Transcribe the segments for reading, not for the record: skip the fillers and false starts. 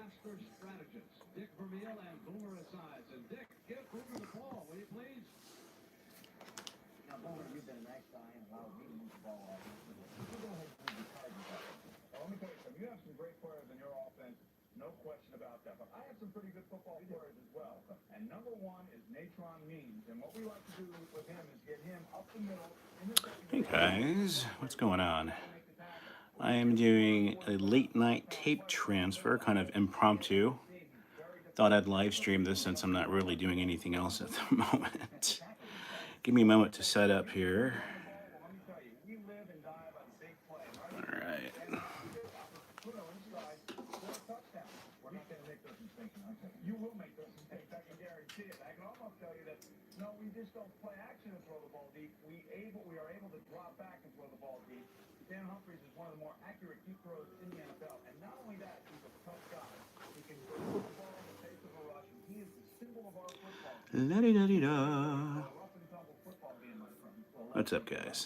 master strategist, Dick Vermeil and Boomer asides. And Dick, give Boomer the ball, will you please? Now, Boomer, you've been a nice guy and allowed me to move the ball off. You go ahead and move the target off. Well, let me tell you something. You have some great players in your offense, no question about that. But I have some pretty good football players as well. And number one is Natron Means. And what we like to do with him is get him up the middle. Hey guys, what's going on? I am doing a late night tape transfer, kind of impromptu. Thought I'd live stream this since I'm not really doing anything else at the moment. Give me a moment to set up here. Alright. You will make those mistakes, I can guarantee it. I can almost tell you that, no, we just don't play action and throw the ball deep. We are able to drop back and throw the ball deep. Dan Humphries is one of the more accurate deep throws in the NFL. And not only that, he's a tough guy. He can throw the ball in the face of a rush, and he is the symbol of our football. La-di-da-di-da. What's up, guys?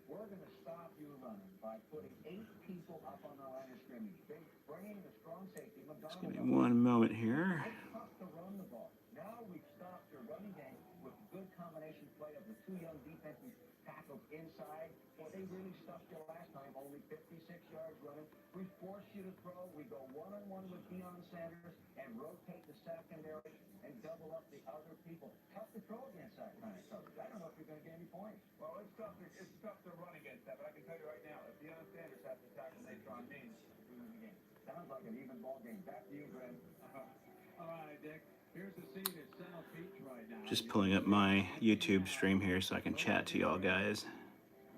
We're going to stop you running by putting 8 people up on the line of scrimmage, bringing the strong safety. Just give me one moment here. It's tough to run the ball. Now we've stopped your running game with good combination play of the 2 young defensive tackles inside. Well, they really stuffed you last time, only 56 yards running. We force you to throw. We go one-on-one with Deion Sanders and rotate the secondary and double up the other people. Tough to throw against that kind of coverage. I don't know if you're going to get any points. Well, it's tough to run against that, but I can tell you right now, if Deion Sanders has to tackle Natron Means, we win the game. Sounds like an even ball game. Back to you, Graham. All right, Dick. Here's the scene at South Beach right now. Just pulling up my YouTube stream here so I can chat to y'all guys.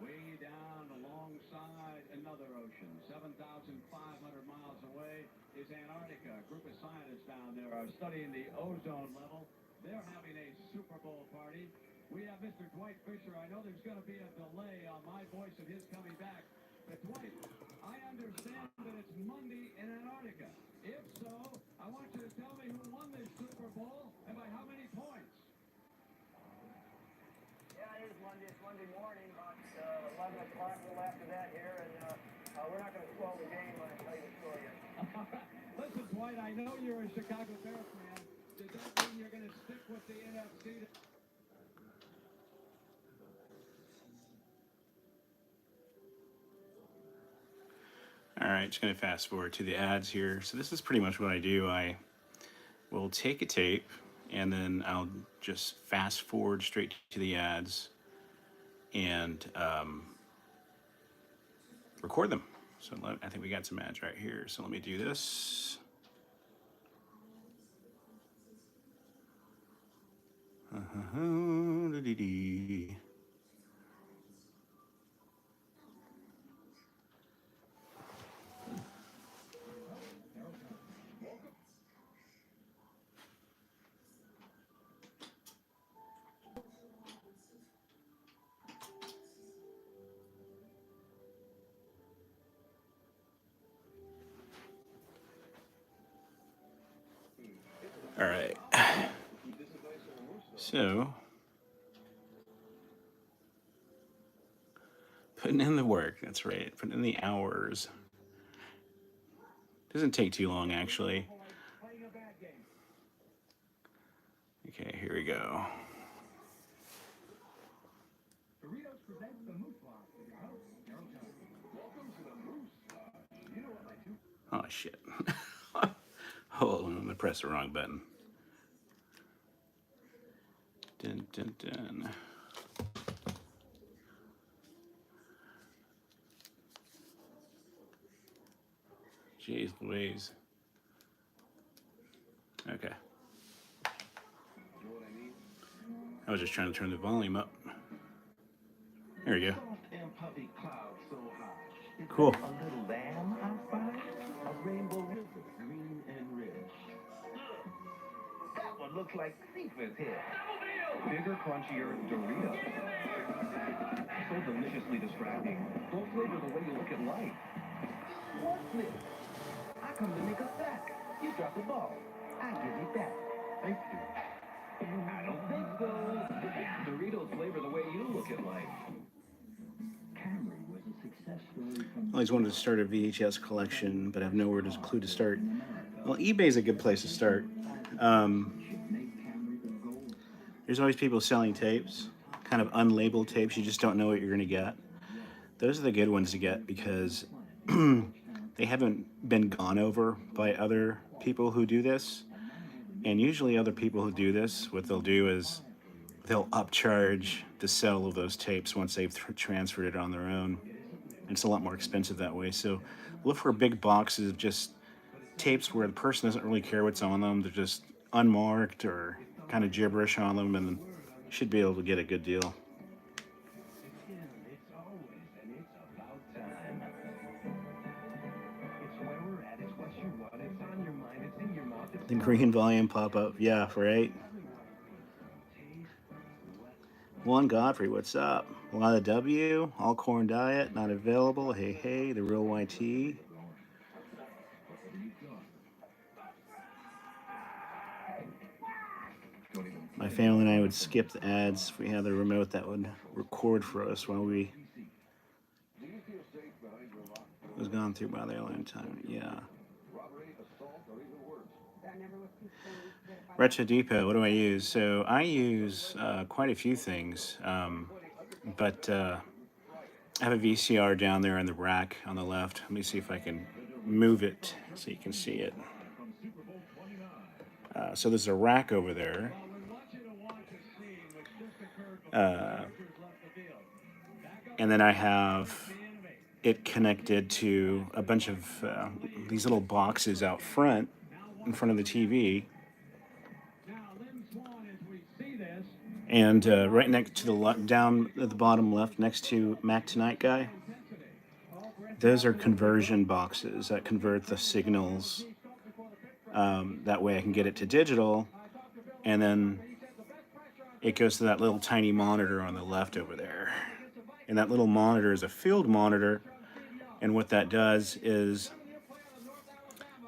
Way down alongside another ocean, 7,500 miles away is Antarctica. A group of scientists down there are studying the ozone level. They're having a Super Bowl party. We have Mr. Dwight Fisher. I know there's going to be a delay on my voice and his coming back. But Dwight, I understand that it's Monday in Antarctica. If so, I want you to tell me who won this Super Bowl and by how many points. Yeah, it is Monday. It's Monday morning, about 11 o'clock, a little after that here, and we're not going to spoil the game when I tell you the story yet. Listen, Dwight, I know you're a Chicago Bears fan. Does that mean you're going to stick with the NFC? Alright, just going to fast forward to the ads here. So this is pretty much what I do. I will take a tape and then I'll just fast forward straight to the ads and record them. So I think we got some ads right here. So let me do this. All right. So, putting in the work, that's right. Putting in the hours. Doesn't take too long, actually. Okay, here we go. Oh, shit. Hold on, I'm going to press the wrong button. Dun, dun, dun. Jeez Louise. Okay. I was just trying to turn the volume up. There we go. Cool. A little lamb outside, a rainbow river, green and rich. That one looks like seafood here. Bigger, crunchier Doritos. So deliciously distracting. Don't flavor the way you look at life. What's this? I come to make a sack. You drop the ball. I give it back. Thank you. I don't think so. Doritos flavor the way you look at life. Camry was a success. I always wanted to start a VHS collection, but I have nowhere to clue to start. Well, eBay's a good place to start. There's always people selling tapes, kind of unlabeled tapes. You just don't know what you're going to get. Those are the good ones to get because they haven't been gone over by other people who do this. And usually other people who do this, what they'll do is they'll upcharge the sale of those tapes once they've transferred it on their own. And it's a lot more expensive that way. So look for big boxes of just tapes where the person doesn't really care what's on them. They're just unmarked or kind of gibberish on them, and you should be able to get a good deal. It's always and it's about time. It's where we're at. It's what you want. It's on your mind. It's in your mouth. It's The green volume pop-up, yeah, right? Juan Godfrey, what's up? A lot of W, all corn diet, not available. Hey, hey, the real YT. My family and I would skip the ads if we had the remote that would record for us while we was gone through by the airline time. Yeah. Retro Depot, what do I use? So I use quite a few things, but I have a VCR down there in the rack on the left. Let me see if I can move it so you can see it. So there's a rack over there. And then I have it connected to a bunch of these little boxes out front, in front of the TV. And right next to the down at the bottom left, next to Mac Tonight guy, those are conversion boxes that convert the signals. That way I can get it to digital, and then it goes to that little tiny monitor on the left over there. And that little monitor is a field monitor, and what that does is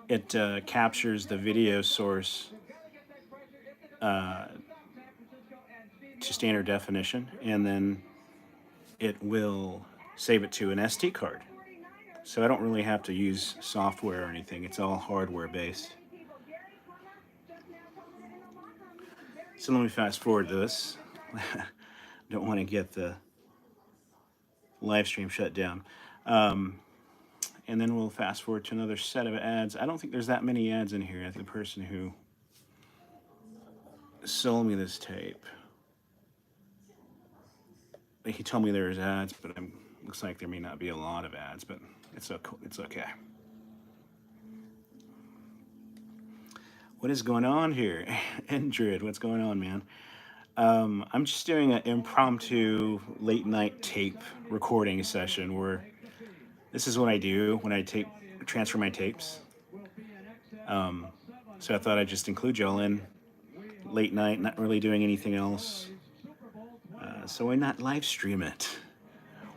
it captures the video source to standard definition, and then it will save it to an SD card. So I don't really have to use software or anything. It's all hardware based. So let me fast forward this. Don't want to get the live stream shut down. And then we'll fast forward to another set of ads. I don't think there's that many ads in here. I think the person who sold me this tape, he told me there's ads, but looks like there may not be a lot of ads, but it's okay. What is going on here? Andred, what's going on, man? I'm just doing an impromptu late night tape recording session where this is what I do when I transfer my tapes. So I thought I'd just include y'all in late night, not really doing anything else. So why not live stream it?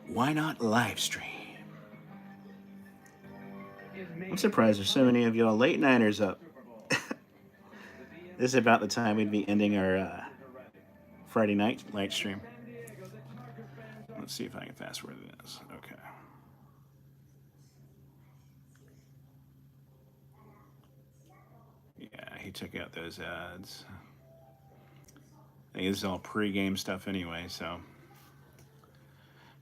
Why not live stream? I'm surprised there's so many of y'all late nighters up. This is about the time we'd be ending our Friday night live stream. Let's see if I can fast forward this. Okay. Yeah, he took out those ads. I think this is all pre-game stuff anyway, so.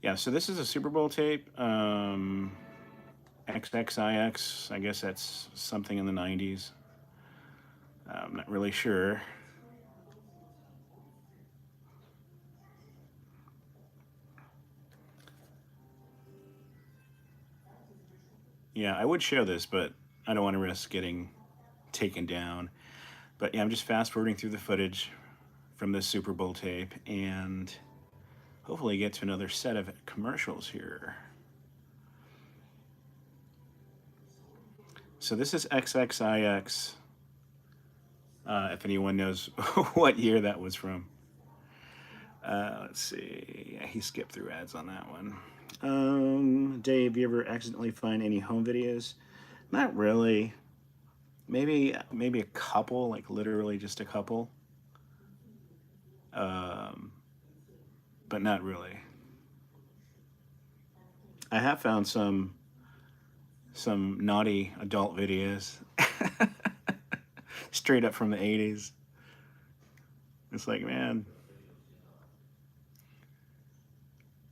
Yeah, so this is a Super Bowl tape. XXIX, I guess that's something in the 90s. I'm not really sure. Yeah, I would show this, but I don't want to risk getting taken down. But yeah, I'm just fast forwarding through the footage from this Super Bowl tape and hopefully get to another set of commercials here. So this is XXIX, if anyone knows what year that was from. Let's see, yeah, he skipped through ads on that one. Dave, you ever accidentally find any home videos? Not really. Maybe a couple, like literally just a couple. But not really. I have found some naughty adult videos straight up from the 80s. It's like, man,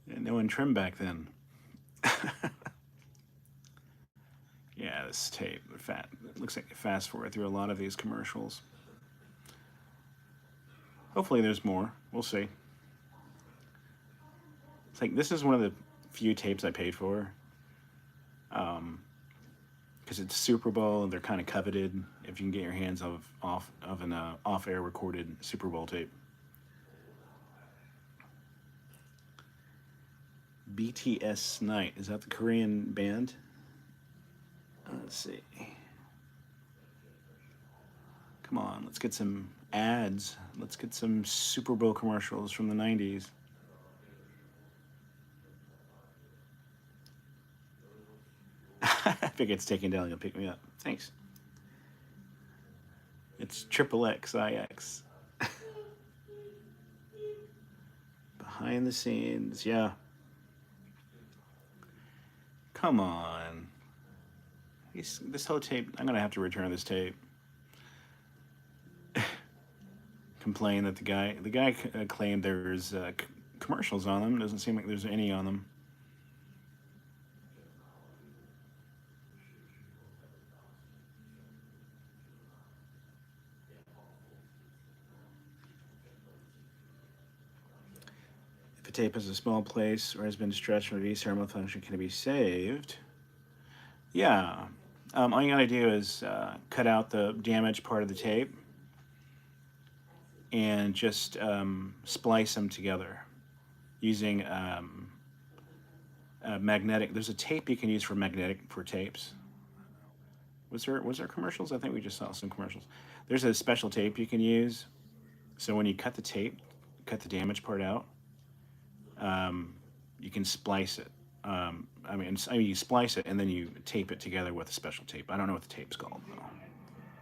no one trimmed back then. Yeah, this tape, it looks like they fast forward through a lot of these commercials. Hopefully there's more. We'll see. It's like, this is one of the few tapes I paid for. Because it's Super Bowl and they're kind of coveted if you can get your hands off an off-air recorded Super Bowl tape. BTS Nite, is that the Korean band? Let's see. Come on, let's get some ads. Let's get some Super Bowl commercials from the 90s. I think it's taken down. You'll pick me up. Thanks. It's XXXIX. Behind the scenes, yeah. Come on. This whole tape, I'm gonna have to return this tape. Complain that the guy claimed there's commercials on them. Doesn't seem like there's any on them. If a tape has a small place or has been stretched or released, thermal function can be saved. Yeah. All you gotta do is cut out the damaged part of the tape and just splice them together using magnetic. There's a tape you can use for tapes. Was there commercials? I think we just saw some commercials. There's a special tape you can use. So when you cut the tape, cut the damaged part out, you can splice it. I mean, you splice it and then you tape it together with a special tape. I don't know what the tape's called though.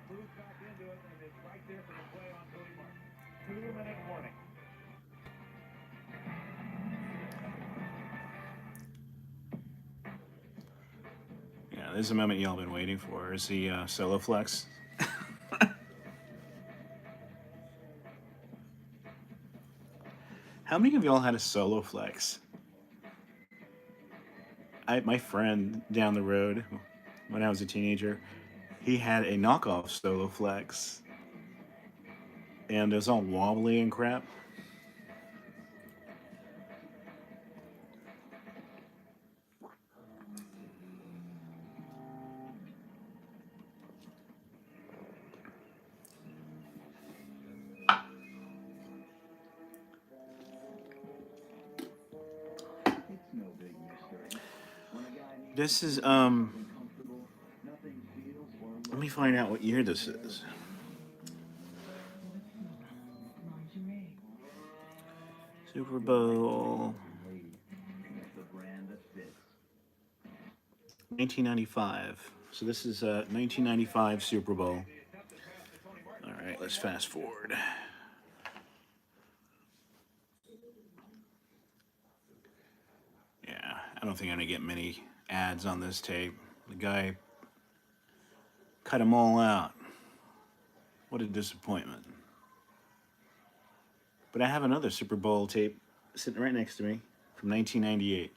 Moves back into it, and it's right there for the play on Booty Mark. 2-minute warning. Yeah, this is the moment y'all been waiting for. Is the solo flex. How many of y'all had a solo flex? My friend down the road, when I was a teenager, he had a knockoff solo flex. And it was all wobbly and crap. This is, let me find out what year this is. Super Bowl 1995. So this is 1995 Super Bowl. All right, let's fast forward. Yeah, I don't think I'm gonna get many ads on this tape. The guy cut them all out. What a disappointment. But I have another Super Bowl tape sitting right next to me from 1998.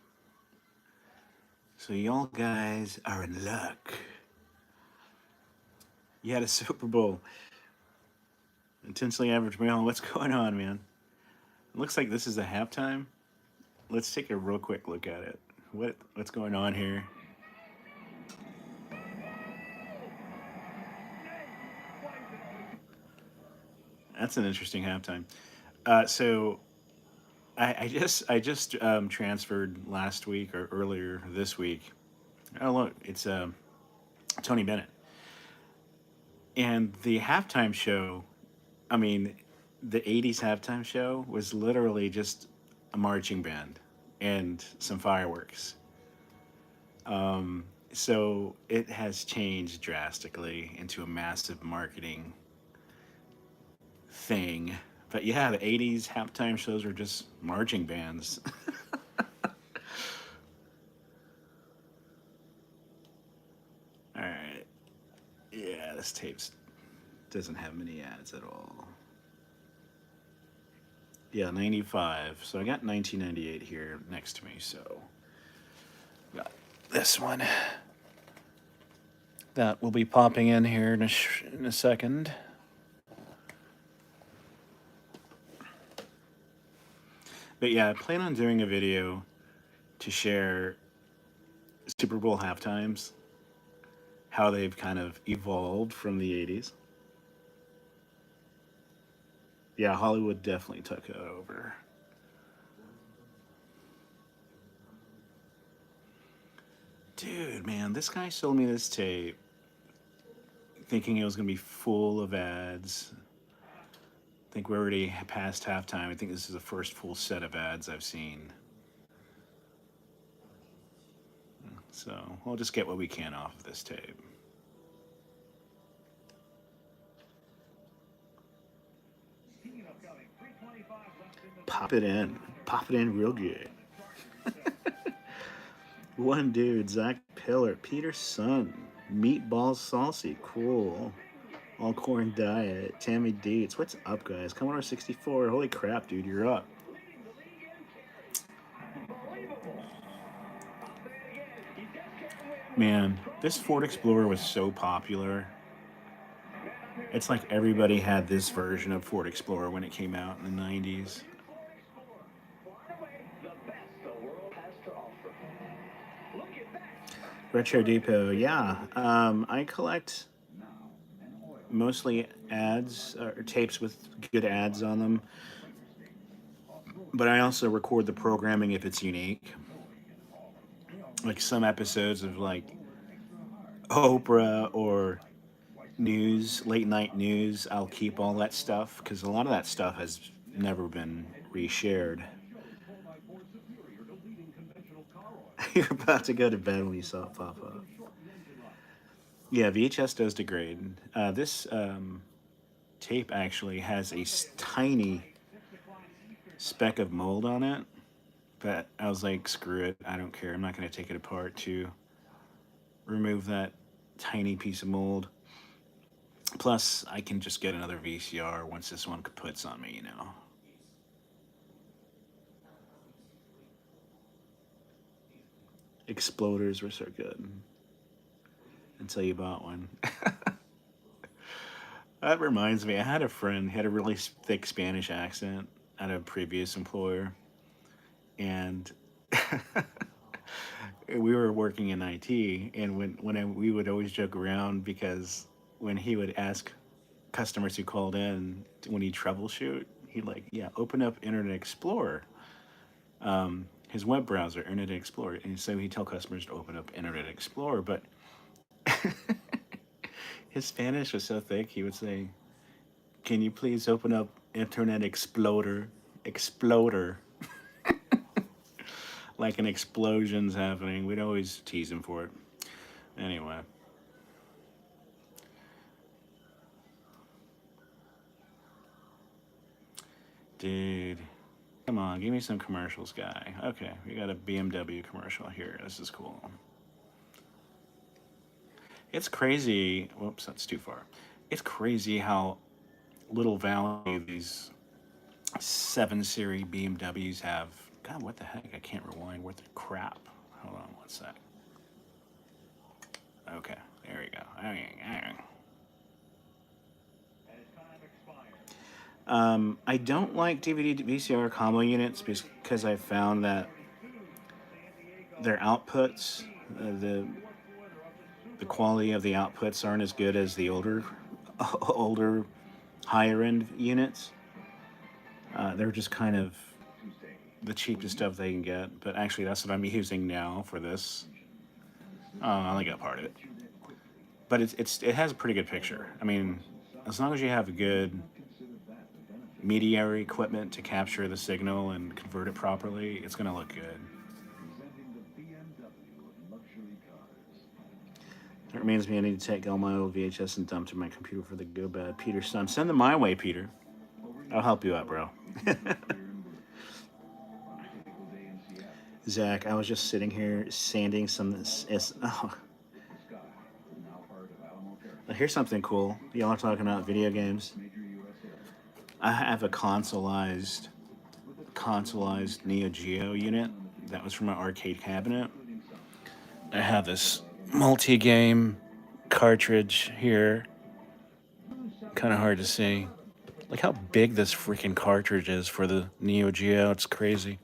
So y'all guys are in luck. You had a Super Bowl. Intensely average male. What's going on, man? It looks like this is a halftime. Let's take a real quick look at it. What's going on here? That's an interesting halftime. So I just transferred last week or earlier this week. Oh look, it's Tony Bennett. And the halftime show, I mean, the 80s halftime show was literally just a marching band and some fireworks. So it has changed drastically into a massive marketing thing. But yeah, the 80s halftime shows were just marching bands. this tape doesn't have many ads at all. Yeah, 95. So I got 1998 here next to me, so got this one. That will be popping in here in a second. But yeah, I plan on doing a video to share Super Bowl halftimes, how they've kind of evolved from the 80s. Yeah, Hollywood definitely took it over. Dude, man, this guy sold me this tape thinking it was going to be full of ads. I think we're already past halftime. I think this is the first full set of ads I've seen. So we'll just get what we can off of this tape. Pop it in. Pop it in real good. One dude, Zach Pillar, Peter's son, Meatballs Saucy, cool. All Corn Diet, Tammy Dietz. What's up, guys? Commodore 64. Holy crap, dude, you're up. Man, this Ford Explorer was so popular. It's like everybody had this version of Ford Explorer when it came out in the 90s. Retro Depot, yeah. I collect mostly ads or tapes with good ads on them, but I also record the programming if it's unique. Like some episodes of like Oprah or news, late night news, I'll keep all that stuff because a lot of that stuff has never been reshared. You're about to go to bed when you saw it pop up. Yeah, VHS does degrade. This tape actually has a tiny speck of mold on it, but I was like, screw it, I don't care. I'm not going to take it apart to remove that tiny piece of mold. Plus, I can just get another VCR once this one puts on me, you know. Exploders were so good until you bought one. That reminds me, I had a friend, he had a really thick Spanish accent at a previous employer, and we were working in IT, and we would always joke around because when he would ask customers who called in when he troubleshoot, he'd like, yeah, open up Internet Explorer, his web browser, Internet Explorer, and so he'd tell customers to open up Internet Explorer, but his Spanish was so thick, he would say, can you please open up Internet Exploder? Like an explosion's happening. We'd always tease him for it. Anyway. Dude. Come on, give me some commercials, guy. Okay, we got a BMW commercial here. This is cool. It's crazy. Whoops, that's too far. It's crazy how little value these 7 Series BMWs have. God, what the heck? I can't rewind. What the crap? Hold on one sec. Okay, there we go. I don't like DVD to VCR combo units because I found that their outputs, the quality of the outputs aren't as good as the older higher end units. They're just kind of the cheapest stuff they can get, but actually that's what I'm using now for this. I only got part of it, but it has a pretty good picture. I mean, as long as you have a good media equipment to capture the signal and convert it properly, it's gonna look good. That reminds me, I need to take all my old VHS and dump to my computer for the go bad. Peter's son, send them my way, Peter. I'll help you out, bro. Zach, I was just sitting here sanding some. Oh. here's something cool. Y'all are talking about video games. I have a consoleized Neo Geo unit that was from my arcade cabinet. I have this multi-game cartridge here. Kind of hard to see. Look how big this freaking cartridge is for the Neo Geo. It's crazy.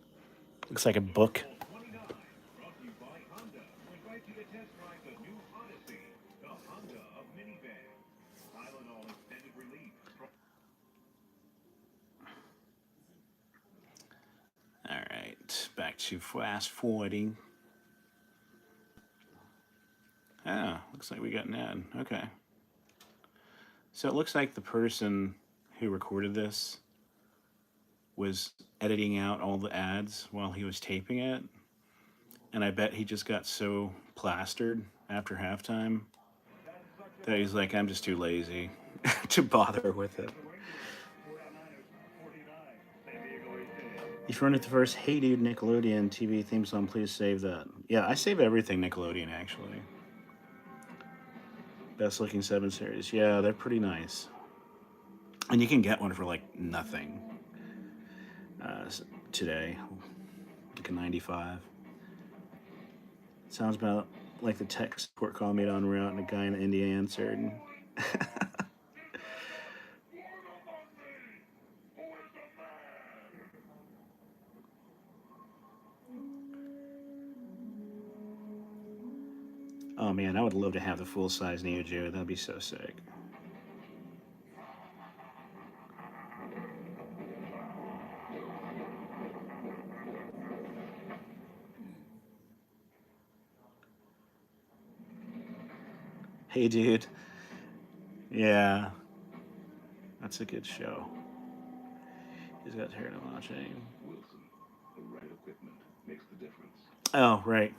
Looks like a book. Brought to you by Honda. We invite you to test drive the new Odyssey, the Honda of minivans. Tylenol extended relief. All right, back to fast forwarding. Ah, looks like we got an ad. Okay. So it looks like the person who recorded this was editing out all the ads while he was taping it. And I bet he just got so plastered after halftime that he's like, I'm just too lazy to bother with it. If you're running the first Hey Dude Nickelodeon TV theme song, please save that. Yeah, I save everything Nickelodeon, actually. Best looking 7 series. Yeah, they're pretty nice. And you can get one for like nothing today. Like a 95. Sounds about like the tech support call made on route and a guy in India answered. Oh man, I would love to have the full-size Neo Geo. That'd be so sick. Hey dude. Yeah. That's a good show. He's got tired of watching. Wilson, the right equipment makes the difference. Oh, right.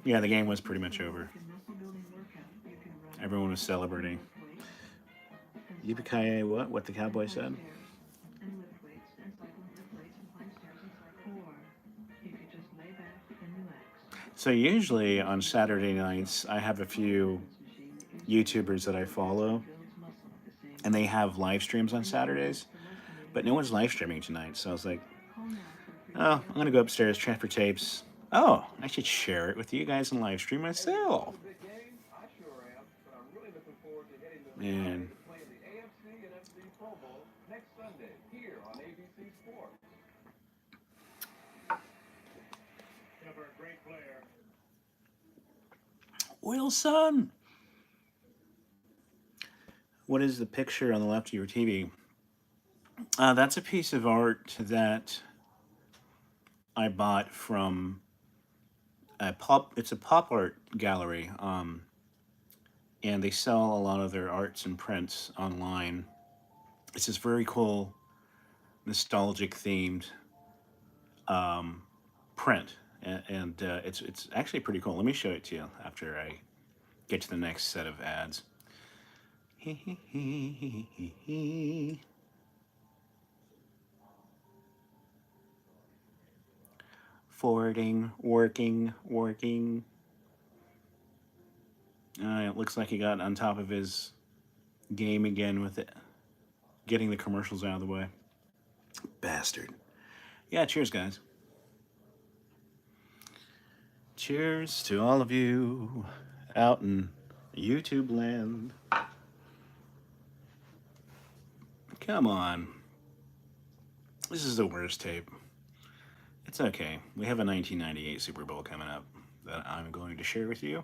Yeah, the game was pretty much over. Everyone was celebrating. Yippee-ki-yay, what? What the cowboy said? So usually on Saturday nights, I have a few YouTubers that I follow, and they have live streams on Saturdays, but no one's live streaming tonight, so I was like, oh, I'm gonna go upstairs, transfer tapes. Oh, I should share it with you guys and live stream myself. Big game? I sure am, but I'm really looking forward to hitting the Man. playing the AFC and FC Pro Bowl next Sunday here on ABC Sports. Never a great player. Wilson! What is the picture on the left of your TV? That's a piece of art that I bought from it's a pop art gallery, and they sell a lot of their arts and prints online. It's this very cool, nostalgic themed print, and it's actually pretty cool. Let me show it to you after I get to the next set of ads. Forwarding, working. It looks like he got on top of his game again with it, getting the commercials out of the way. Bastard. Yeah, cheers, guys. Cheers to all of you out in YouTube land. Come on. This is the worst tape. It's okay. We have a 1998 Super Bowl coming up that I'm going to share with you.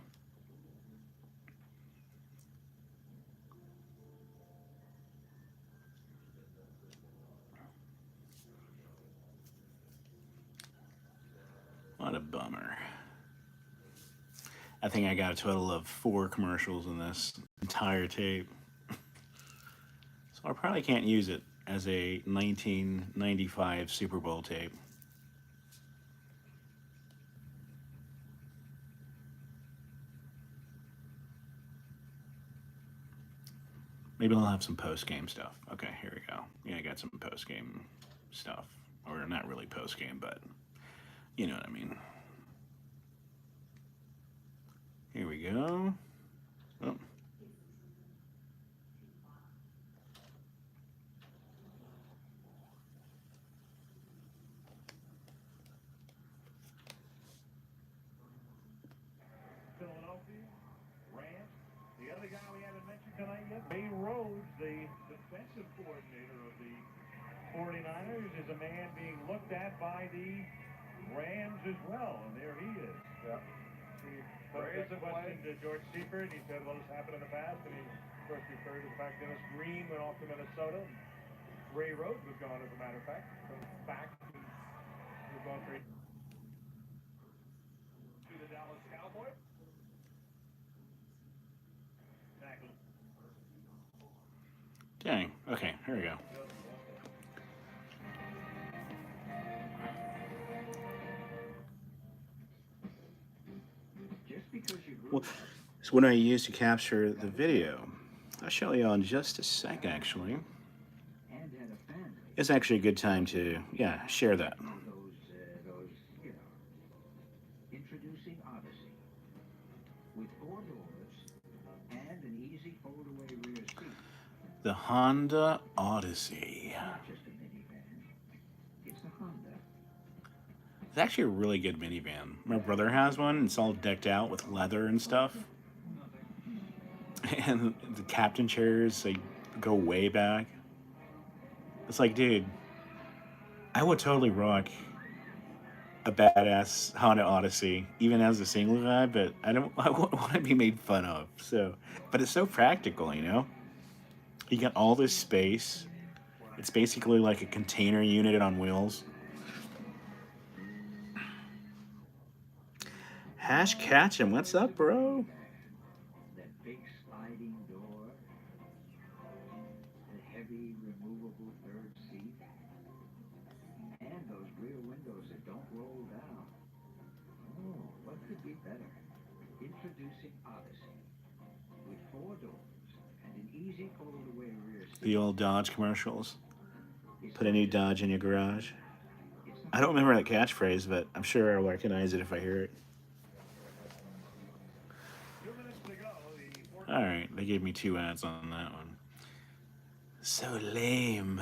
What a bummer. I think I got a total of 4 commercials in this entire tape. So I probably can't use it as a 1995 Super Bowl tape. Maybe I'll have some post-game stuff. Okay, here we go. Yeah, I got some post-game stuff. Or not really post-game, but you know what I mean. Here we go. Oh, Rhodes, the defensive coordinator of the 49ers, is a man being looked at by the Rams as well, and there he is. Yeah. He posed a question to George Seifert. He said, well, this happened in the past, and he, of course, referred to the fact Dennis Green went off to Minnesota. Ray Rhodes was gone, as a matter of fact. So back to was gone for to the Dallas Cowboys. Exactly. Dang. Okay, here we go. Well, it's what I use to capture the video. I'll show you in just a sec, actually. It's actually a good time to, yeah, share that. Introducing Odyssey with 4 doors and an easy fold-away rear seat. The Honda Odyssey. Not just a minivan, it's a Honda. It's actually a really good minivan. My brother has one. It's all decked out with leather and stuff. And the captain chairs, they go way back. It's like, dude, I would totally rock a badass Honda Odyssey, even as a single guy, but I wouldn't want to be made fun of. So, but it's so practical, you know? You got all this space. It's basically like a container unit on wheels. Hash Catchin', what's up, bro? That big sliding door, the heavy removable third seat, and those rear windows that don't roll down. Oh, what could be better? Introducing Odyssey with 4 doors and an easy fold-away rear seat. The old Dodge commercials. Put a new Dodge in your garage. I don't remember that catchphrase, but I'm sure I'll recognize it if I hear it. Alright, they gave me 2 ads on that one. So lame.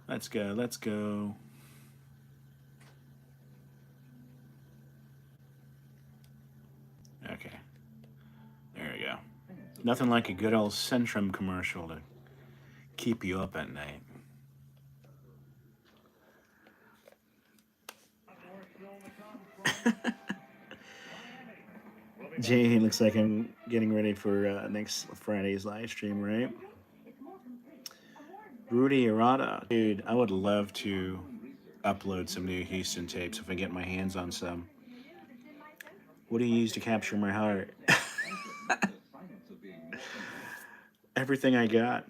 Let's go, let's go. Okay. There we go. Nothing like a good old Centrum commercial to keep you up at night. Jay, looks like I'm getting ready for next Friday's live stream, right? Rudy Arata. Dude, I would love to upload some new Houston tapes if I get my hands on some. What do you use to capture my heart? Everything I got.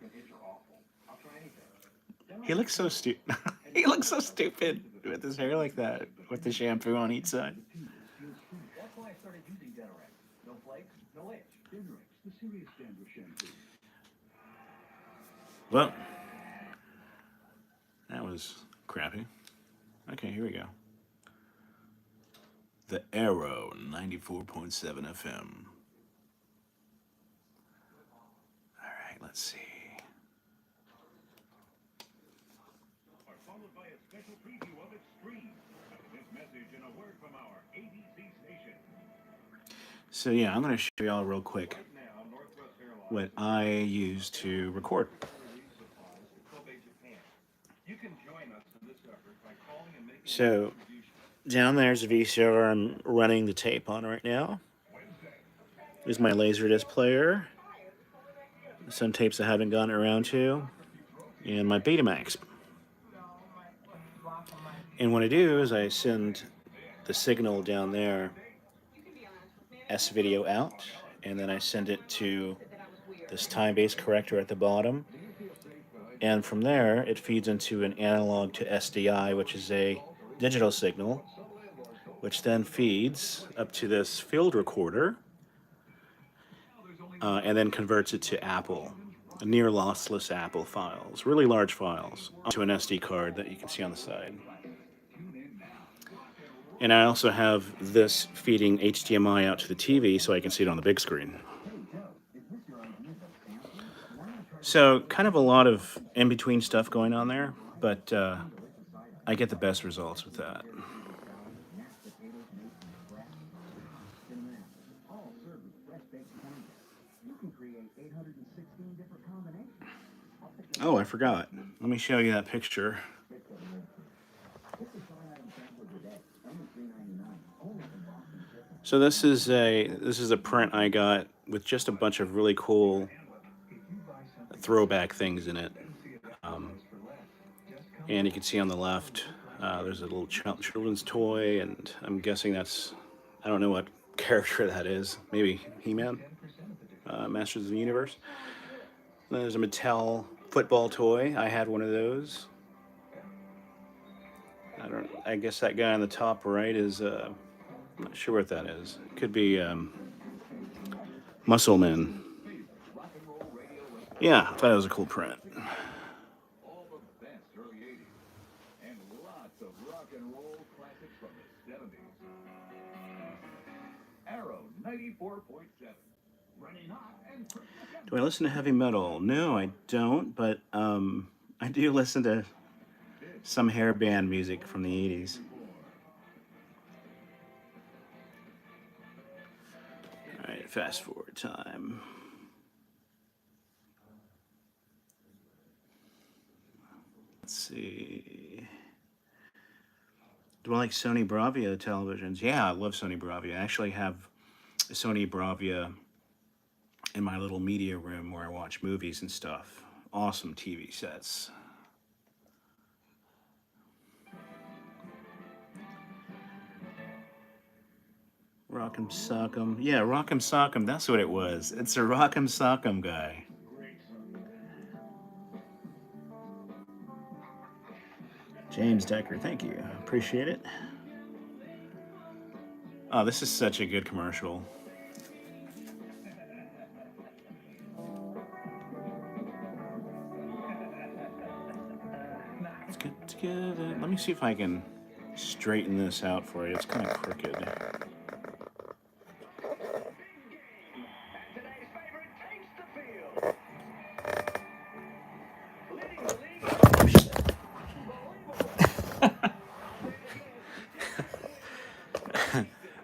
He looks so stupid. He looks so stupid with his hair like that, with the shampoo on each side. That's why I started using Denorex. No flakes, no itch. Denorex, the serious dandruff shampoo. Well, that was crappy. Okay, here we go. The Arrow 94.7 FM. Alright, let's see. Are followed by a special preview of Extreme. This message and a word from our ABC station. So yeah, I'm going to show y'all real quick what I use to record. So down there's a VCR I'm running the tape on right now. There's my Laserdisc player. Some tapes I haven't gotten around to. And my Betamax. And what I do is I send the signal down there, S-video out, and then I send it to this time-based corrector at the bottom. And from there, it feeds into an analog to SDI, which is a digital signal, which then feeds up to this field recorder, and then converts it to Apple, near lossless Apple files, really large files, onto an SD card that you can see on the side. And I also have this feeding HDMI out to the TV so I can see it on the big screen. So kind of a lot of in-between stuff going on there, but I get the best results with that. 816 different combinations. Oh, I forgot. Let me show you that picture. So this is a print I got with just a bunch of really cool throwback things in it. And you can see on the left, there's a little children's toy, and I'm guessing that's, I don't know what character that is. Maybe He-Man, Masters of the Universe. Then there's a Mattel football toy. I had one of those. I guess that guy on the top right is, I'm not sure what that is. It could be Muscle Man. Yeah, I thought it was a cool print. All the best early 80s. And lots of rock and roll classics from the 70s. Arrow 94.7. Running hot and Do I listen to heavy metal? No, I don't, but I do listen to some hair band music from the 80s. All right, fast forward time. Let's see. Do I like Sony Bravia televisions? Yeah, I love Sony Bravia. I actually have a Sony Bravia in my little media room where I watch movies and stuff. Awesome TV sets. Rock'em Sock'em. Yeah, Rock'em Sock'em. That's what it was. It's a Rock'em Sock'em guy. James Decker, thank you. Appreciate it. Oh, this is such a good commercial. Let's get together. Let me see if I can straighten this out for you. It's kind of crooked.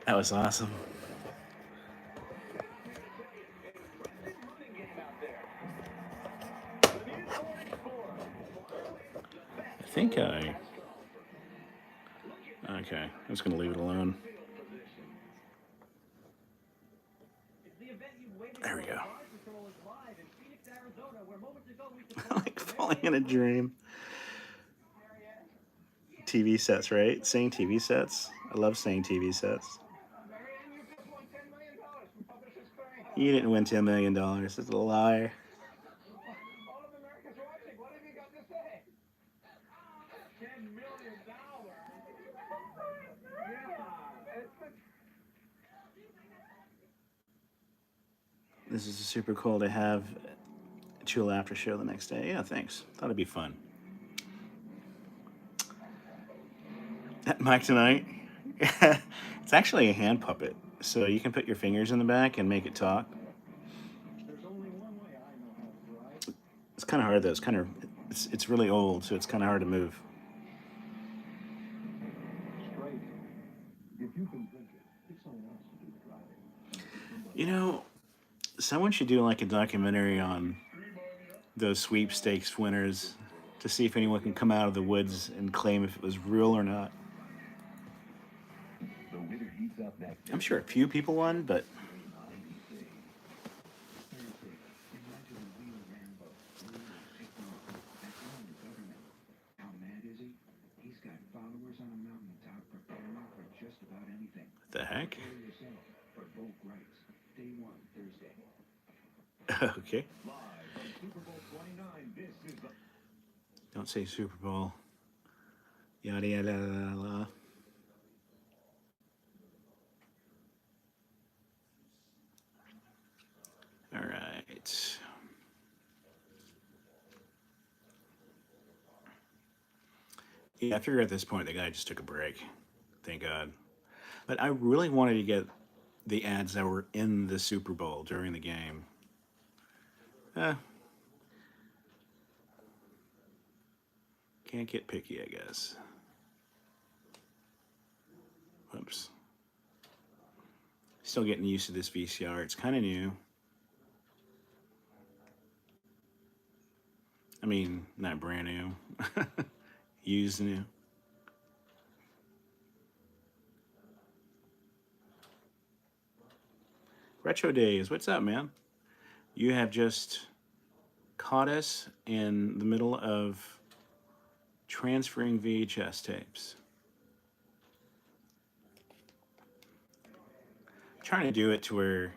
That was awesome. I think okay, I'm just going to leave it alone. There we go. Like falling in a dream. TV sets, right? Saying TV sets. I love saying TV sets. You didn't win $10 million. It's a lie. All of America's watching. What have you got to say? $10 million. This is super cool to have a chill after show the next day. Yeah, thanks. Thought it'd be fun. That mic tonight. It's actually a hand puppet, so you can put your fingers in the back and make it talk. It's kind of hard though. It's really old, so it's kind of hard to move. You know, someone should do like a documentary on those sweepstakes winners to see if anyone can come out of the woods and claim if it was real or not. I'm sure a few people won, but what the heck? Okay. Don't say Super Bowl. Yada yada yada. All right. Yeah, I figure at this point the guy just took a break. Thank God. But I really wanted to get the ads that were in the Super Bowl during the game. Can't get picky, I guess. Whoops. Still getting used to this VCR. It's kind of new. mean, not brand new. Used new. Retro Days, what's up, man? You have just caught us in the middle of transferring VHS tapes. I'm trying to do it to where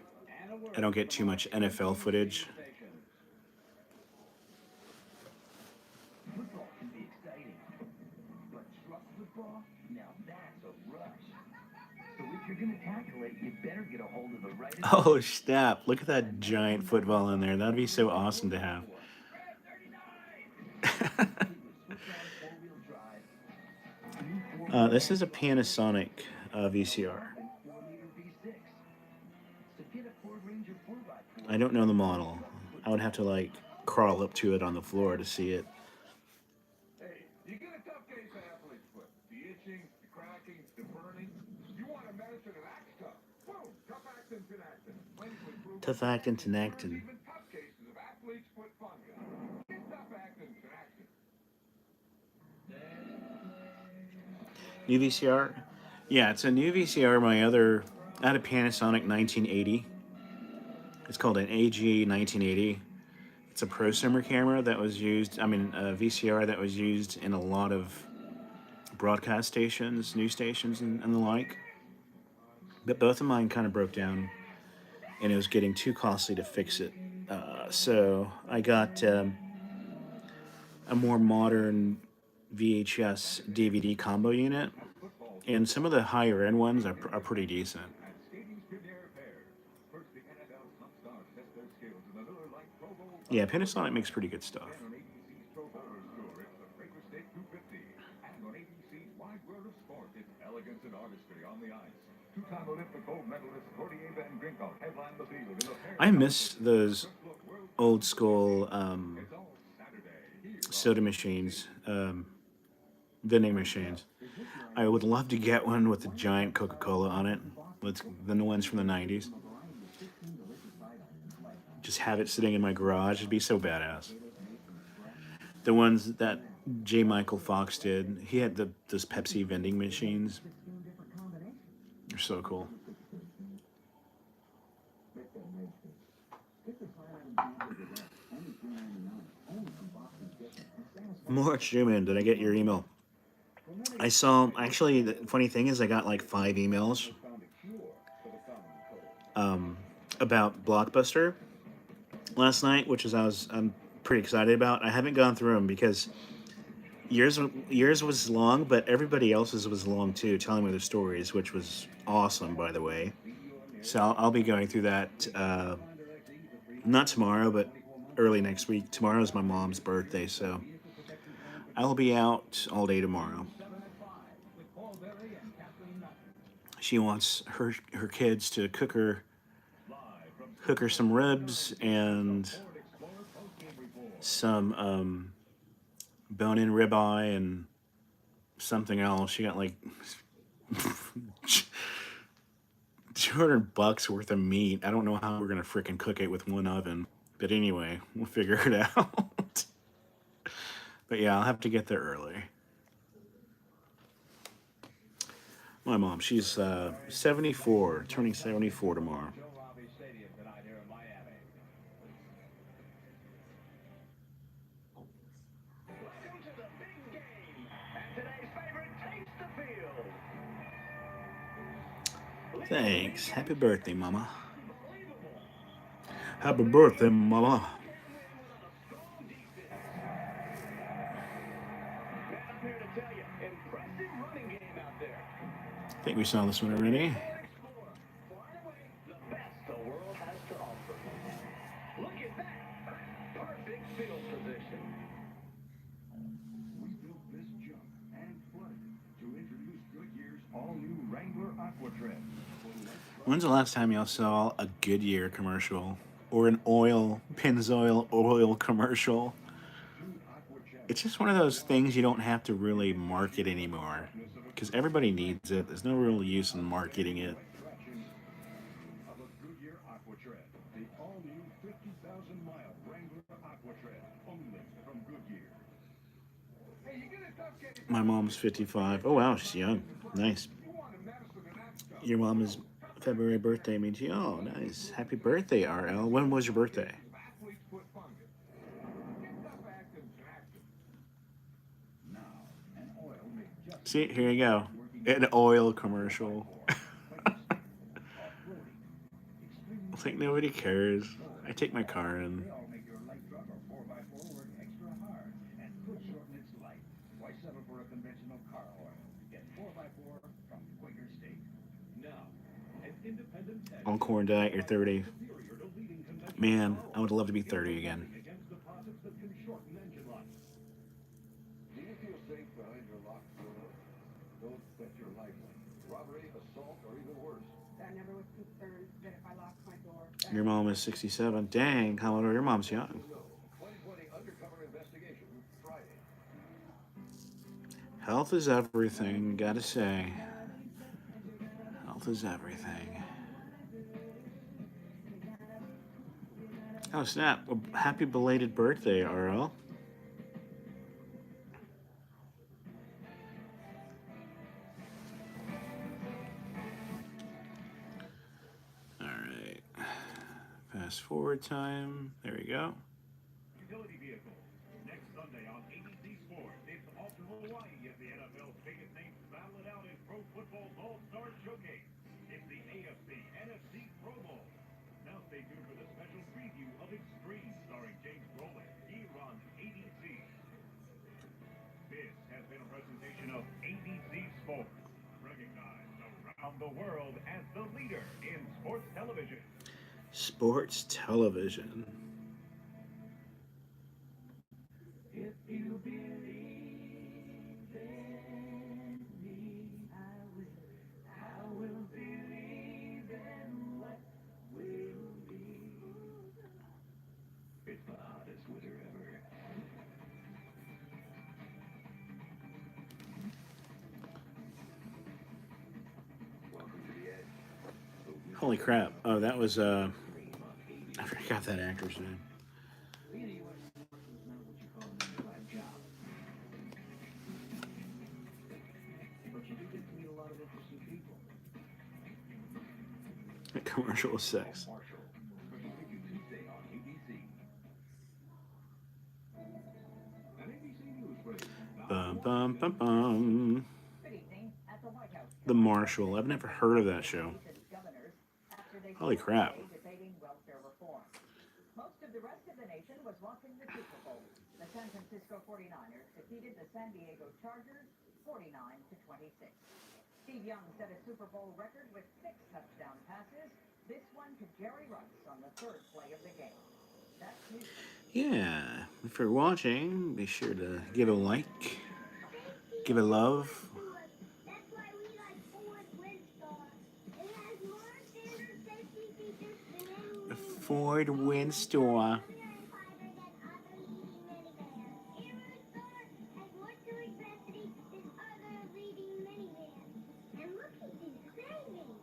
I don't get too much NFL footage. Football can be exciting, but truck football, now that's a rush. So if you're going to tackle it, you better get a hold of the right... Oh, snap. Look at that giant football in there. That'd be so awesome to have. This is a Panasonic VCR. I don't know the model. I would have to like crawl up to it on the floor to see it. Hey, you get a tough case of athlete's foot. The itching, the cracking, the burning. You want a medicine that acts tough. Boom! Tough actin Tinactin. Tough actin Tinactin. Even tough cases of athlete's foot fungus. Get tough actin Tinactin. New VCR? Yeah, it's a new VCR. I had a Panasonic 1980. It's called an AG 1980. It's a prosumer camera that was used, a VCR that was used in a lot of broadcast stations, news stations, and the like. But both of mine kind of broke down, and it was getting too costly to fix it. So I got a more modern VHS DVD combo unit, and some of the higher end ones are pretty decent. Yeah, Panasonic makes pretty good stuff. I miss those old school soda machines, vending machines. I would love to get one with a giant Coca-Cola on it, with the ones from the 90s. Just have it sitting in my garage. It'd be so badass. The ones that J. Michael Fox did, he had those Pepsi vending machines. They're so cool. More Schumann, did I get your email? I saw, actually, the funny thing is I got like 5 emails about Blockbuster last night, which is I'm pretty excited about. I haven't gone through them because yours was long, but everybody else's was long too, telling me their stories, which was awesome, by the way. So I'll be going through that not tomorrow, but early next week. Tomorrow is my mom's birthday, so I'll be out all day tomorrow. She wants her kids to cook her some ribs and some bone-in ribeye and something else. She got like $200 worth of meat. I don't know how we're gonna freaking cook it with one oven, but anyway, we'll figure it out. But yeah, I'll have to get there early. My mom, she's 74, turning 74 tomorrow. Thanks. Happy birthday, Mama. Happy birthday, Mama. I think we saw this one already. When's the last time y'all saw a Goodyear commercial or an Pennzoil oil commercial? It's just one of those things you don't have to really market anymore because everybody needs it. There's no real use in marketing it. Aqua Tread. The all-new 50,000-mile Wrangler Aqua Tread. Only from Goodyear. Hey, you get a cupcake. My mom's 55. Oh, wow, she's young. Nice. Your mom is February birthday means you. Oh, nice. Happy birthday, RL. When was your birthday? See, here you go. An oil commercial. Like nobody cares. I take my car in. On corn diet, you're 30. Man, I would love to be 30 again. Do you feel safe behind your locked door? Don't bet your life on it. Robbery, assault, or even worse. I never was concerned that if I locked my door. Your mom is 67. Dang, how old are your mom's young? 2020 undercover investigation Friday. Health is everything, gotta say. Health is everything. Oh, snap. Well, happy belated birthday, RL. Alright. Fast forward time. There we go. Utility vehicle. Next Sunday on ABC Sports, it's off to Hawaii as the NFL's biggest names battle it out in pro football's All-Star Showcase. It's the AFC-NFC Pro Bowl. Now stay tuned for the special preview of Extreme, starring James Brolin, here on ABC. This has been a presentation of ABC Sports, recognized around the world as the leader in sports television. Sports television. If you believe in me, I will believe in what will be. It's the hottest winter ever. Welcome to the edge. Holy crap. Oh, that was, I forgot that actor's name. That commercial was sex. Bum, bum, bum, bum. Good evening. At the White House, The Marshal. I've never heard of that show. governors, after they Holy crap. debating welfare reform. Most of the rest of the nation was watching the Super Bowl. The San Francisco 49ers defeated the San Diego Chargers 49-26. Steve Young set a Super Bowl record with 6 touchdown passes. This one to Jerry Rice on the 3rd play of the game. That's news. Yeah, if you're watching, be sure to give a like, give a love. That's why we like Ford Windstar. It has more standard safety features than any The Ford Windstar. other fighter than other leading minivans. Aerostar has more fuel capacity than other leading minivans. And look at these savings.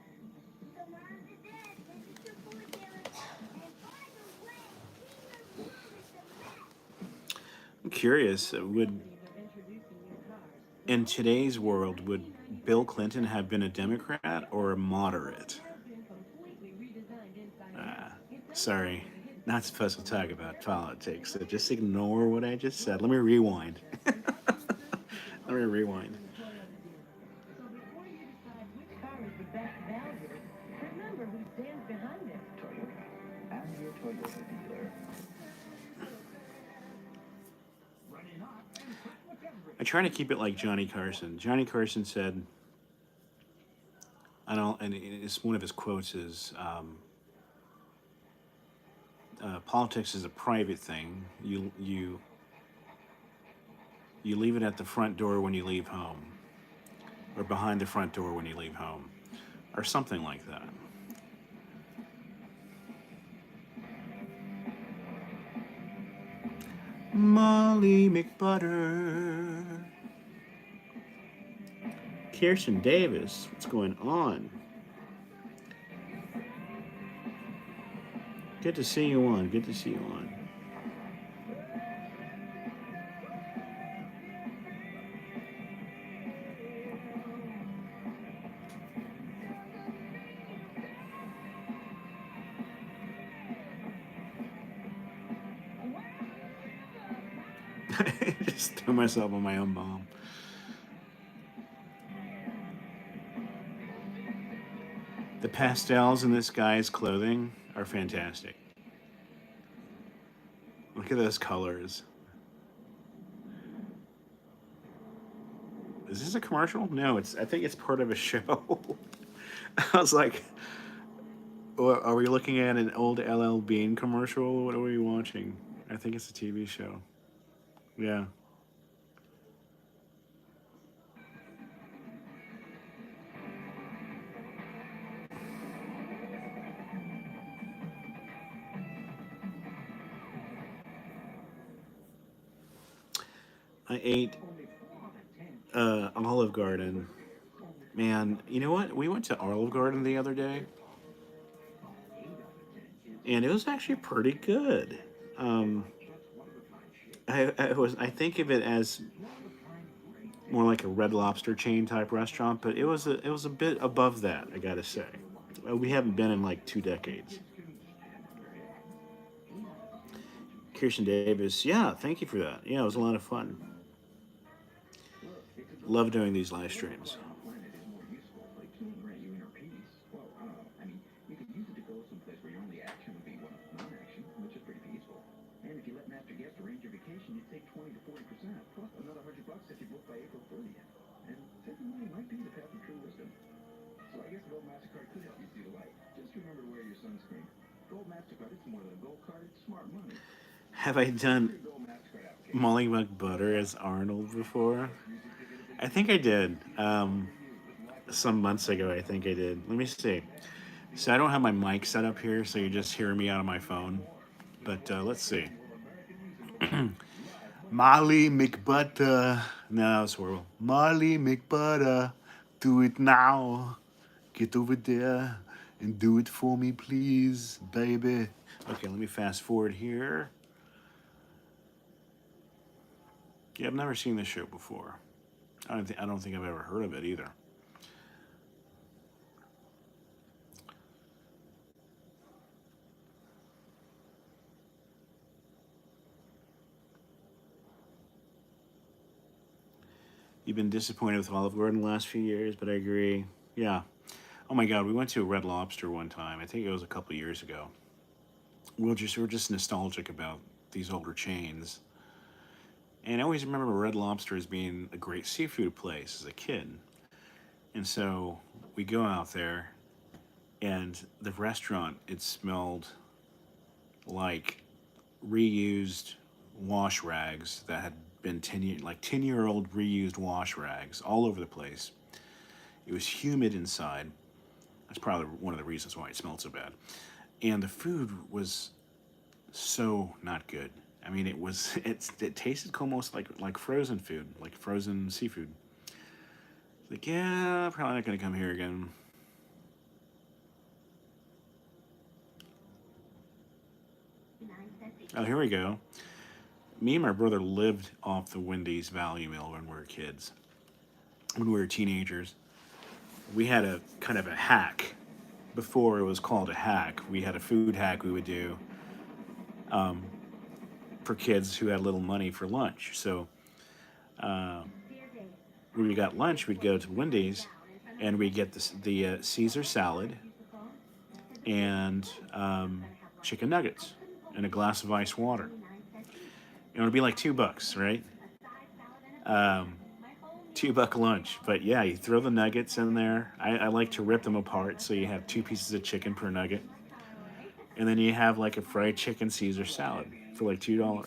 So mom and dad went to the Ford dealer, and by the way, he was with the best. I'm curious, would, in today's world, would Bill Clinton have been a Democrat or a moderate? Sorry, not supposed to talk about politics, so just ignore what I just said. Let me rewind. Let me rewind. So before you decide which car is the best value, remember who stands behind it. Toyota. Ask your Toyota dealer. I try to keep it like Johnny Carson. Johnny Carson said, I don't, and it's one of his quotes is, politics is a private thing. You leave it at the front door when you leave home, or behind the front door when you leave home, or something like that. Molly McButter. Kirsten Davis, what's going on? Good to see you on. Good to see you on. Just threw myself on my own bomb. The pastels in this guy's clothing are fantastic. Look at those colors. Is this a commercial? No, it's. I think it's part of a show. I was like, are we looking at an old LL Bean commercial? What are we watching? I think it's a TV show. Yeah. I ate Olive Garden. Man, you know what? We went to Olive Garden the other day, and it was actually pretty good. Um, I think of it as more like a Red Lobster chain type restaurant, but it was a bit above that. I gotta say, we haven't been in like 2 decades. Kirsten Davis, yeah, thank you for that. Yeah, it was a lot of fun. Love doing these live streams. Planet is more useful, but it can't grant you inner peace. Well, I don't know. I mean, you could use it to go someplace where your only action would be one of non-action, which is pretty peaceful. And if you let master guests arrange your vacation, you'd save 20 to 40%, plus another $100 if you book by April 30th. And saving money might be the path of true wisdom. So I guess the Gold MasterCard could help you see the light. Just remember to wear your sunscreen. Gold MasterCard, it's more than a gold card, it's smart money. Have I done Gold MasterCard application. Molly McButter as Arnold before? I think I did. Some months ago, I think I did. Let me see. So I don't have my mic set up here, so you're just hearing me out of my phone. But let's see. Molly McButter. No, that was horrible. Molly McButter, do it now. Get over there and do it for me, please, baby. Okay, let me fast forward here. Yeah, I've never seen this show before. I don't think I've ever heard of it either. You've been disappointed with Olive Garden the last few years, but I agree. Yeah. Oh my God, we went to a Red Lobster one time. I think it was a couple years ago. We're just nostalgic about these older chains. And I always remember Red Lobster as being a great seafood place as a kid. And so we go out there, and the restaurant, it smelled like reused wash rags that had been 10-year-old reused wash rags all over the place. It was humid inside. That's probably one of the reasons why it smelled so bad. And the food was so not good. I mean, it tasted almost like frozen food, like frozen seafood. Like, yeah, probably not gonna come here again. Oh, here we go. Me and my brother lived off the Wendy's value meal when we were kids. When we were teenagers, we had a kind of a hack. Before it was called a hack, we had a food hack we would do for kids who had little money for lunch. So when we got lunch, we'd go to Wendy's and we'd get the Caesar salad and chicken nuggets and a glass of ice water. It would be like $2, right? $2 lunch. But yeah, you throw the nuggets in there. I like to rip them apart so you have 2 pieces of chicken per nugget. And then you have like a fried chicken Caesar salad for like $2.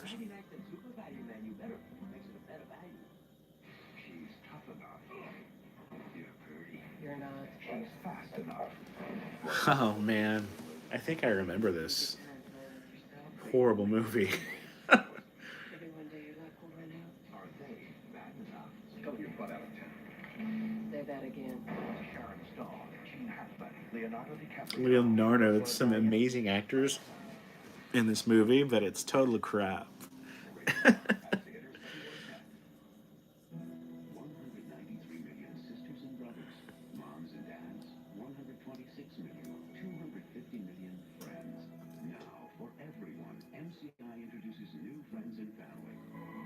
Oh man, I think I remember this horrible movie. Say that again. Leonardo, that's some amazing actors. in this movie, but it's total crap. 193 million sisters and brothers, moms and dads, 126 million, 250 million friends. Now, for everyone, MCI introduces new friends and family.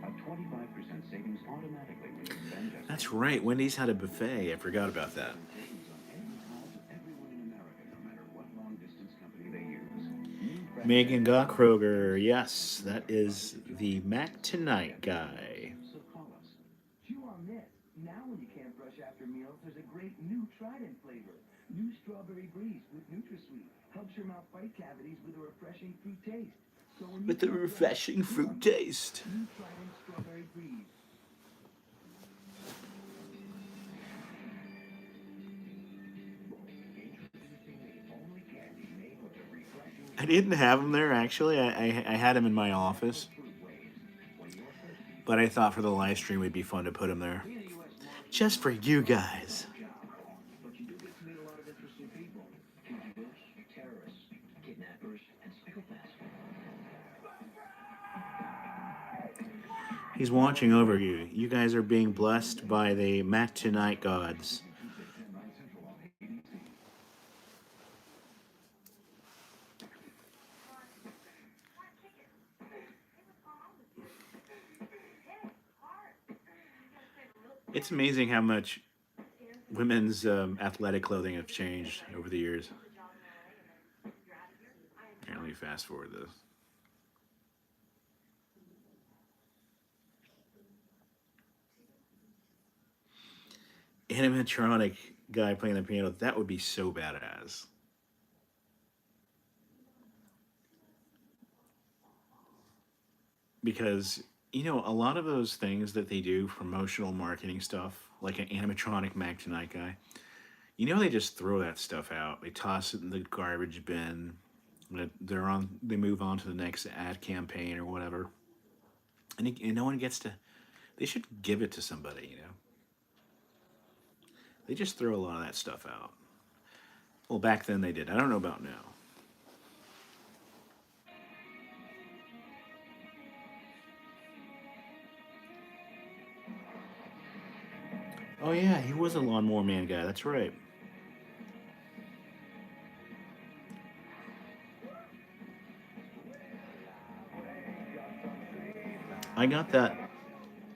A 25% savings automatically when you spend just That's right, Wendy's had a buffet. I forgot about that. savings on every call to everyone in America, no matter what long distance company they use. New friends Megan and Gokroger, yes, that is the Mac Tonight guy. so call us. Chew on this. Now when you can't brush after meals, there's a great new Trident flavor. New Strawberry Breeze with NutraSweet. Helps your mouth fight cavities with a refreshing fruit taste. So when you With the can't brush, refreshing fruit taste. new Trident Strawberry Breeze. Only candy made with a refreshing I didn't have him there, actually. I had him in my office. But I thought for the live stream it'd be fun to put him there. Just for you guys. But you do get to meet a lot of interesting people. Fugitives, terrorists, kidnappers, and psychopaths. He's watching over you. You guys are being blessed by the Mac Tonight gods. It's amazing how much women's athletic clothing have changed over the years. Here, let me fast forward this. Animatronic guy playing the piano, that would be so badass. Because, you know, a lot of those things that they do, promotional marketing stuff, like an animatronic Mac Tonight guy, you know, they just throw that stuff out. They toss it in the garbage bin. They move on to the next ad campaign or whatever. And no one gets to, they should give it to somebody, you know? They just throw a lot of that stuff out. Well, back then they did. I don't know about now. Oh yeah, he was a Lawnmower Man guy. That's right. I got that.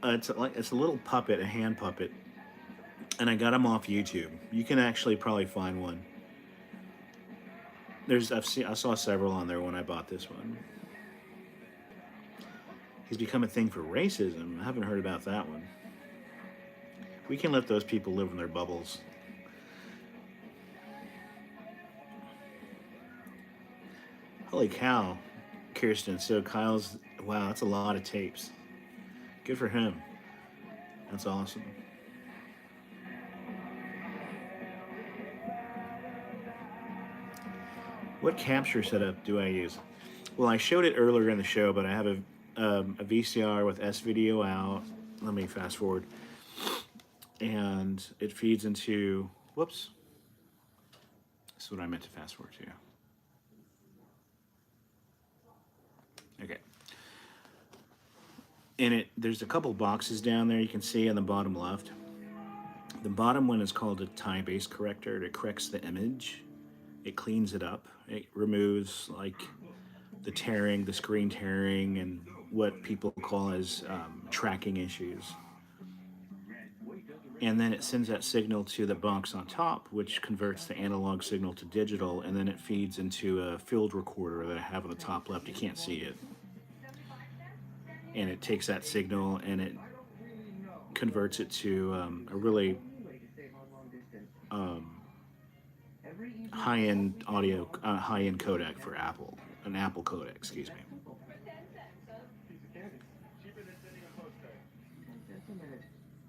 It's a little puppet, a hand puppet, and I got him off YouTube. You can actually probably find one. I saw several on there when I bought this one. He's become a thing for racism. I haven't heard about that one. We can let those people live in their bubbles. Holy cow, Kirsten. So Kyle's, wow, that's a lot of tapes. Good for him. That's awesome. What capture setup do I use? Well, I showed it earlier in the show, but I have a VCR with S-Video out. Let me fast forward. And it feeds into, whoops. This is what I meant to fast forward to. Okay. And there's a couple boxes down there you can see on the bottom left. The bottom one is called a tie-base corrector. It corrects the image. It cleans it up. It removes like the tearing, the screen tearing, and what people call as tracking issues. And then it sends that signal to the box on top, which converts the analog signal to digital, and then it feeds into a field recorder that I have on the top left. You can't see it. And it takes that signal and it converts it to a really high-end audio, high-end codec for Apple, an Apple codec, excuse me. Cheaper than sending a postcard. Just a minute.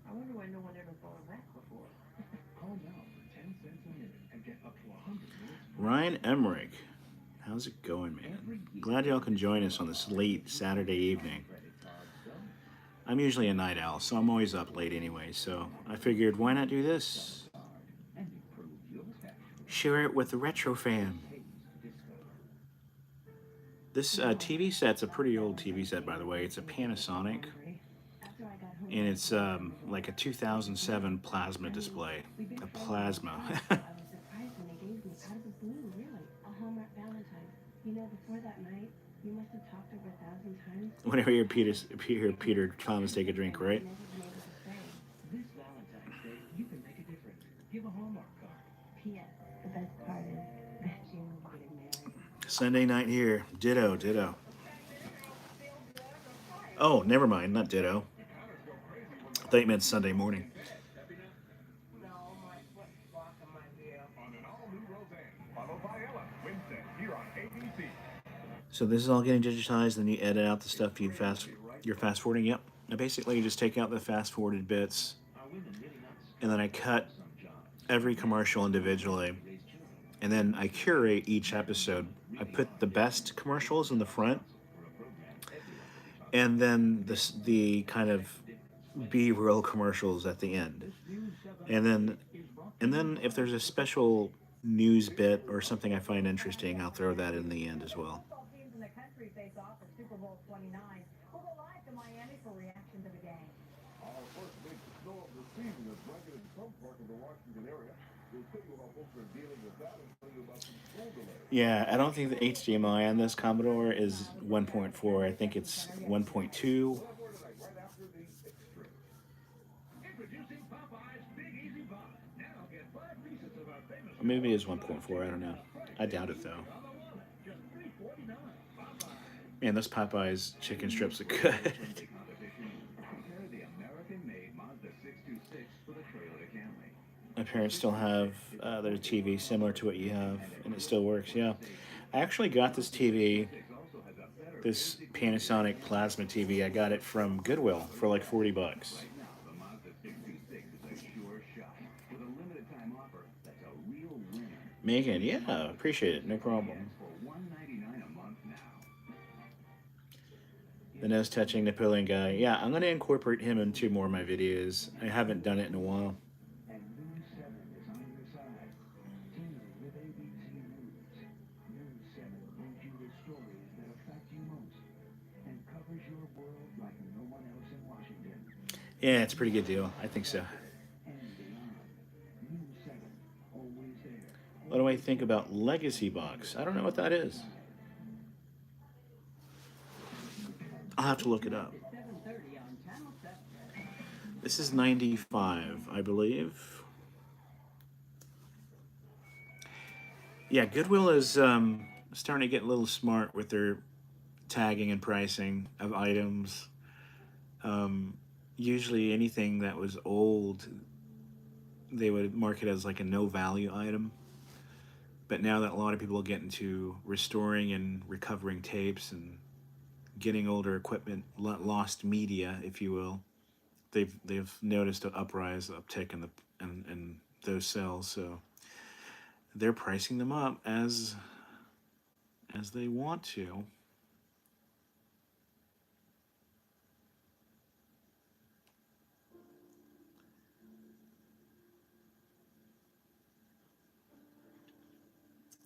I wonder why no one ever thought of that before. Call now for 10 cents a minute and get up to 100 minutes. Ryan Emmerich, how's it going, man? Glad y'all can join us on this late Saturday evening. I'm usually a night owl, so I'm always up late anyway, so I figured, why not do this? Share it with the retro fam. This TV set's a pretty old TV set, by the way. It's a Panasonic, After I got home, and it's like a 2007 plasma display. A plasma. I was surprised when they gave me out of the blue, really. A Hallmark Valentine. You know, before that night, you must have talked over 1,000 times. Whenever you hear Peter Thomas take a drink, right? Never been able to say. This Valentine's Day, you can make a difference. Give a Hallmark card. P.S. The best part is that you will be getting married. Sunday night here. Ditto, ditto. Oh, never mind. Not ditto. I thought you meant Sunday morning. No, my foot's blocking my view. On an all-new Roseanne, followed by Ella, Wednesday, here on ABC. So this is all getting digitized, then you edit out the stuff you're fast forwarding. Yep. Now basically you just take out the fast forwarded bits, and then I cut every commercial individually, and then I curate each episode. I put the best commercials in the front, and then the kind of B-roll commercials at the end, and then if there's a special news bit or something I find interesting, I'll throw that in the end as well. Football teams in the country face off at Super Bowl 29. We'll go live to Miami for reaction to the game. Our first big snow of the season is blanketed some part of the Washington area. We'll tell you how folks are dealing with that and tell you about some school delays. Yeah, I don't think the HDMI on this Commodore is 1.4. I think it's 1.2. More tonight, right after the extra. Introducing Popeye's Big Easy Pop. Now get 5 pieces of our famous Or maybe it is 1.4. I don't know. I doubt it though. just $3.49. Popeye. Man, those Popeyes chicken strips are good. Competition. Compare the American-made Mazda 626 with a trailer Camry. My parents still have their TV similar to what you have, and it still works. Yeah, I actually got this TV, this Panasonic plasma TV. I got it from Goodwill for like 40 bucks. Right now, the Mazda 626 is a sure shot. With a limited time offer, that's a real winner. Megan, yeah, appreciate it. No problem. For $199 a month now. The nose touching Napoleon guy. Yeah, I'm gonna incorporate him into more of my videos. I haven't done it in a while. And News 7 is on your side. Team with ABC News. News 7 brings you the stories that affect you most and covers your world like no one else in Washington Yeah, it's a pretty good deal. I think so. and beyond. News 7, always there. What do I think about Legacy Box? I don't know what that is. I'll have to look it up. 7:30 on Channel 7. This is 95, I believe. Yeah, Goodwill is starting to get a little smart with their tagging and pricing of items. Usually anything that was old, they would mark it as like a no-value item. But now that a lot of people get into restoring and recovering tapes and getting older equipment, lost media, if you will, they've noticed an uptick in those sales. So they're pricing them up as they want to.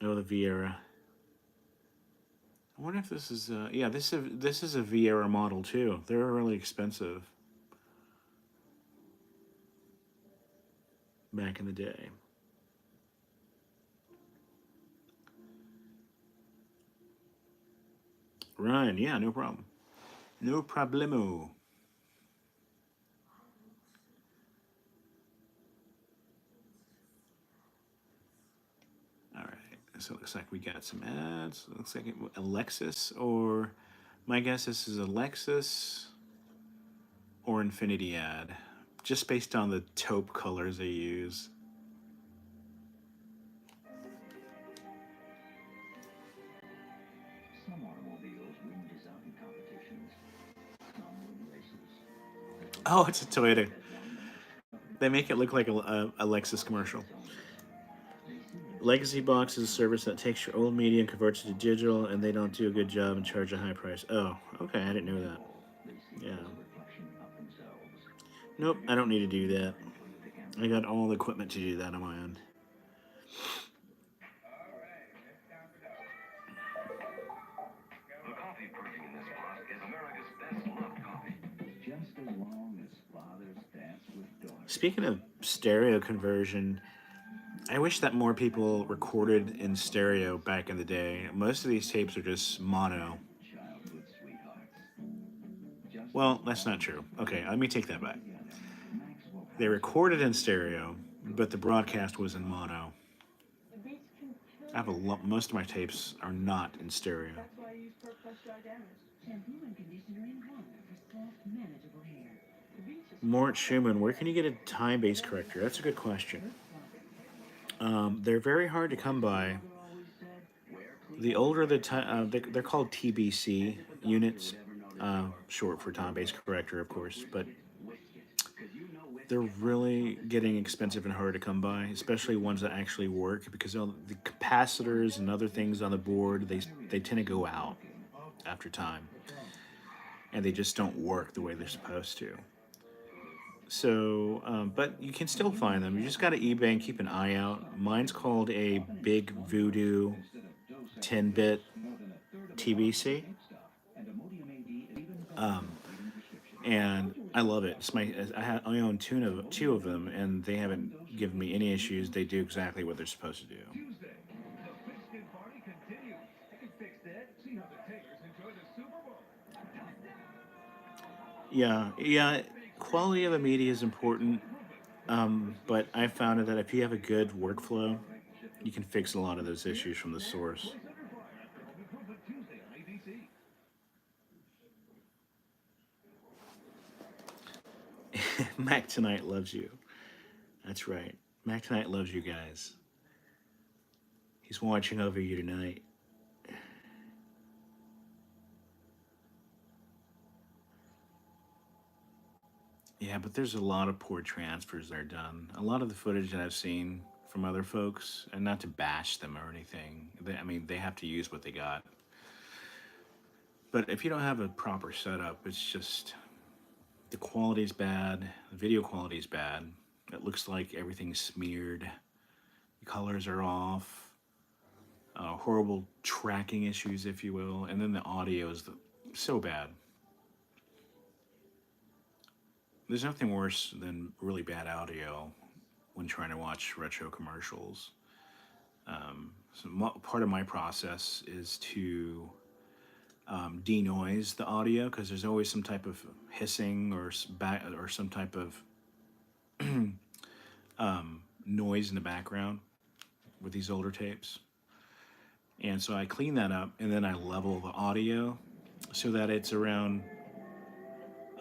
Oh, the Viera. I wonder if this is yeah, this is a Viera model too. They're really expensive back in the day. Ryan, yeah, no problem. No problemo. So it looks like we got some ads. It looks like Alexis, or my guess this is Alexis or Infinity ad, just based on the taupe colors they use. Some automobiles win design competitions. Some win races. Oh, it's a Toyota. They make it look like a Lexus commercial. Legacy Box is a service that takes your old media and converts it to digital, and they don't do a good job and charge a high price. Oh, okay, I didn't know that. Yeah. Nope, I don't need to do that. I got all the equipment to do that on my end. All right, it's time to go. Go Just as long as fathers dance with daughters. Speaking of stereo conversion, I wish that more people recorded in stereo back in the day. Most of these tapes are just mono. Childhood sweethearts. Just Well, that's not true. Okay, let me take that back. together, Maxwell They recorded in stereo, but the broadcast was in mono. I have a lot. Most of my tapes are not in stereo. That's why I use Perk Plus Dry Damage. Shampoo and conditioner in one for soft, manageable hair. Mort Schumann, where can you get a time-based corrector? That's a good question. They're very hard to come by. The older the time, they're called TBC units, short for time-based corrector, of course. But they're really getting expensive and hard to come by, especially ones that actually work, because all the capacitors and other things on the board, they tend to go out after time, and they just don't work the way they're supposed to. So, but you can still find them. You just got to eBay and keep an eye out. Mine's called a Big Voodoo 10-bit TBC. And I love it. It's I own two of them, and they haven't given me any issues. They do exactly what they're supposed to do. Tuesday, the pigskin party continues. I can fix that. See how the Tigers enjoy the Super Bowl. Yeah. Quality of the media is important, but I found that if you have a good workflow, you can fix a lot of those issues from the source. Improvement Tuesday on ABC. Mac Tonight loves you. That's right. Mac Tonight loves you guys. He's watching over you tonight. Yeah, but there's a lot of poor transfers that are done. A lot of the footage that I've seen from other folks, and not to bash them or anything, they have to use what they got. But if you don't have a proper setup, it's just, the quality's bad, the video quality's bad. It looks like everything's smeared. The colors are off. Horrible tracking issues, if you will. And then the audio is so bad. There's nothing worse than really bad audio when trying to watch retro commercials. Part of my process is to denoise the audio, because there's always some type of hissing or some type of noise in the background with these older tapes. And so I clean that up, and then I level the audio so that it's around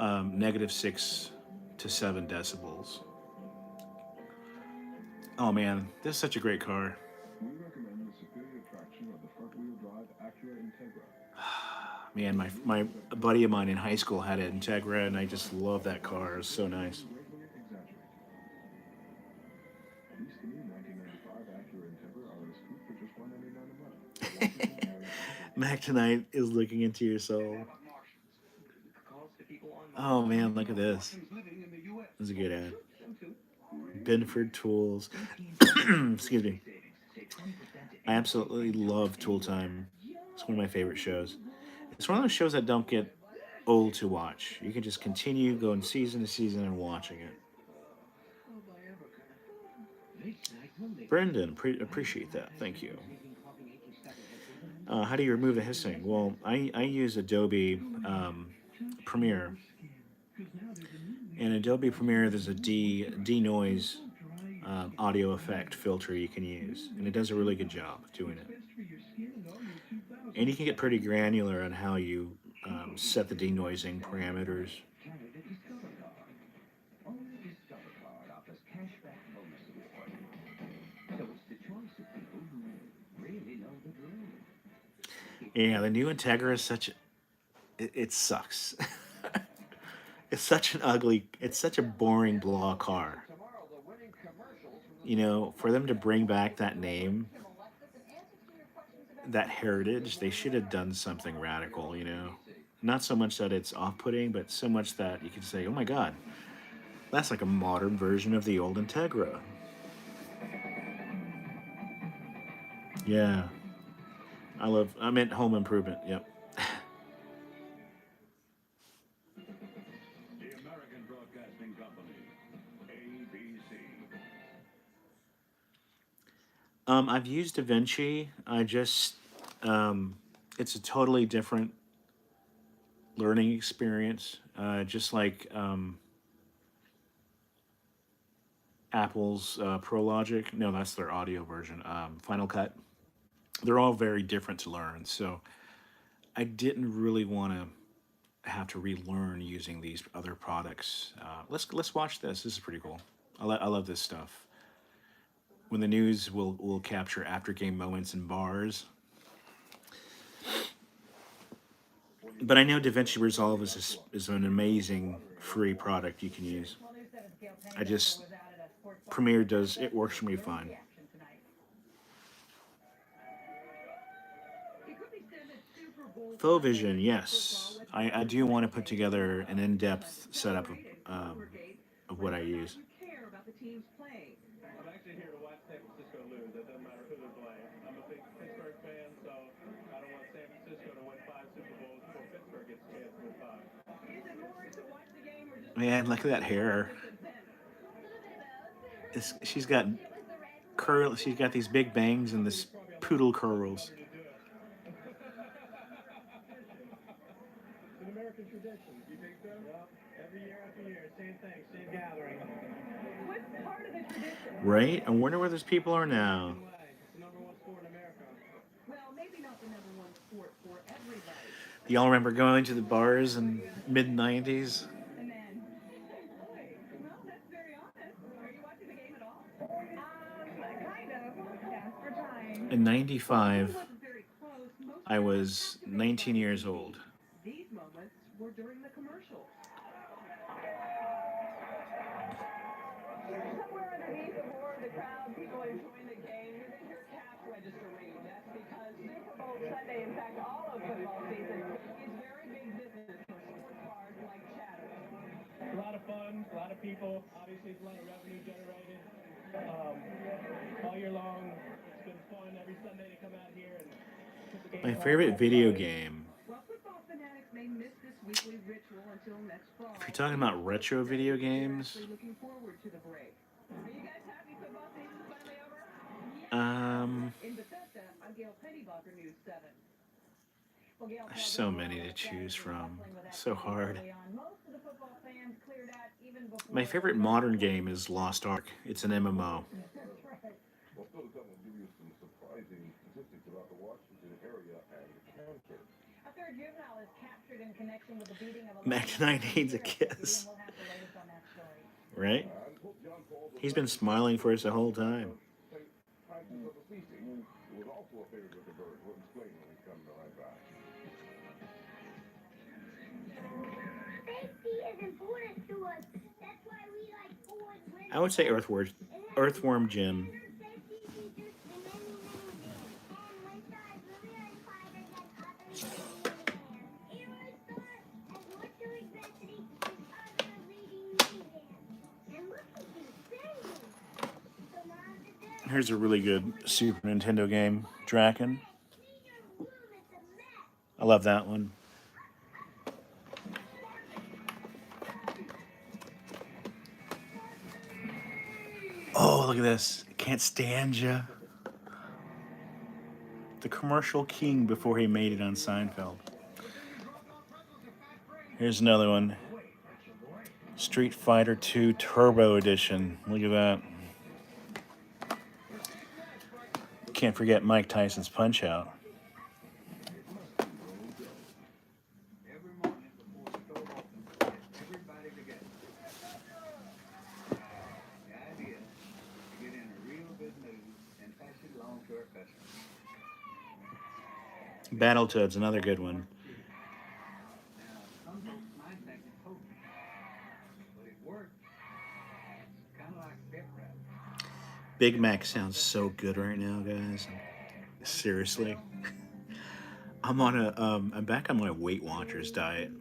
-6 to 7 decibels. Oh man, this is such a great car. We recommend the superior traction of the front-wheel drive Acura Integra. Man, my buddy of mine in high school had an Integra, and I just love that car. It's so nice. Greatly exaggerated. These three 1995 Acura Integra are a scoop for just $199 a month. Mac Tonight is looking into your soul. Oh man, look at this. This is a good ad. Binford Tools. Excuse me. I absolutely love Tool Time. It's one of my favorite shows. It's one of those shows that don't get old to watch. You can just continue going season to season and watching it. Brendan, appreciate that. Thank you. How do you remove the hissing? Well, I use Adobe Premiere. In Adobe Premiere, there's a denoise audio effect filter you can use, and it does a really good job of doing it. And you can get pretty granular on how you set the denoising parameters. Yeah, the new Integra is such. It sucks. It's such a boring blah car. You know, for them to bring back that name, that heritage, they should have done something radical, you know? Not so much that it's off-putting, but so much that you can say, oh my God, that's like a modern version of the old Integra. Yeah. I meant Home Improvement, yep. I've used DaVinci. It's a totally different learning experience. Just like Apple's Pro Logic. No, that's their audio version. Final Cut. They're all very different to learn. So I didn't really want to have to relearn using these other products. Let's watch this. This is pretty cool. I love this stuff. When the news will capture after game moments in bars. But I know DaVinci Resolve is an amazing free product you can use. I just Premiere does it works for me fine. Faux Vision, yes. I do want to put together an in-depth setup of what I use. I'm actually here to watch San Francisco lose. It doesn't matter who they're playing. I'm a big Pittsburgh fan, so I don't want San Francisco to win 5 Super Bowls before Pittsburgh gets a chance to win 5. Man, look at that hair. She's got curl. She's got these big bangs and this poodle curls. It's an American tradition. You think so? Yep. Every year after year, same thing, same gathering. What's part of the tradition? Right? I wonder where those people are now. It's the number one sport in America. Well, maybe not the number one sport for everybody. Do y'all remember going to the bars in mid-90s? And then, well, that's very honest. Are you watching the game at all? Kind of. Yeah, we're trying. In 95, It wasn't very close. Most I was 19 years old. These moments were during the commercials. Somewhere underneath the roar of the crowd, people enjoying the game, you can hear cash register ringing. That's because Super Bowl Sunday, in fact, all of football season, is very big business for sports bars like Chatham. A lot of fun, a lot of people. Obviously, it's a lot of revenue generated all year long. It's been fun every Sunday to come out here and put the game My on. favorite video game. Well, football fanatics may miss this weekly ritual until next fall. If you're talking about retro video games, Actually looking forward to the break. Are you guys happy football season's finally over? In Bethesda, I'm Gail Pennybacher, News 7. Well, Gail, there's so many to choose from. So hard. most of the football fans cleared out even before My favorite modern game is Lost Ark. It's an MMO. Well, Phil Dunn will give you some surprising statistics about the Washington area and cancer. a third juvenile is captured in connection with the beating of a Mac 9 needs a kiss. We'll have the latest on that story. Right? And Pope John Paul the He's been smiling for us the whole time. St. Francis of Assisi, who was also a favorite with the bird. We'll explain when we come right back. Safety is important to us. That's why we like Ford. I would say Earthworm Jim. Safety features in many, many ways. And Winter is really quieter than other minivans. Aerostar has more to adversity than other leading minivans. And look at these things. So now the Here's a really good Super Nintendo game, Draken. room is a mess. I love that one. Oh, look at this. Can't stand ya. The commercial king before he made it on Seinfeld. Here's another one. Street Fighter 2 Turbo Edition. Look at that. Can't forget Mike Tyson's Punch Out. Every morning before the door opens, everybody together. The idea is to get in a real good mood and pass it along to our customers. Battletoads, another good one. Now, some folks might think it's hokey, but it works. It's kind of like pep rally. Big Mac sounds so good right now, guys. Seriously. I'm back on my Weight Watchers diet.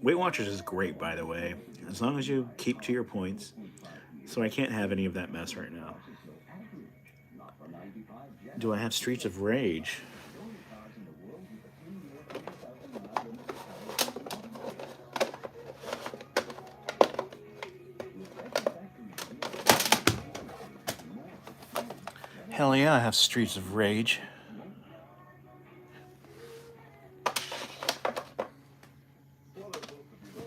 Weight Watchers is great, by the way, as long as you keep to your points. So I can't have any of that mess right now. Do I have Streets of Rage? Hell Hell yeah, I have Streets of Rage. Well, as most of you know,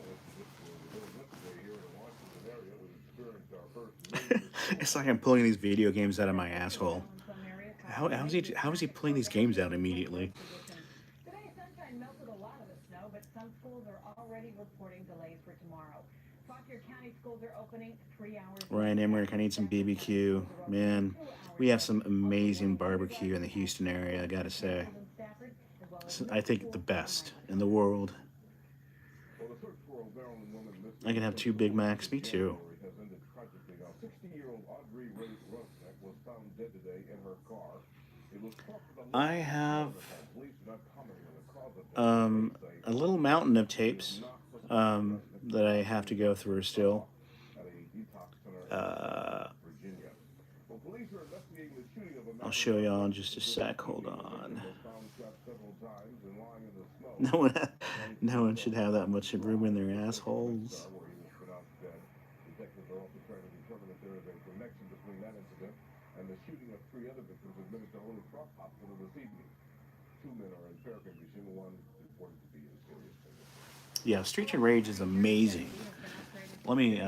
yesterday here in the Washington area, we experienced our first major It's like I'm pulling these video games out of my asshole. How is he pulling these games out immediately? Today, sunshine melted a lot of the snow, but some schools are already reporting delays for tomorrow. Fauquier County schools are opening 3 hours. Ryan Emmerich, I need some BBQ. Man, we have some amazing barbecue in the Houston area, I gotta say. I think the best in the world. Well, the search for a Maryland woman missing I can have 2 Big Macs, me too. has ended tragically. Now, 60-year-old Audrey Ray Rusnak was found dead today in her car. It was thought that the I have police are not commenting on the cause of death. a little mountain of tapes that I have to go through still. At a detox center in Virginia. Well, police are investigating the shooting of a I'll show y'all in just a sec. Hold on. found shot several times and lying in the snow. No one should have that much room in their assholes. Where he was pronounced dead. Detectives are also trying to determine if there is a connection between that incident and the shooting of 3 other victims admitted to Holy Cross Hospital this evening. 2 men are in fair condition, one reported to be in serious condition. Yeah, Streets of Rage is amazing. Let me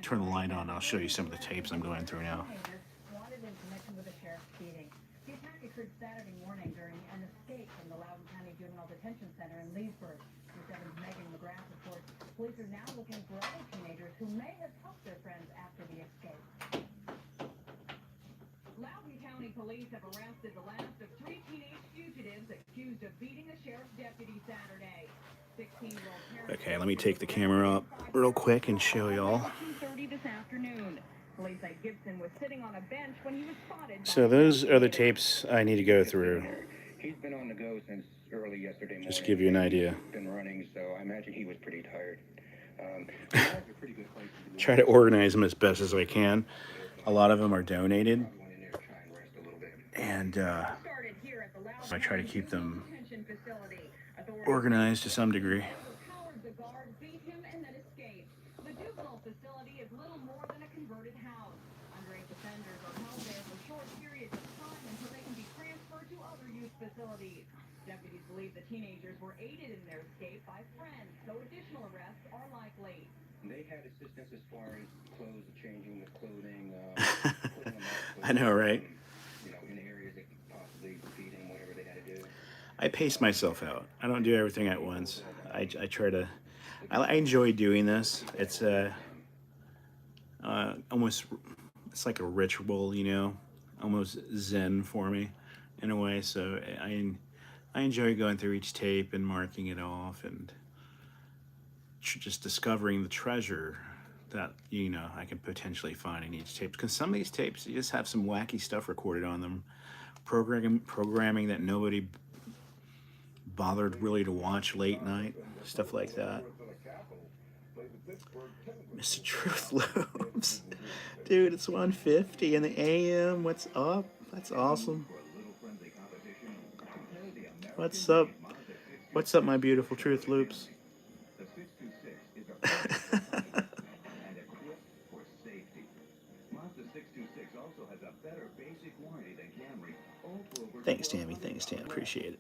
turn the light on. I'll show you some of the tapes I'm going through now. Wanted in connection with a sheriff's beating. The attack occurred Saturday morning during an escape from the Loudoun County Juvenile Detention Center in Leesburg. News 7's Megan McGrath reports police are now looking for other teenagers who may have helped their friends after the escape. Loudoun County police have arrested the last of 3 teenage fugitives accused of beating a sheriff's deputy Saturday. 16-year-old parents. Okay, let me take the camera up real quick and show y'all. 2:30 this afternoon. Police say Gibson was sitting on a bench when he was spotted. So those are the tapes I need to go through. He's been on the go since early yesterday morning. Just to give you an idea. Been running, so I imagine he was pretty tired. We have a pretty good place to do Try to organize them as best as I can. A lot of them are donated, Went in there to try and rest a little bit. and Started here at the Loudoun so I try to keep them Detention Facility. Authorities organized to some degree. overpowered the guard, beat him, and then escaped. The juvenile facility is little more than a converted house. Underage offenders are held there for short periods of time until they can be transferred to other youth facilities. Deputies believe the teenagers were aided in their escape by friends, so additional arrests are likely. They had assistance as far as clothes, changing the clothing, putting them up. I know, right? You know, in areas that could possibly feed him, whatever they had to do. I pace myself out. I don't do everything at once. I try to. I enjoy doing this. It's almost. It's like a ritual, you know, almost zen for me, in a way. So I enjoy going through each tape and marking it off and just discovering the treasure that, you know, I can potentially find in each tape. Because some of these tapes, you just have some wacky stuff recorded on them, programming that nobody bothered really to watch late night, stuff like that. Mr. Truth Loops. Dude, it's 1:50 in the AM. What's up? That's awesome. What's up? What's up, my beautiful Truth Loops? Thanks, Tammy. Thanks, Tam. Appreciate it.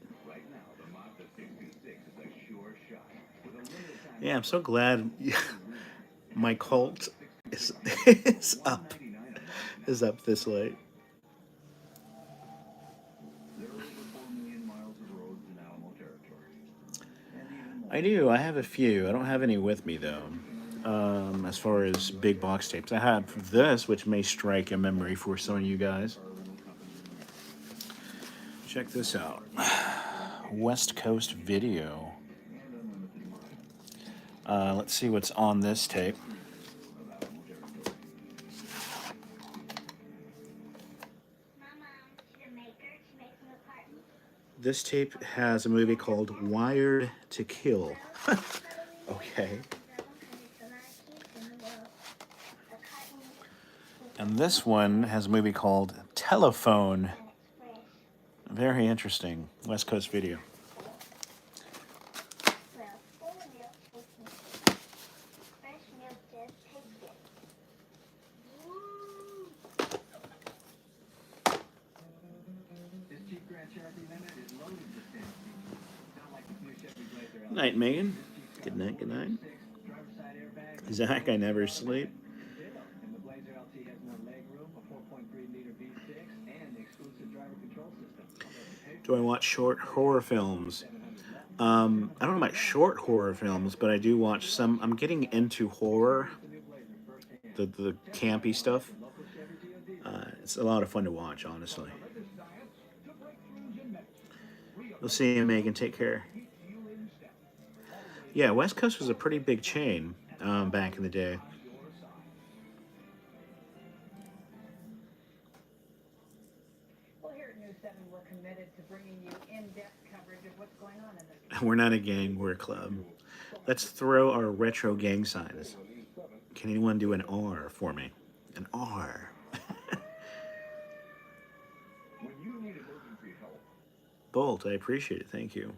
Yeah, I'm so glad my cult is up this late. I do. I have a few. I don't have any with me though. As far as big box tapes, I have this, which may strike a memory for some of you guys. Check this out. West Coast Video. Let's see what's on this tape. This tape has a movie called Wired to Kill. Okay. And this one has a movie called Telephone. Very interesting. West Coast Video. Night, Megan. Good night, good night. Zach, I never sleep. And the Blazer LT has more legroom, a 4.3-liter V6, and the exclusive driver control system. Do I watch short horror films? I don't know about short horror films, but I do watch some. I'm getting into horror, the campy stuff. It's a lot of fun to watch, honestly. We'll see you, Megan. Take care. Yeah, West Coast was a pretty big chain back in the day. Well, here at News 7, we're committed to bringing you in-depth coverage of what's going on in the We're not a gang, we're a club. Let's throw our retro gang signs. Can anyone do an R for me? An R. When you need emergency help, Bolt, I appreciate it. Thank you.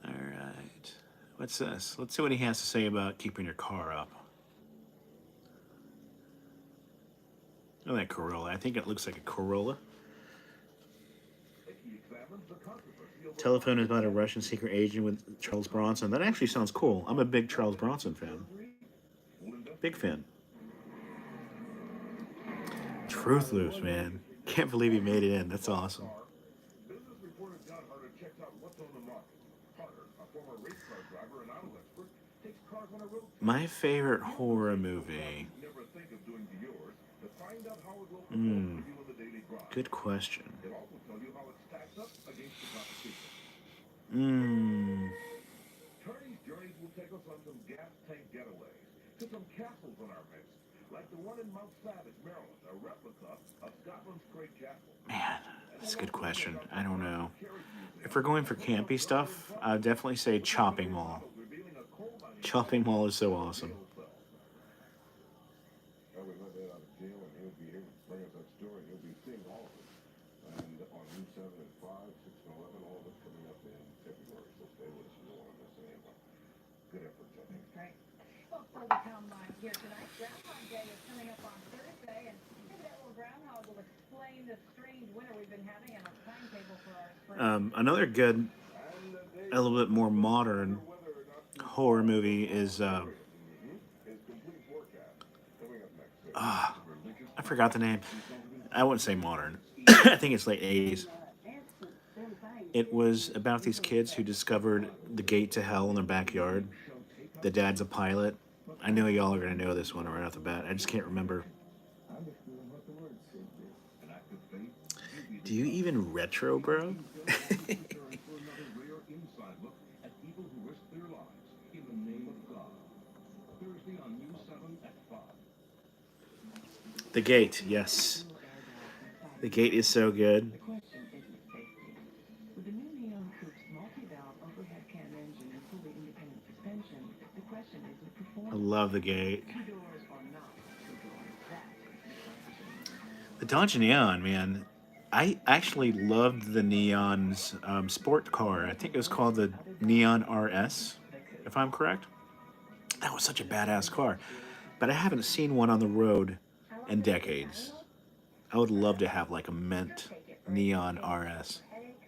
All right. What's this? Let's see what he has to say about keeping your car up. Oh, that Corolla. I think it looks like a Corolla. he examines the controversy over Telephone is about a Russian secret agent with Charles Bronson. That actually sounds cool. I'm a big Charles Bronson fan. Big fan. Truth Loops, man. Can't believe he made it in. That's awesome. Business reporter John Harder checks out what's on the market. Harder, a former race car driver and auto expert, takes cars on a road trip. My favorite horror movie. Never think of doing to yours to find out how it will perform for you in the daily grind. Good question. It'll also tell you how it stacks up against the competition. Turney's journeys will take us on some gas tank getaways to some castles on our midst, like the one in Mount Savage, Maryland, a replica of Scotland's Great Castle. Man, that's a good question. I don't know. If we're going for campy stuff, I would definitely say Chopping Mall. Chopping Mall is so awesome. Well, we let that out of jail, and he'll be here to bring us that story. He'll be seeing all of it. And on News 7 and 5, 6 and 11, all of it's coming up in February. So stay with us. You don't want to miss any of them. Good effort, Johnny. Right. Well, for the town line here tonight, Groundhog Day is coming up on Thursday, and maybe that little groundhog will explain the strange winter we've been having and a timetable for our spring. Another good, a little bit more modern horror movie is I forgot the name. I wouldn't say modern. I think it's late 80s. It was about these kids who discovered the gate to hell in their backyard. The dad's a pilot. I know y'all are going to know this one right off the bat. I just can't remember. Do you even retro, bro? The Gate, yes. The Gate is so good. The question isn't safety. With the new Neon Coupe's multi-valve overhead cam engine and fully independent suspension, the question is the I performance. love the Gate. 2 doors or not 2 doors. That's the question. The Dodge Neon, man. I actually loved the Neon's sport car. I think it was called the Neon RS, if I'm correct. That was such a badass car. But I haven't seen one on the road in decades. I would love to have like a mint Neon RS. Headaches,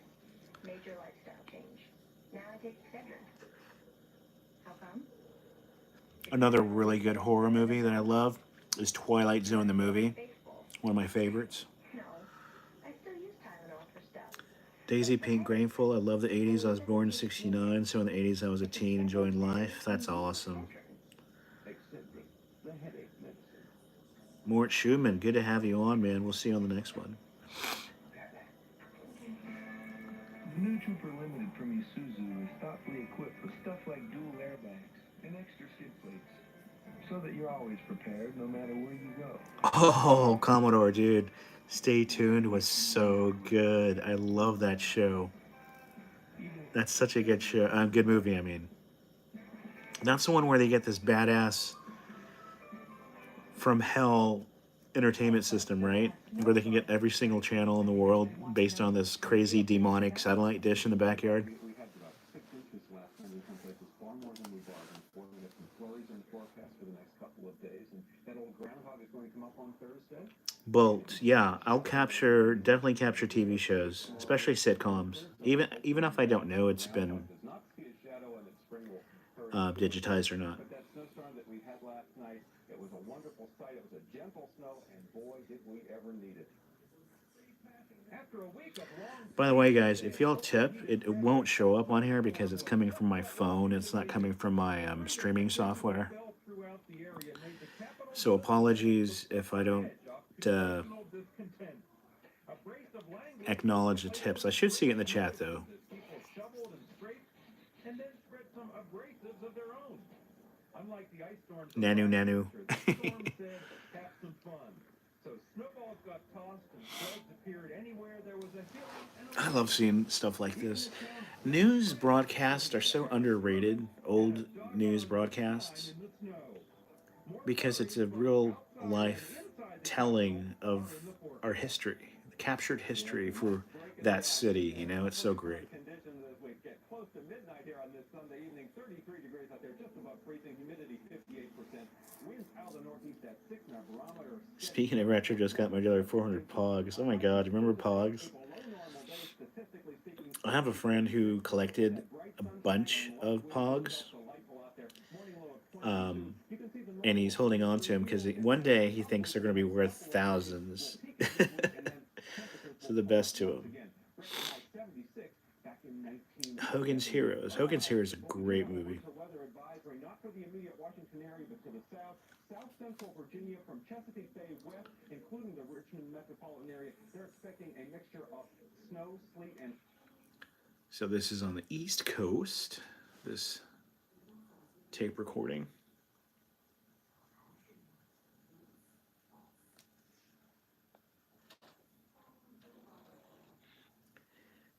major lifestyle change. Now I take Excedrin. How come? Another really good horror movie that I love is Twilight Zone, the movie. One of my favorites. No. I still use Tylenol for stuff. Daisy Pink Grateful. I love the 80s. I was born in 69, so in the 80s I was a teen enjoying life. That's awesome. Excedrin, the headache medicine. Mort Schumann, good to have you on, man. We'll see you on the next one. The new Trooper Limited from Isuzu is thoughtfully equipped with stuff like dual airbags and extra skid plates, so that you're always prepared no matter where you go. Oh, Commodore, dude. Stay Tuned was so good. I love that show. That's such a good show. Good movie, I mean. That's the one where they get this badass from hell entertainment system, right? Where they can get every single channel in the world based on this crazy demonic satellite dish in the backyard. We had about 6 inches last time in some places, far more than we bargained for. We had some flurries in the forecast for the next couple of days, and that old groundhog is going to come up on Thursday. Bolt, yeah, definitely capture TV shows, especially sitcoms. Even if I don't know it's been Does not see a shadow, and that spring will hurry digitized or not. But that snowstorm that we had last night, it was a wonderful sight. It was a gentle snow, and boy, did we ever need it. After a week of long By the way, guys, if y'all tip, it won't show up on here because it's coming from my phone. It's not coming from my streaming software. fell throughout the area made the capital So apologies if I don't discontent. A brace of language acknowledge the tips. I should see it in the chat, though. as people shoveled and scraped and then spread some abrasives of their own. Unlike the ice storms of Nanu, last nanu. winter, this storm said, have some fun. So snowballs got tossed and slugs appeared anywhere there was a hill and a I love seeing stuff like this. News broadcasts are so underrated, old news broadcasts, because it's a real life telling of our history, captured history for that city. You know, it's so great. conditions as we get close to midnight here on this Sunday evening. 33 degrees out there, just above freezing. Humidity 58%. Winds out of the northeast at 6 and our barometer. Speaking of retro, just got my other 400 Pogs. Oh my god, remember Pogs? Statistically speaking, I have a friend who collected a bunch of Pogs, and he's holding on to them because one day he thinks they're going to be worth thousands. So the best to him. Hogan's Heroes. Hogan's Heroes is a great movie. weather advisory not for the immediate Washington area, but to the south, south central Virginia, from Chesapeake Bay west, including the Richmond metropolitan area. They're expecting a mixture of snow, sleet, and So this is on the East Coast, this tape recording.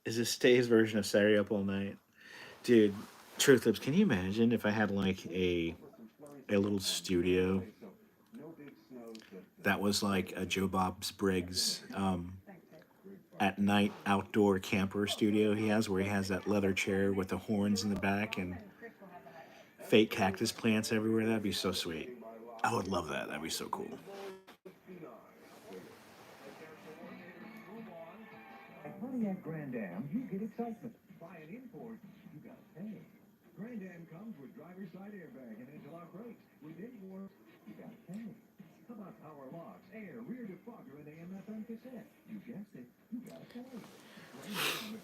Is this Stay's version of Saturday Up All Night? Dude, Truth Lips, can you imagine if I had like a little studio that was like a Joe Bob Briggs at night outdoor camper studio he has, where he has that leather chair with the horns in the back and fake cactus plants everywhere? That'd be so sweet. I would love that. That'd be so cool. At Pontiac Grand Am, you get excitement. Buy an import, you got to pay. Grand Am comes with driver's side airbag and anti-lock brakes. With import, you got to pay. How about power locks, air, rear defogger, and AM/FM cassette? You guessed it, you got to pay. Grand Am at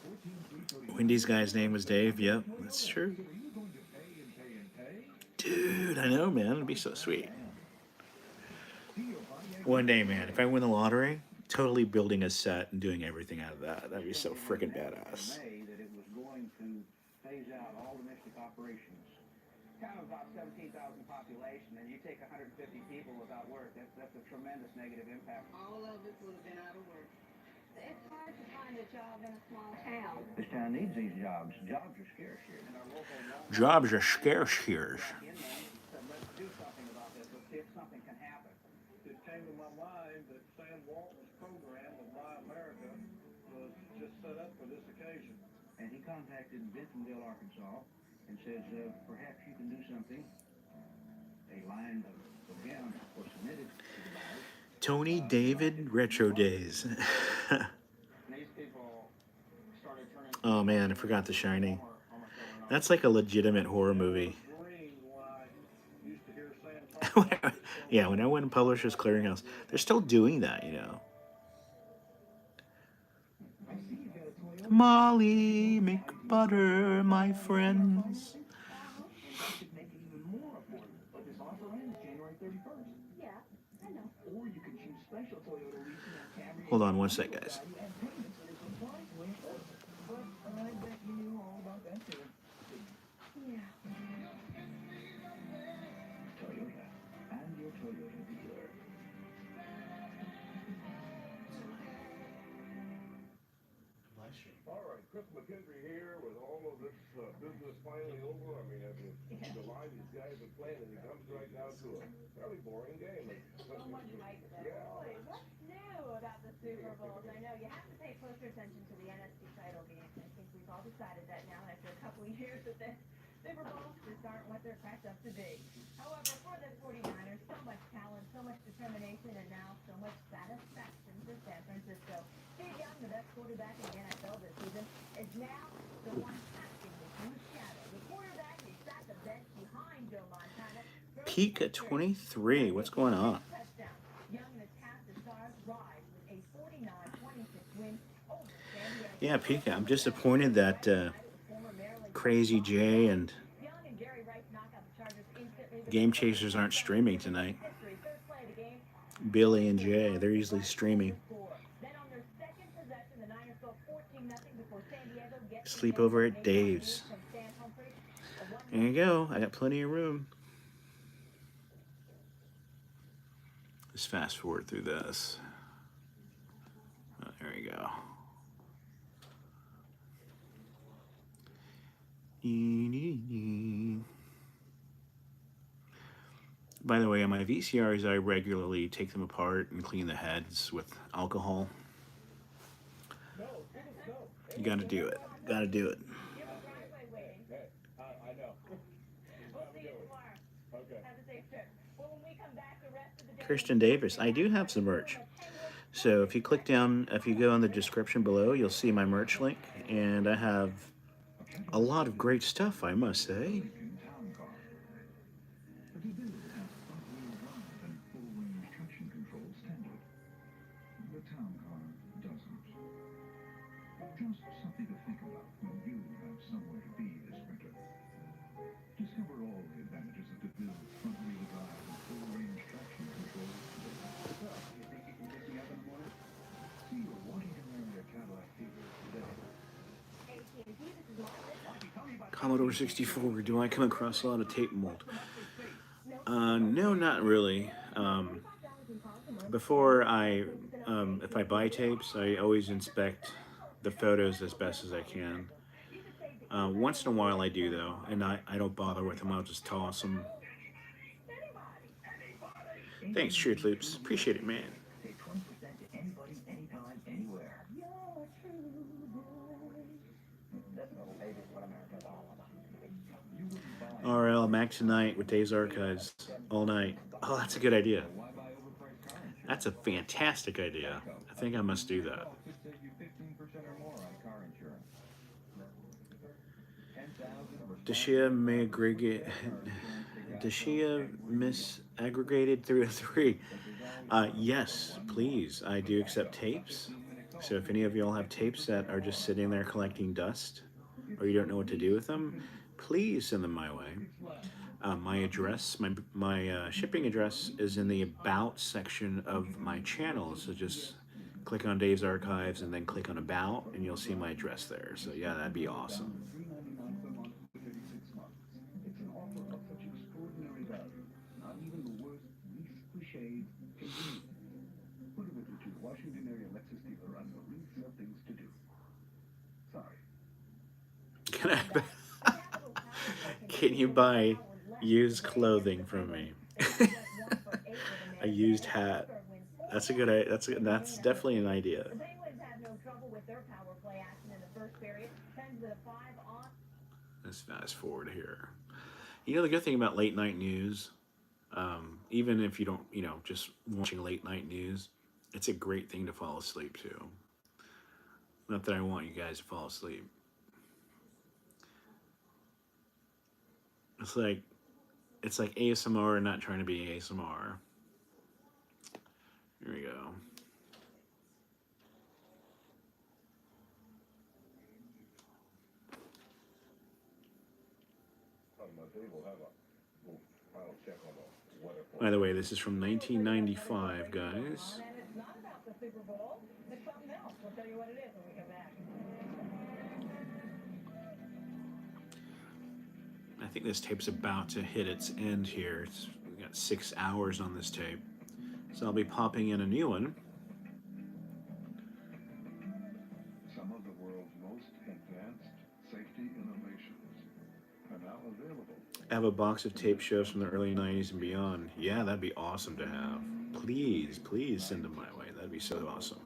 14330. Wendy's guy's name was Dave. Yep, that's true. Are you going to pay and pay and pay? Dude, I know, man. It'd be so sweet. See your Pontiac One day, man, if I win the lottery, totally building a set and doing everything out of that. That'd be so freaking badass. May that it was going to phase out all domestic operations. Town of about 17,000 population, and you take 150 people without work. That's a tremendous negative impact. All of us would have been out of work. It's hard to find a job in a small town. This town needs these jobs. Jobs are scarce here. And our local Jobs are scarce here. in there said, let's do something about this. Let's see if something can happen. It came to my mind that Sam Walton's program of My America was just set up for this occasion. And he contacted Bentonville, Arkansas, and says, perhaps you can do something. A line of hymns was submitted to the buyers. Tony David Retro Days. And these people started turning Oh man, I forgot The Shining. That's like a legitimate horror movie. Green when I used to hear Sam talk. Yeah, when I went to Publishers Clearinghouse, they're still doing that, you know. I see you got a Toyota. Molly McButter, my friends. And that should make it even more affordable. But this offer ends January 31st. Yeah, I know. Or you can choose special Toyota leasing on Camry. Hold on one sec, guys. Value and payments that is applied to it. But I bet you knew all about that too. Yeah. Toyota. And your Toyota dealer. All right, Chris McKendry here with all of this business finally over. I mean, after July, these guys are playing, and it comes right down to a fairly boring game. So much hype there. Yeah. Boy, what's new about the Super Bowls? I know you have to pay closer attention to the NFC title game. I think we've all decided that now after a couple of years that the Super Bowls just aren't what they're cracked up to be. determination and now so much satisfaction for San Francisco. Steve Young, the best quarterback in the NFL this season, is now the one casting this new shadow. The quarterback who sat the bench behind Joe Montana. Peak at 23. What's going on? Touchdown. Young and his cast of stars rise with a 49-26 win over San Diego. Yeah, Pika. I'm disappointed that Crazy J and Young and Jerry Rice knock out the Chargers instantly. Game Chasers aren't streaming tonight. Third play of the game. Billy and Jay, they're usually streaming. Then on their second possession, the Niners go 14-0 before San Diego gets Sleep over at Dave's. There you go. I got plenty of room. Let's fast forward through this. Oh, there you go. By the way, on my VCRs, I regularly take them apart and clean the heads with alcohol. You gotta do it. Gotta do it. I know. We'll see you tomorrow. Okay. Have a safe trip. Well, when we come back, the rest of the day. Christian Davis. I do have some merch. So if you click down, if you go in the description below, you'll see my merch link. And I have a lot of great stuff, I must say. Just something to think about when you have somewhere to be this winter. Discover all the advantages of the Bill front-wheel drive and full-range traction control today. So, you think you can get me up in the morning? See, you're wanting to marry a Cadillac dealer today. AT&T, this is Margaret. Commodore 64. Do I come across a lot of tape mold? No, not really. Before if I buy tapes, I always inspect the photos as best as I can. Once in a while I do though, and I don't bother with them, I'll just toss them. Thanks, Truth Loops. Appreciate it, man. Say 20% to anybody, anytime, anywhere. This little baby is what America's all about. RL Mac tonight with Dave's Archives all night. Oh, that's a good idea. That's a fantastic idea. I think I must do that. Save you 15% or more on car insurance. 10,000 Dashia misaggregated 303. Yes, please. I do accept tapes. So if any of y'all have tapes that are just sitting there collecting dust, or you don't know what to do with them, please send them my way. My address, my shipping address is in the About section of my channel. So just click on Dave's Archives and then click on About, and you'll see my address there. So yeah, that'd be awesome. $3.99 per month for 36 months. It's an offer of such extraordinary value. Not even the worst, least cliched can beat. Put a visit to the Washington area Lexus dealer on the list of things to do. Sorry. Can you buy used clothing from me? A used hat. That's a good idea. That's definitely an idea. The Penguins have no trouble with their power play action in the first period. 10 to 5 on. Let's fast forward here. You know the good thing about late night news, even if you don't, just watching late night news, it's a great thing to fall asleep to. Not that I want you guys to fall asleep. It's like ASMR not trying to be ASMR. Here we go. By the way, this is from 1995, guys. And it's not about the Super Bowl. It's something else. We'll tell you what it is when we come back. I think this tape's about to hit its end here. We got 6 hours on this tape. So I'll be popping in a new one. Some of the world's most advanced safety innovations are now available. I have a box of tape shows from the early 90s and beyond. Yeah, that'd be awesome to have. Please, please send them my way. That'd be so awesome.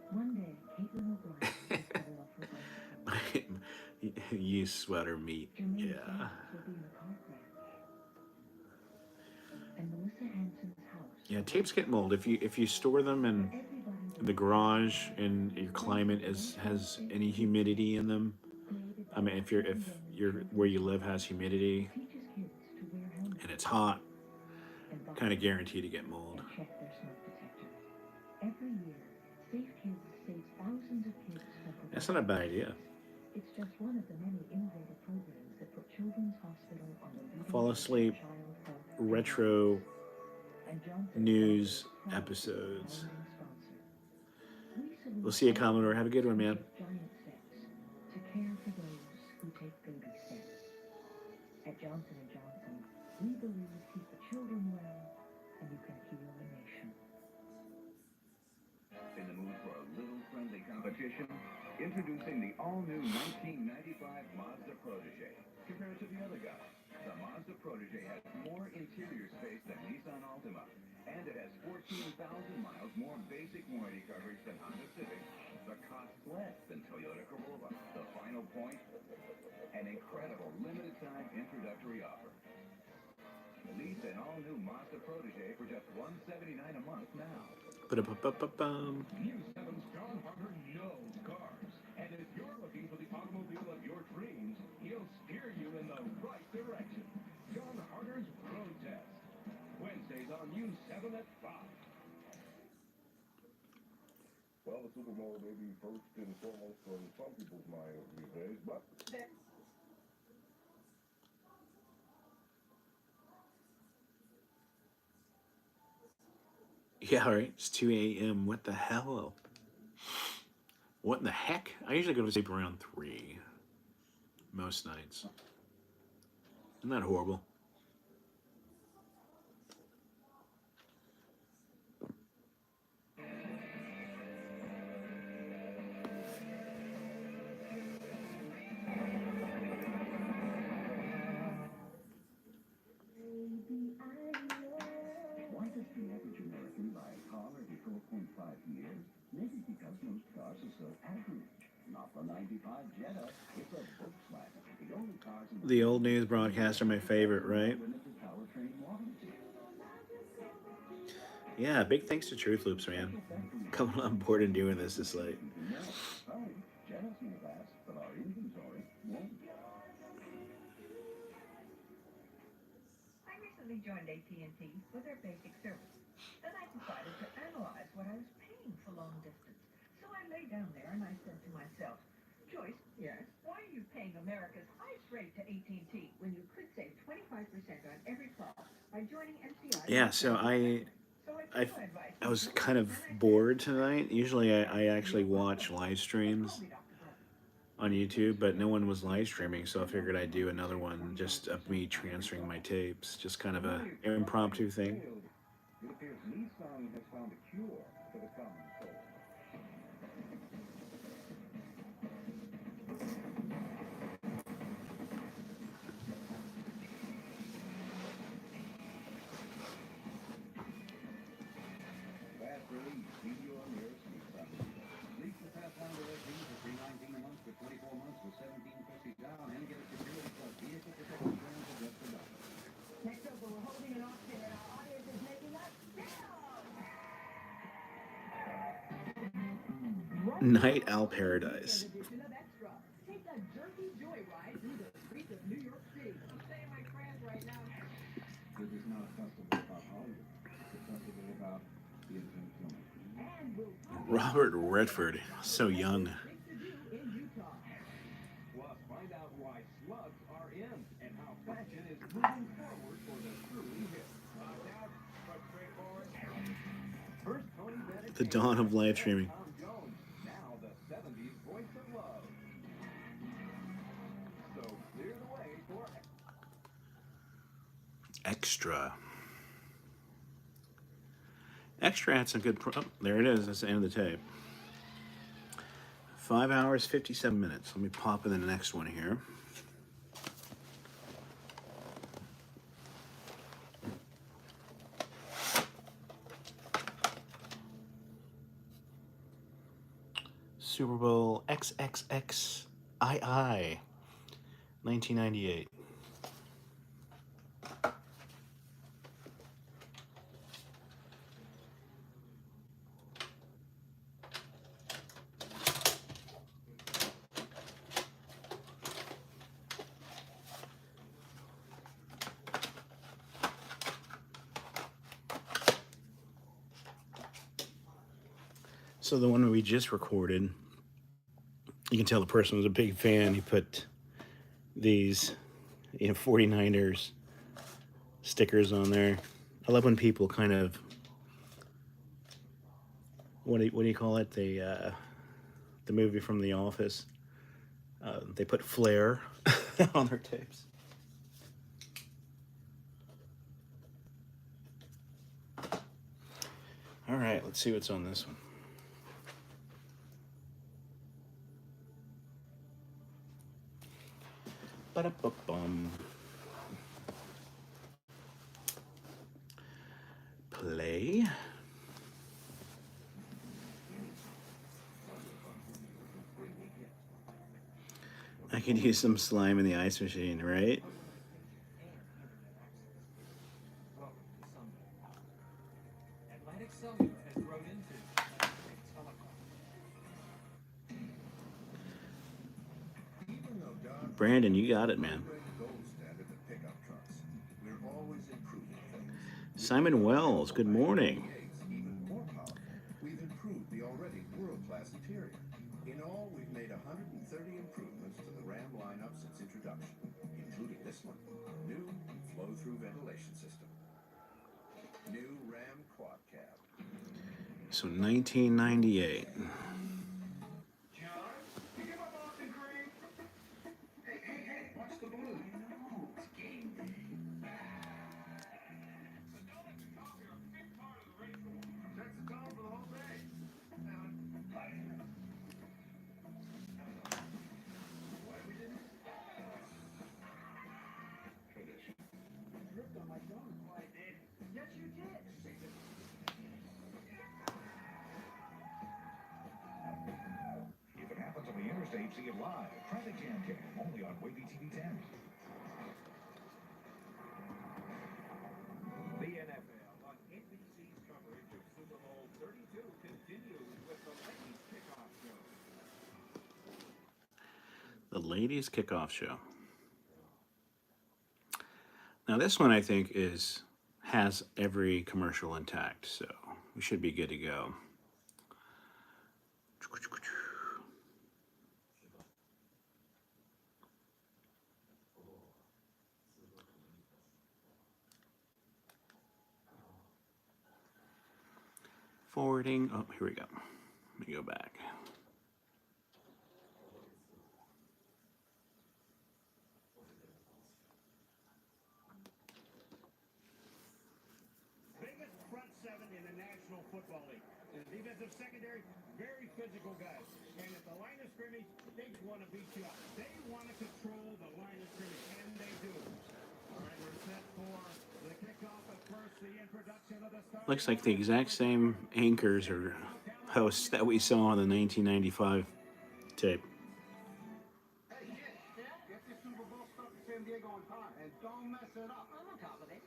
One day, Caitlin O'Brien discovered a You sweater meat. Yeah. will be in a car crash. Yeah, tapes get mold if you store them in the garage and your climate has any humidity in them. I mean, if you're where you live has humidity and it's hot, kind of guaranteed to get mold. That's not a bad idea. It's just one of the many innovative programs that put Children's Hospital on the leading Fall asleep retro news episodes. We'll see you, Commodore. Have a good one, man. giant steps to care for those who take baby steps. At Johnson & Johnson, we believe keep the children well and you can heal the nation. In the mood for a little friendly competition? Introducing the all-new 1995 Mazda Protege. Compared to the other guy, the Mazda Protege has more interior space than Nissan Altima, and it has 14,000 miles more basic warranty coverage than Honda Civic, but costs less than Toyota Corolla. The final point? An incredible limited-time introductory offer. Lease an all-new Mazda Protege for just $179 a month now. Ba-da-ba-ba-ba-bum. New 7's John Hunter knows cars. And if you're looking for the automobile of your dreams, he'll steer you in the right direction. John Hunter's Road Test. Wednesdays on News 7 at 5. Well, the Super Bowl may be first and foremost on some people's minds these days, but Yeah, all right. It's 2 a.m. What the hell? What in the heck? I usually go to sleep around 3 most nights. Isn't that horrible? Why does the average American buy a car every 4.5 years? Maybe because most cars are so average. Not the 95 Jetta, it's a Volkswagen. The only cars in The old news broadcasts are my favorite, right? limited powertrain warranty. Yeah, big thanks to Truth Loops, man. Coming on board and doing this late. Sorry, Jettas may last, but our inventory won't. I recently joined AT&T for their basic service. Then I decided to analyze what I was paying for long distance. So I lay down there and I said to myself, Joyce, yes, why are you paying America's highest rate to AT&T when you could save 25% on every call by joining MCI? Yeah, so I was kind of bored tonight. Usually I actually watch live streams on YouTube, but no one was live streaming, so I figured I'd do another one just of me transferring my tapes. Just kind of a impromptu thing. It appears Nissan has found a cure for the common cold. Fast release, video on your Nissan. Lease the Pathfinder SE for $319 a month for 24 months with $17.50 down and get a security plus vehicle protection plan for just $1. Next up, we're holding an auction and our audience is making us Night Owl Paradise. Edition of Extra. Take a jerky joyride through the streets of New York City. I'm saying my prayers right now. This is not a festival about Hollywood. It's a festival about the independent filmmaker. And we'll talk Robert Redford, so young. things to do in Utah. Plus, find out why slugs are in and how fashion is moving forward for the truly hip. That's quite straightforward. First, Tony Bennett. The dawn of live streaming. Tom Jones. Now the 70s voice of love. So clear the way for Extra. Extra had some good. Oh, there it is. That's the end of the tape. 5 hours, 57 minutes. Let me pop in the next one here. Super Bowl XXXII, 1998. So the one we just recorded, you can tell the person was a big fan. He put these 49ers stickers on there. I love when people kind of, what do you call it? The movie from The Office. They put flair on their tapes. All right, let's see what's on this one. Ba-da-ba-bum. Play. I could use some slime in the ice machine, right? Brandon, you got it, man. Simon Wells, good morning. We've improved the already world-class interior. In all, we've made 130 improvements to the Ram lineup since introduction, including this one. New flow-through ventilation system. New Ram quad cab. So 1998. If it happens on the interstate, see it live. Traffic Jam Cam, only on Wavy TV 10. The NFL on NBC's coverage of Super Bowl 32 continues with the ladies' kickoff show. The ladies' kickoff show. Now this one I think has every commercial intact, so we should be good to go. Forwarding. Oh, here we go. Let me go back. Biggest front seven in the National Football League. And the defensive secondary, very physical guys. And at the line of scrimmage, they want to beat you up. They want to control the line of scrimmage, and they do. All right, we're set for the kickoff at first, the introduction of the start. Looks like the exact same anchors or hosts that we saw on the 1995 tape. Hey, kid, get your Super Bowl stuff to San Diego on time, and don't mess it up. I'm on top of it.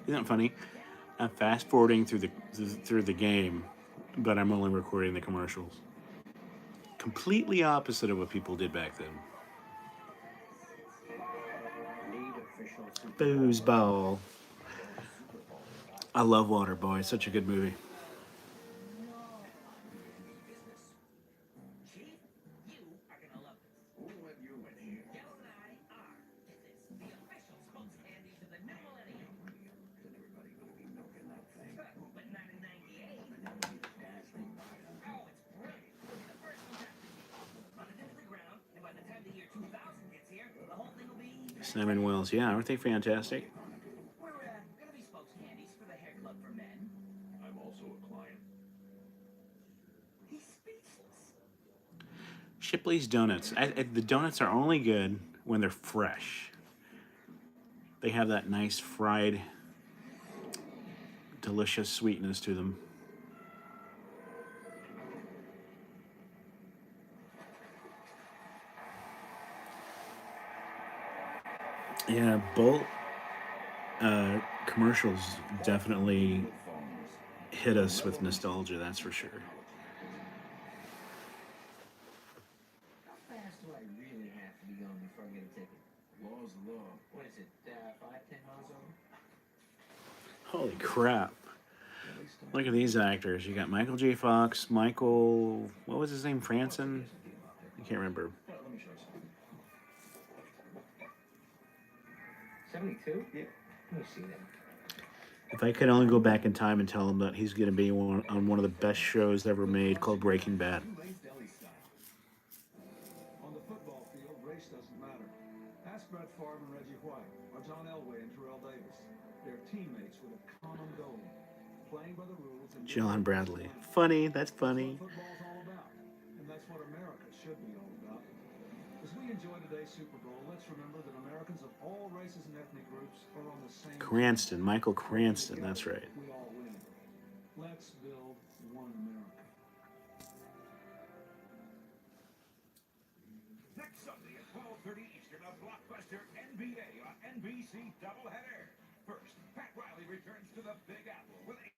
Isn't that funny? I'm fast forwarding through the game, but I'm only recording the commercials. Completely opposite of what people did back then. Foosball. I love Waterboy. It's such a good movie. Simon Wells, yeah, aren't they fantastic? We're gonna be spokes candies for the hair club for men. I'm also a client. He's speechless. Shipley's Donuts. The donuts are only good when they're fresh. They have that nice fried, delicious sweetness to them. Yeah, both commercials definitely hit us with nostalgia, that's for sure. How fast do I really have to be going before I get a ticket? Law's the law. What is it, 5, 10 miles over? Holy crap. Look at these actors. You got Michael J. Fox, Michael, what was his name? Franson? I can't remember. Let me show you something. 72? Yeah. Let me see that. If I could only go back in time and tell him that he's going to be on one of the best shows ever made called Breaking Bad. On the football field, race doesn't matter. Ask Brett Favre and Reggie White, or John Elway and Terrell Davis. They're teammates with a common goal, playing by the rules. And John Bradley. Funny, that's funny. That's what football's all about, and that's what America should be all about. As we enjoy today's Super Bowl, let's remember that Americans of all races and ethnic groups are on the same Cranston, Michael Cranston, that's right. We all win. Let's build one America. Next Sunday at 12:30 Eastern, a blockbuster NBA on NBC doubleheader. First, Pat Riley returns to the Big Apple with 8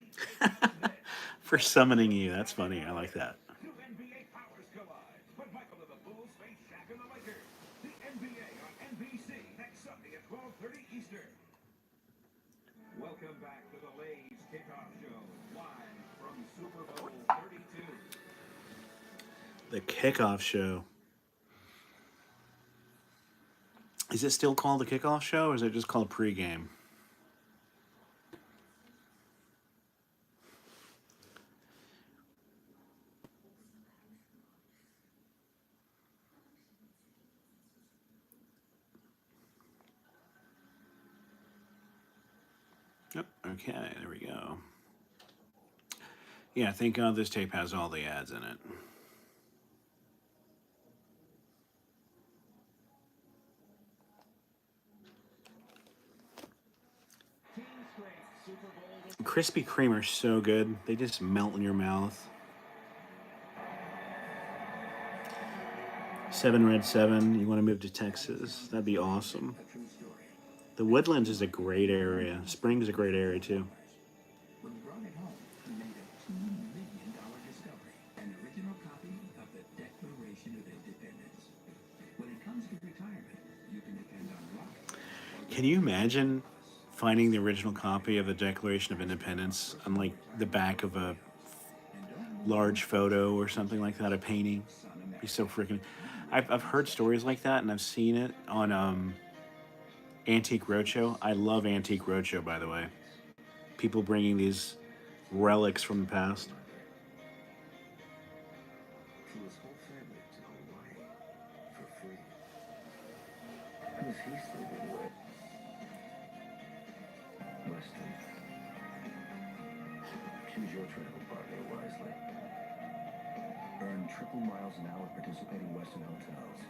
For summoning you, that's funny. I like that. Two NBA powers collide, but Michael and the Bulls face Shaq and the Lakers. The NBA on NBC next Sunday at 12:30 Eastern. Welcome back to the Lays Kickoff Show, live from Super Bowl 32. The Kickoff Show. Is it still called the Kickoff Show, or is it just called Pregame? Yep. Okay, there we go. Yeah, thank God this tape has all the ads in it. Krispy Kreme are so good. They just melt in your mouth. 7 Red 7, you want to move to Texas? That'd be awesome. The Woodlands is a great area. Spring is a great area too. When he brought it home, he made a $2 million discovery, an original copy of the Declaration of Independence. When it comes to retirement, you can depend on luck. Can you imagine finding the original copy of the Declaration of Independence on like the back of a large photo or something like that, a painting? It'd be so freaking... I've heard stories like that, and I've seen it on Antique Roadshow. I love Antique Roadshow, by the way. People bringing these relics from the past. Flew his whole family to Hawaii for free. Who's he sleeping with? Weston. Choose your travel partner wisely. Earn triple miles an hour participating Weston hotels.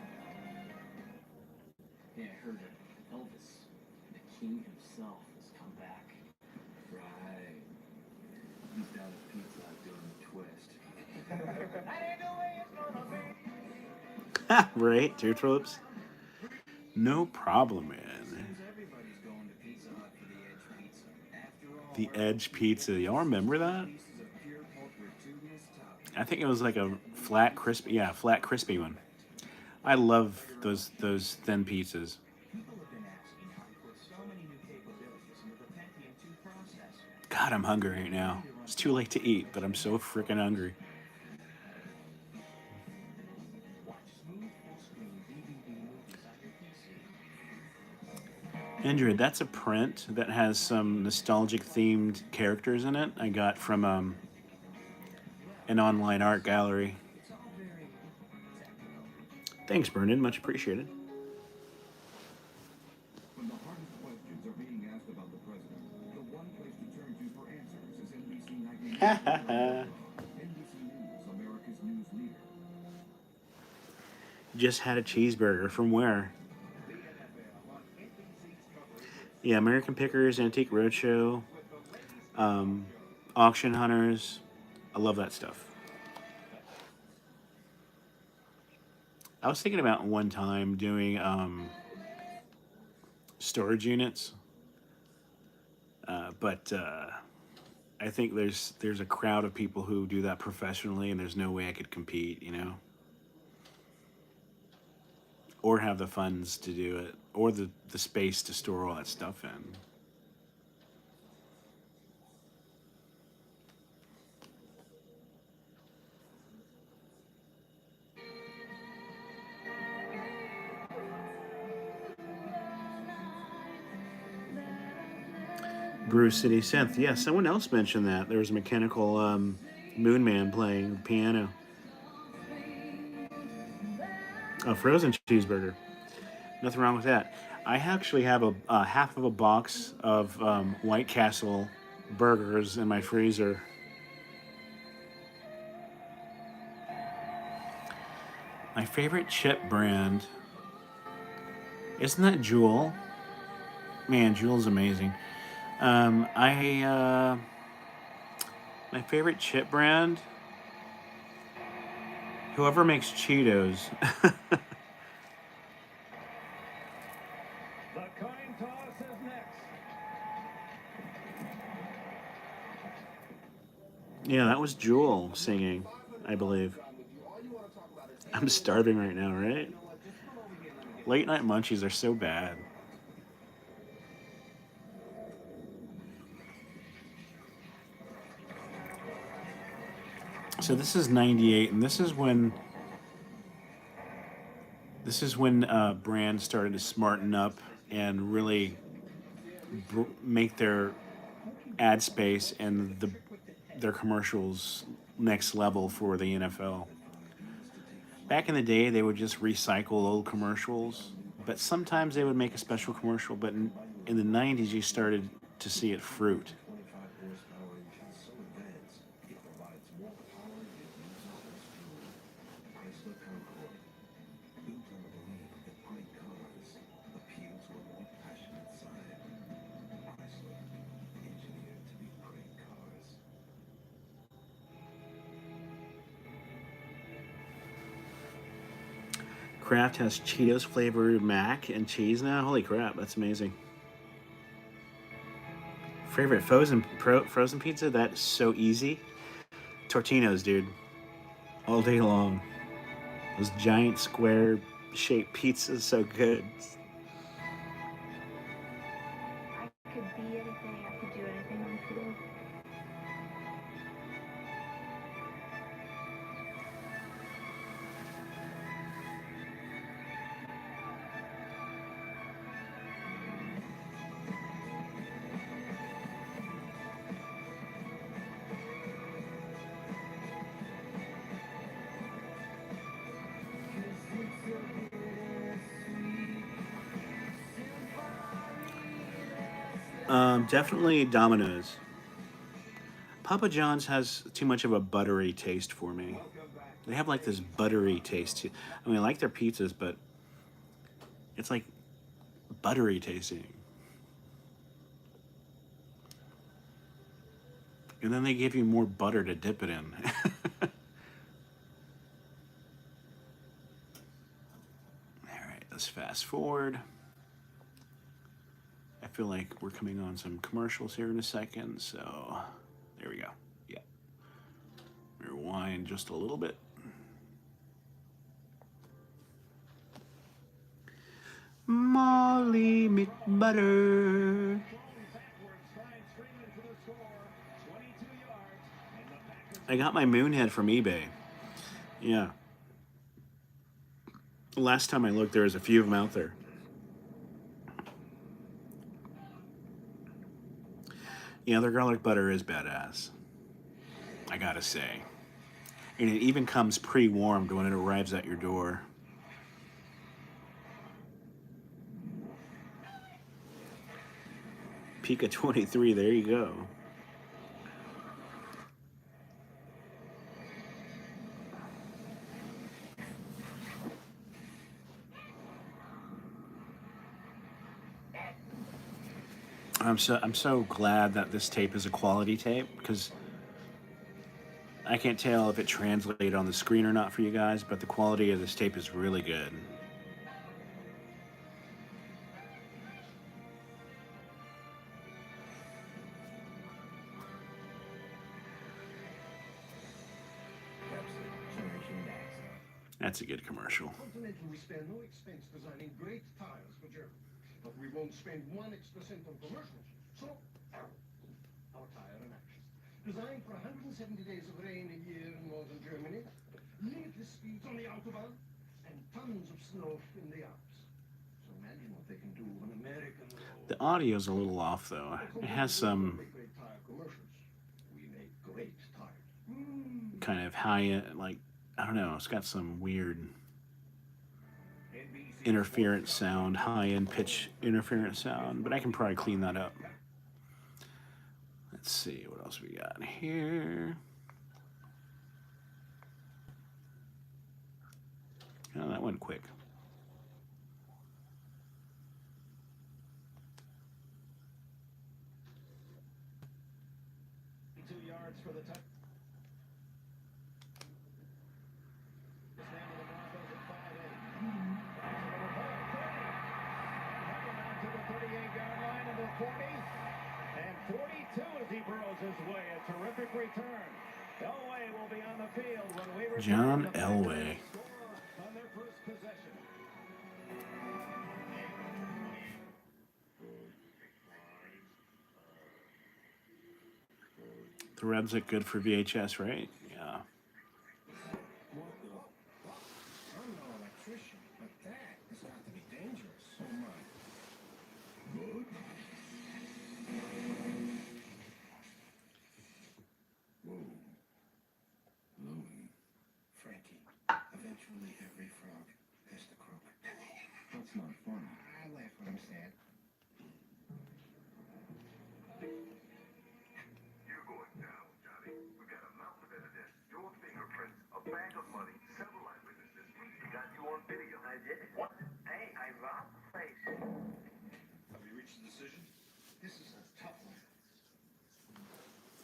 Yeah, I heard it. Elvis, the king himself, has come back. Right. He's down at Pizza Hut doing the twist. Right? Tear tulips? No problem, man. Everybody's going to Pizza Hut for the Edge Pizza. After all, The Edge Pizza. Y'all remember that? pieces of pure pork with two meals topped. I think it was like a flat, crispy, yeah, flat, crispy one. I love those thin pizzas. People have been asking how he put so many new capabilities into the Pentium 2 processor. God, I'm hungry right now. It's too late to eat, but I'm so freaking hungry. Watch smooth full-screen DVD movies on your PC. Andrew, that's a print that has some nostalgic themed characters in it. I got from an online art gallery. It's all very technical. Thanks, Brendan. Much appreciated. When the hardest questions are being asked about the president, the one place to turn to for answers is NBC Nightly News. NBC News, America's news leader. Just had a cheeseburger. From where? Yeah, American Pickers, Antique Roadshow, Auction Hunters. I love that stuff. I was thinking about one time doing storage units, but I think there's a crowd of people who do that professionally, and there's no way I could compete, you know, or have the funds to do it, or the space to store all that stuff in. Brew City Synth. Yeah, someone else mentioned that. There was a mechanical Moon Man playing piano. A frozen cheeseburger. Nothing wrong with that. I actually have a half of a box of White Castle burgers in my freezer. My favorite chip brand, isn't that Jewel? Man, Jewel's amazing. My favorite chip brand, whoever makes Cheetos. The coin toss is next. Yeah, that was Jewel singing, I believe. I'm starving right now, right? Late night munchies are so bad. So this is 98, and this is when brands started to smarten up and really make their ad space and their commercials next level for the NFL. Back in the day, they would just recycle old commercials, but sometimes they would make a special commercial. But in the 90s, you started to see it fruit. Kraft has Cheetos flavored mac and cheese now. Holy crap, that's amazing. Favorite frozen pizza? That's so easy. Tortino's, dude. All day long. Those giant square shaped pizzas, so good. I could be anything, I could do anything on food. Definitely Domino's. Papa John's has too much of a buttery taste for me. They have like this buttery taste. I mean, I like their pizzas, but it's like buttery tasting. And then they give you more butter to dip it in. Alright, let's fast forward. I feel like we're coming on some commercials here in a second, so there we go. Yeah. Rewind just a little bit. Molly McButter. I got my Moonhead from eBay. Yeah. Last time I looked, there was a few of them out there. Yeah, their garlic butter is badass. I gotta say. And it even comes pre-warmed when it arrives at your door. Pika 23, there you go. I'm so glad that this tape is a quality tape, because I can't tell if it translated on the screen or not for you guys, but the quality of this tape is really good. That's a good commercial. Continental, we spare no expense designing great tires for Germany, but we won't spend 1 extra cent on commercials. So, our tire in action. Designed for 170 days of rain a year in northern Germany, limitless speeds on the Autobahn, and tons of snow in the Alps. So Imagine what they can do on American roads. The audio's a little off though. It has some Great tire commercials. We make great tires. kind of high, like, I don't know, it's got some weird interference sound, high-end pitch interference sound, but I can probably clean that up. Let's see, what else we got here? Oh, that went quick. For the touch. Stand to the Broncos at 5-8. To the 38-yard line into the 40. And 42 as he burrows his way. A terrific return. Elway will be on the field when we return. John Elway. On their first possession. The Reds look good for VHS, right? Yeah. I'm no electrician, but that has got to be dangerous. So much. Good. Whoa. Louie. Frankie. Eventually every frog has to croak. That's not funny. I laugh when I'm sad. You're going down, Johnny. We got a mountain of evidence. Your fingerprints, a bag of money, several eyewitnesses. We got you on video. I did it. What? Hey, I robbed the place. Have you reached a decision? This is a tough one.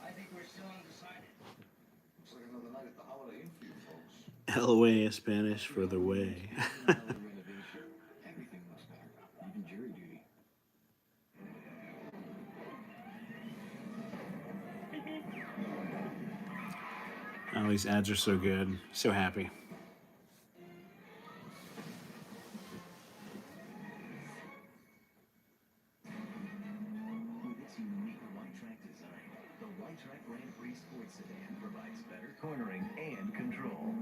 I think we're still undecided. Looks like another night at the Holiday Inn for you folks. Elway is Spanish for the way. Renovation. Everything looks better. Even jury duty. Oh, these ads are so good. So happy. With its unique one-track design, the one-track Grand Prix Sports Sedan provides better cornering and control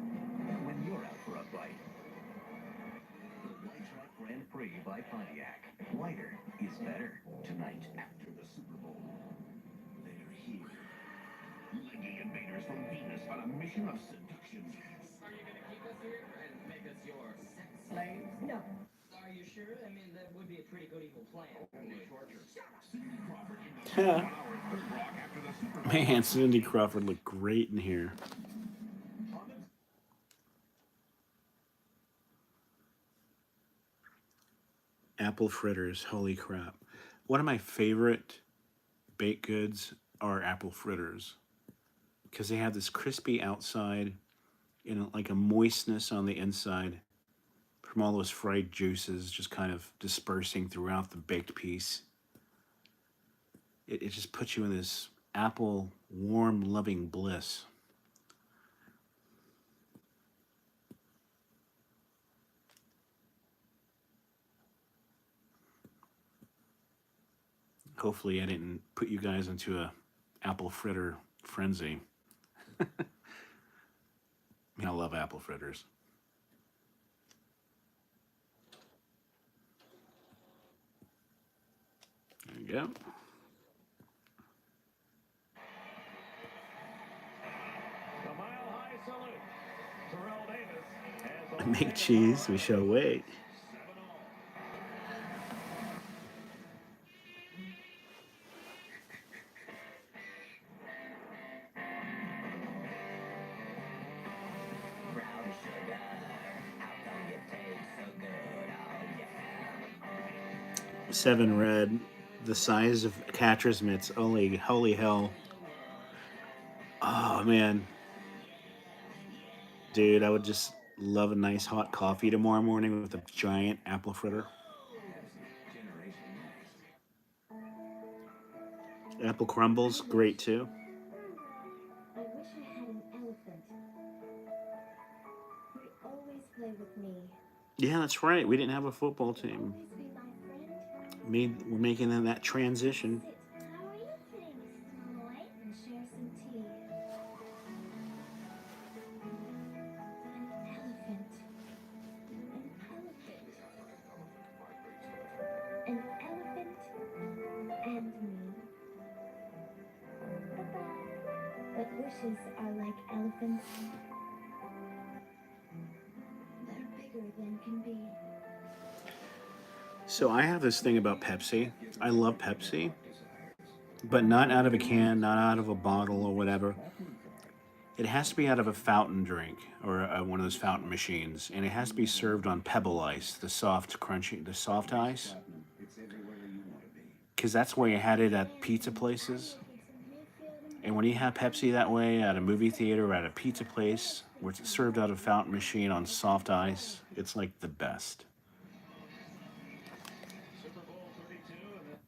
when you're out for a bite. The one-track Grand Prix by Pontiac. Wider is better. Tonight, after the Super Bowl. They're here. Legging invaders from Venus on a mission of seduction. Are you going to keep us here and make us your sex slaves? No. Are you sure? I mean, that would be a pretty good evil plan. Man, Cindy Crawford looked great in here. Apple fritters, holy crap. One of my favorite baked goods are apple fritters because they have this crispy outside and like a moistness on the inside from all those fried juices just kind of dispersing throughout the baked piece. It just puts you in this apple warm loving bliss. Hopefully I didn't put you guys into a apple fritter frenzy. I mean, I love apple fritters. There you go. The mile-high salute. Terrell Davis has Make cheese, we shall wait. 7-all. Brown sugar, how come you taste so good? Oh, yeah. 7 red, the size of catcher's mitts. Holy hell. Oh, man. Dude, I would just love a nice hot coffee tomorrow morning with a giant apple fritter. Apple crumbles, great too. I wish I had an elephant. Would always play with me. Yeah, that's right. We didn't have a football team. Always be my friend. We're making that transition. Sit. How are you today, Mrs. Malloy? And share some tea. An elephant. An elephant. horses are like elephants. They're bigger than can be. So I have this thing about Pepsi. I love Pepsi, but not out of a can, not out of a bottle or whatever. It has to be out of a fountain drink or one of those fountain machines, and it has to be served on pebble ice, the soft, crunchy, the soft ice. Because that's where you had it at pizza places. And when you have Pepsi that way at a movie theater or at a pizza place where it's served out of a fountain machine on soft ice, it's like the best. Super Bowl 32 and then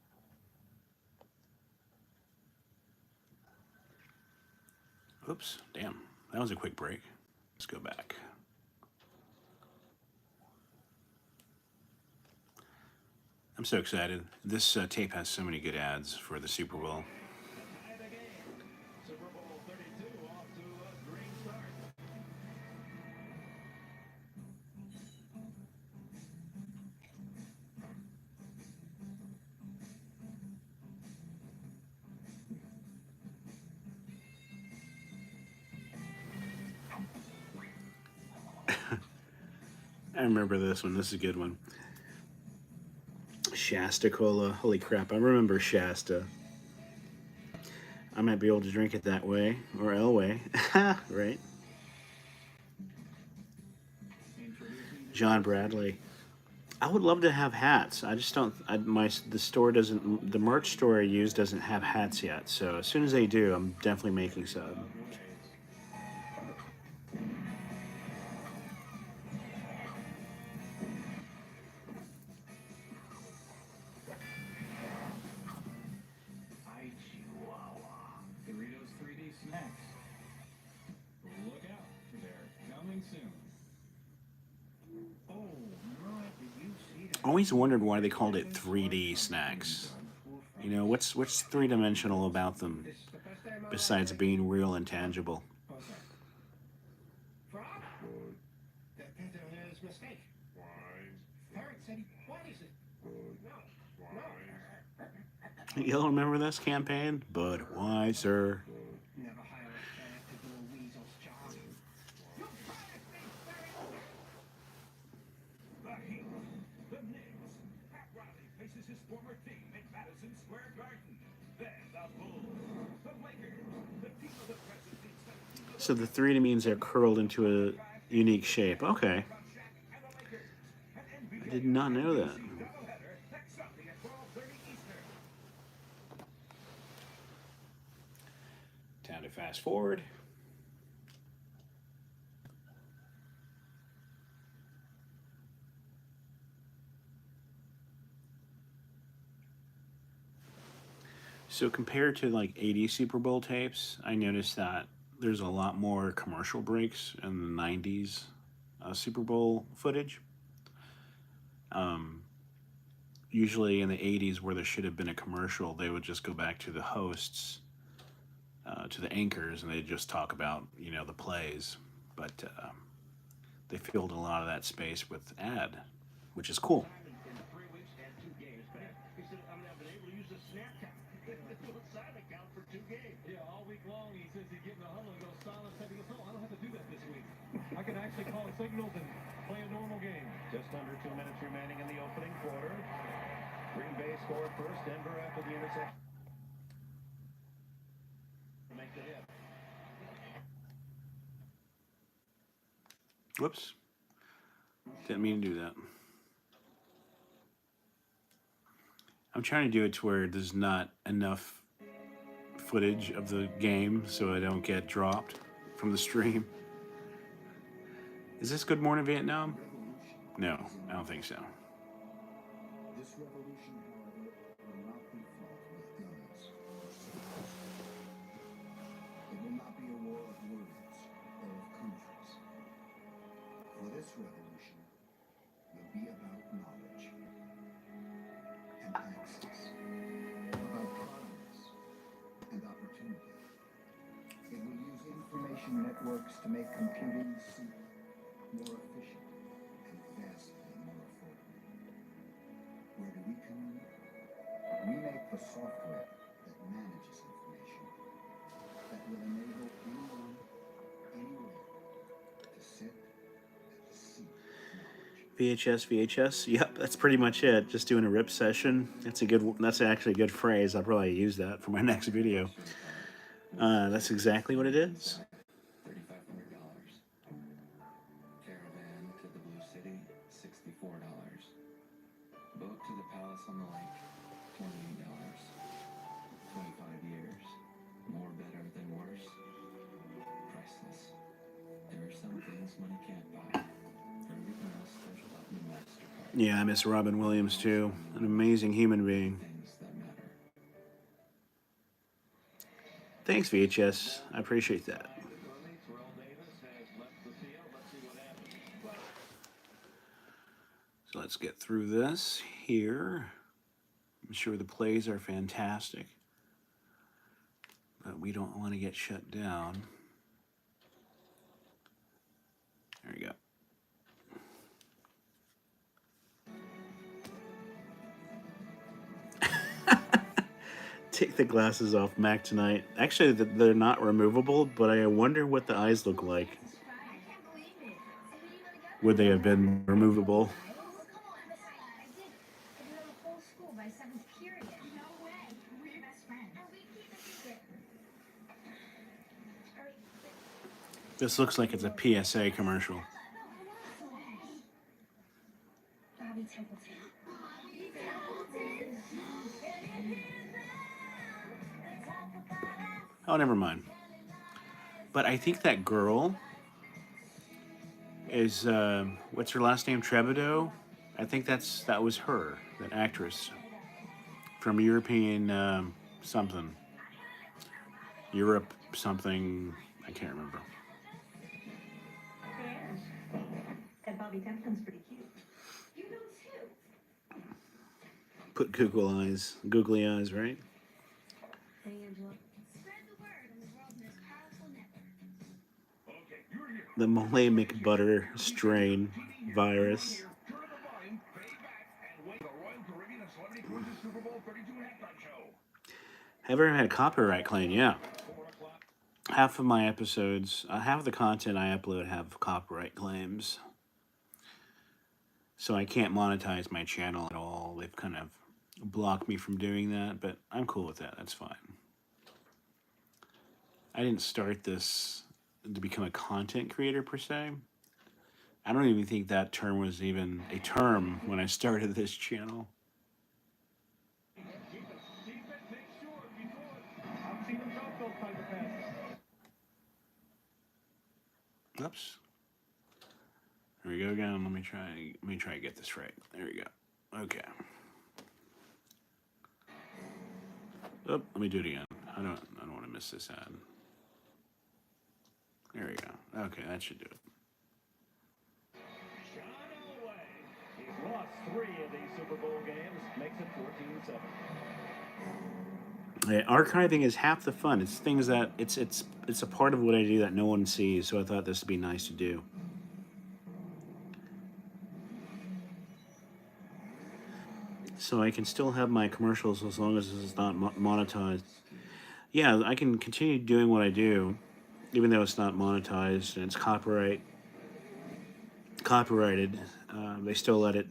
Oops, damn. That was a quick break. Let's go back. I'm so excited. This tape has so many good ads for the Super Bowl. tie the game. Super Bowl 32 off to a green start. I remember this one. This is a good one. Shasta Cola. Holy crap, I remember Shasta. I might be able to drink it that way, or Elway. Right? John Bradley. I would love to have hats. I just don't. The store doesn't. The merch store I use doesn't have hats yet. So as soon as they do, I'm definitely making some. Doritos 3D snacks. Look out, they're coming soon. Oh, right, did you see that? I always wondered why they called it 3D snacks. You know, what's three-dimensional about them besides being real and tangible? Frog? That is a mistake. Parrot said he... What is it? No. Y'all remember this campaign? Budweiser. Never hire a parrot to do a weasel's job. You fired me, Barry! The Heat, the Knicks. Pat Riley faces his former team in Madison Square Garden. Then the Bulls, the Lakers, the team of the present team. So the three means they're curled into a unique shape. Okay. I did not know that. Time to fast forward. So compared to like 80 Super Bowl tapes, I noticed that there's a lot more commercial breaks in the 90s Super Bowl footage. Usually in the 80s where there should have been a commercial, they would just go back to the hosts, to the anchors, and they'd just talk about, you know, the plays. But they filled a lot of that space with ad, which is cool. In 3 weeks and 2 games back. He said, I've been able to use the snap count. The silent count for 2 games. Yeah, all week long he says he'd get in the huddle and go silent. He goes, no, I don't have to do that this week. I can actually call signals and play a normal game. Just under 2 minutes remaining in the opening quarter. Green Bay scored first. Denver after the interception. Make the hit. Whoops. Didn't mean to do that. I'm trying to do it to where there's not enough footage of the game so I don't get dropped from the stream. Is this Good Morning Vietnam? No, I don't think so. This revolution, however, will not be fought with guns or swords. It will not be a war of words or of countries. For this revolution will be about knowledge and access, about progress and opportunity. It will use information networks to make computing simpler, more efficient, and vastly more affordable. Where do we come in? We make the software that manages information, that will enable any VHS. Yep, that's pretty much it. Just doing a rip session. That's actually a good phrase. I'll probably use that for my next video. That's exactly what it is. $3,500. Caravan to the Blue City, $64. Boat to the Palace on the Lake, $28. 25 years. More better than worse. Priceless. There are some things money can't buy. For everything else, there's Platinum MasterCard. Yeah, I miss Robin Williams too. An amazing human being. Things that matter. Thanks, VHS. I appreciate that. So let's get through this here. I'm sure the plays are fantastic, but we don't want to get shut down. There we go. Take the glasses off Mac tonight. Actually, they're not removable, but I wonder what the eyes look like. Would they have been removable? This looks like it's a PSA commercial. Oh, never mind. But I think that girl is, what's her last name? Trebido? I think that was her, that actress. From European something. Europe something, I can't remember. And Bobby Tempton's pretty cute. You know too. Put googly eyes, right? Hey, Angela. Spread the word on the world's most powerful network. Okay, you're here. The Malay McButter strain virus. Turn the volume, fade back, and wait. The Royal Caribbean and Celebrity Cruises Super Bowl 32 halftime show. Have ever had a copyright claim? Yeah. Half of my episodes, half of the content I upload have copyright claims. So I can't monetize my channel at all. They've kind of blocked me from doing that, but I'm cool with that. That's fine. I didn't start this to become a content creator per se. I don't even think that term was even a term when I started this channel. Oops. There we go again. Let me try to get this right. There we go. Okay. Oh, let me do it again. I don't want to miss this ad. There we go. Okay, that should do it. John Elway. He's lost 3 of these Super Bowl games. Makes it 14-7. Yeah, archiving is half the fun. It's things that it's a part of what I do that no one sees. So I thought this would be nice to do. So I can still have my commercials as long as it's not monetized. Yeah, I can continue doing what I do, even though it's not monetized and it's copyrighted. They still let it.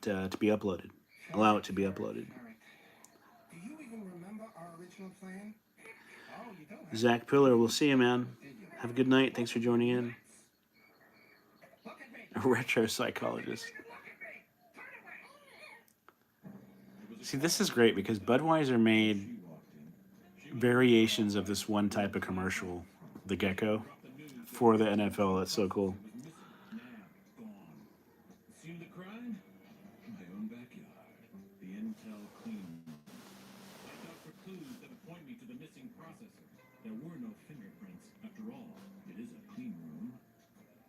To be uploaded. Allow it to be uploaded. Do you even remember our original plan? Oh, you don't. Zach Pillar, we'll see you, man. Have a good night. Thanks for joining in. A retro psychologist. See, this is great because Budweiser made variations of this one type of commercial, the gecko, for the NFL. That's so cool. See the crime? My own backyard. The Intel clean room. I dug for clues that would point me to the missing processor. There were no fingerprints. After all, it is a clean room.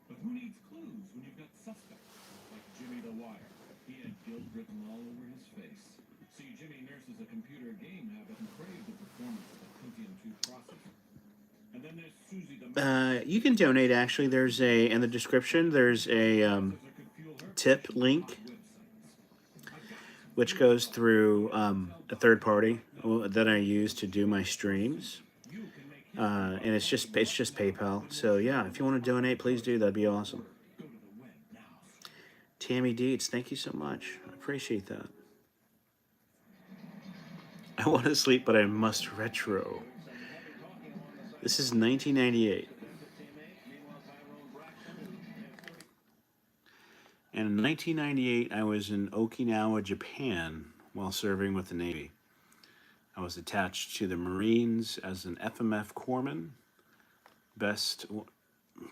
But who needs clues when you've got suspects? Like Jimmy the Wire. He had guilt written all over his face. See, Jimmy nurses a computer game habit and craved the performance of the Pentium 2 processor. And then there's Susie the... You can donate, actually. There's in the description, there's a tip link, which goes through a third party that I use to do my streams. and it's just PayPal. So yeah, if you want to donate, please do. That'd be awesome. Tammy Dietz, thank you so much. I appreciate that. I want to sleep, but I must retro. This is 1998. And in 1998, I was in Okinawa, Japan, while serving with the Navy. I was attached to the Marines as an FMF corpsman.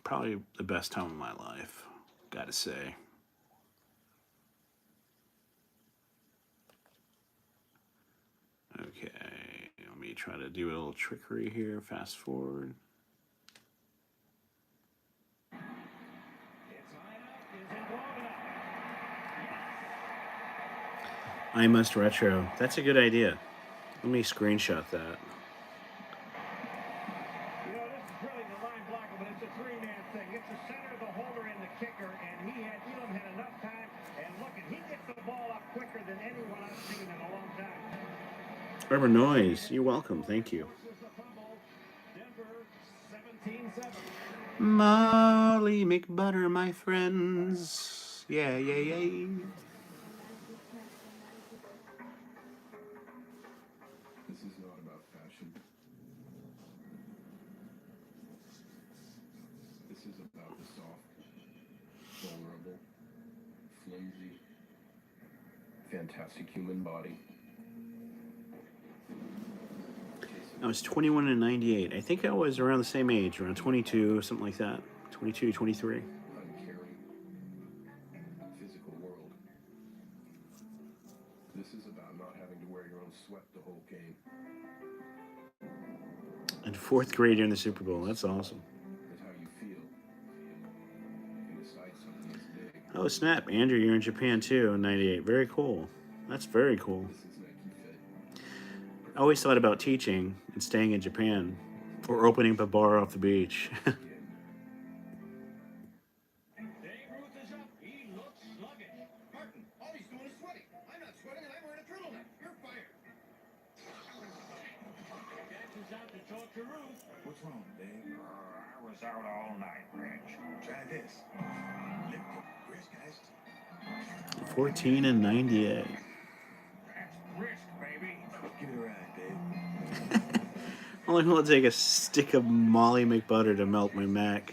Probably the best time of my life, gotta say. Okay, let me try to do a little trickery here. Fast forward. I must retro. That's a good idea. Let me screenshot that. You know, this is really the line blocker, but it's a three-man thing. It's the center, the holder, and the kicker, and Elam had enough time. And look, he gets the ball up quicker than anyone I've seen in a long time. Urban Noise, you're welcome. Thank you. Molly McButter, my friends. Yeah, yeah, yeah. This is not about fashion. This is about the soft, vulnerable, flimsy, fantastic human body. I was 21 in 98. I think I was around the same age, around 22, something like that. 22, 23. Uncaring, physical world. This is about not having to wear your own sweat the whole game. And fourth grade during the Super Bowl. That's awesome. That's how you feel. You decide something is big. Oh, snap. Andrew, you're in Japan too in 98. Very cool. That's very cool. This is Nike Fit. I always thought about teaching and staying in Japan or opening up a bar off the beach. All he's doing is sweating. I'm not sweating and I'm wearing a turtleneck. You're fired. Jackson's out to talk to Ruth. What's wrong, Dave? I was out all night, Rich. Try this. Lift up wrist, guys. 14 and 98. That's brisk, baby. Give it a ride, Dave. Only will it take a stick of Molly McButter to melt my mac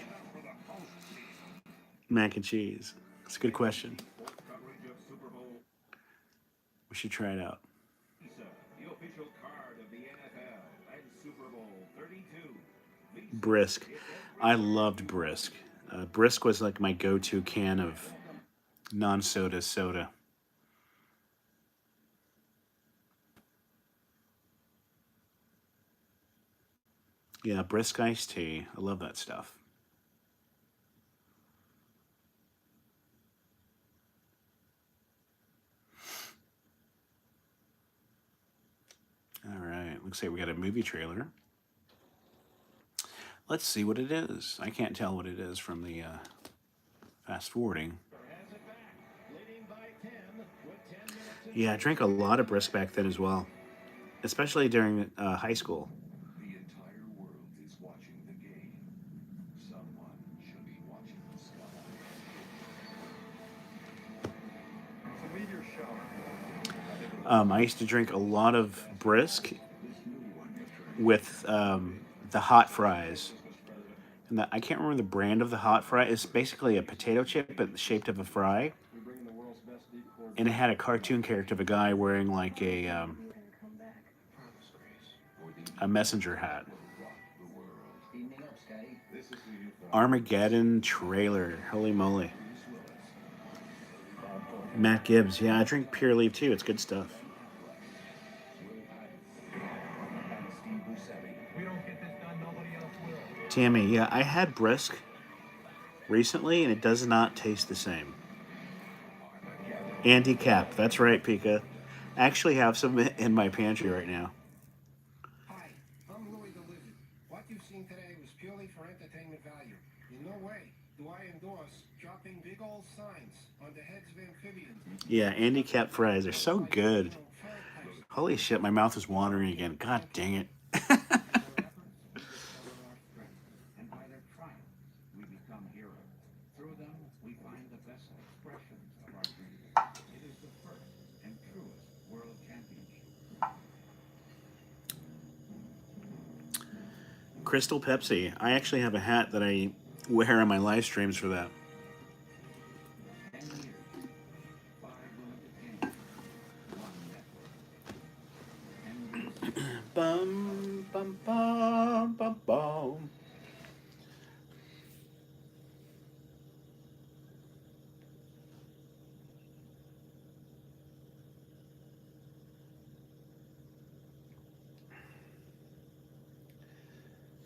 and cheese? That's a good question. We should try it out. The official card of the NFL and Super Bowl 32. Brisk. I loved Brisk. Brisk was like my go-to can of non-soda soda. Yeah, Brisk iced tea. I love that stuff. All right, looks like we got a movie trailer. Let's see what it is. I can't tell what it is from the fast forwarding. Yeah, I drank a lot of Brisk back then as well, especially during high school. The entire world is watching the game. Someone should be watching the sky. It's a meteor shower. I used to drink a lot of Brisk with the hot fries. And I can't remember the brand of the hot fry. It's basically a potato chip, but shaped of a fry. And it had a cartoon character of a guy wearing like a messenger hat. Armageddon trailer. Holy moly. Matt Gibbs. Yeah, I drink Pure Leaf too. It's good stuff. Tammy, yeah, I had Brisk recently and it does not taste the same. Andy Cap. That's right, Pika. I actually have some in my pantry right now. Hi, I'm Louis the Lizard. What you've seen today was purely for entertainment value. In no way do I endorse dropping big old signs on the heads of amphibians. Yeah, Andy Cap fries are so good. Holy shit, my mouth is watering again. God dang it. best expressions of our dreams. It is the first and truest world championship. Crystal Pepsi. I actually have a hat that I wear on my live streams for that. 10 years, 5 limited games, 1 network. Bum, bum, bum, bum, bum.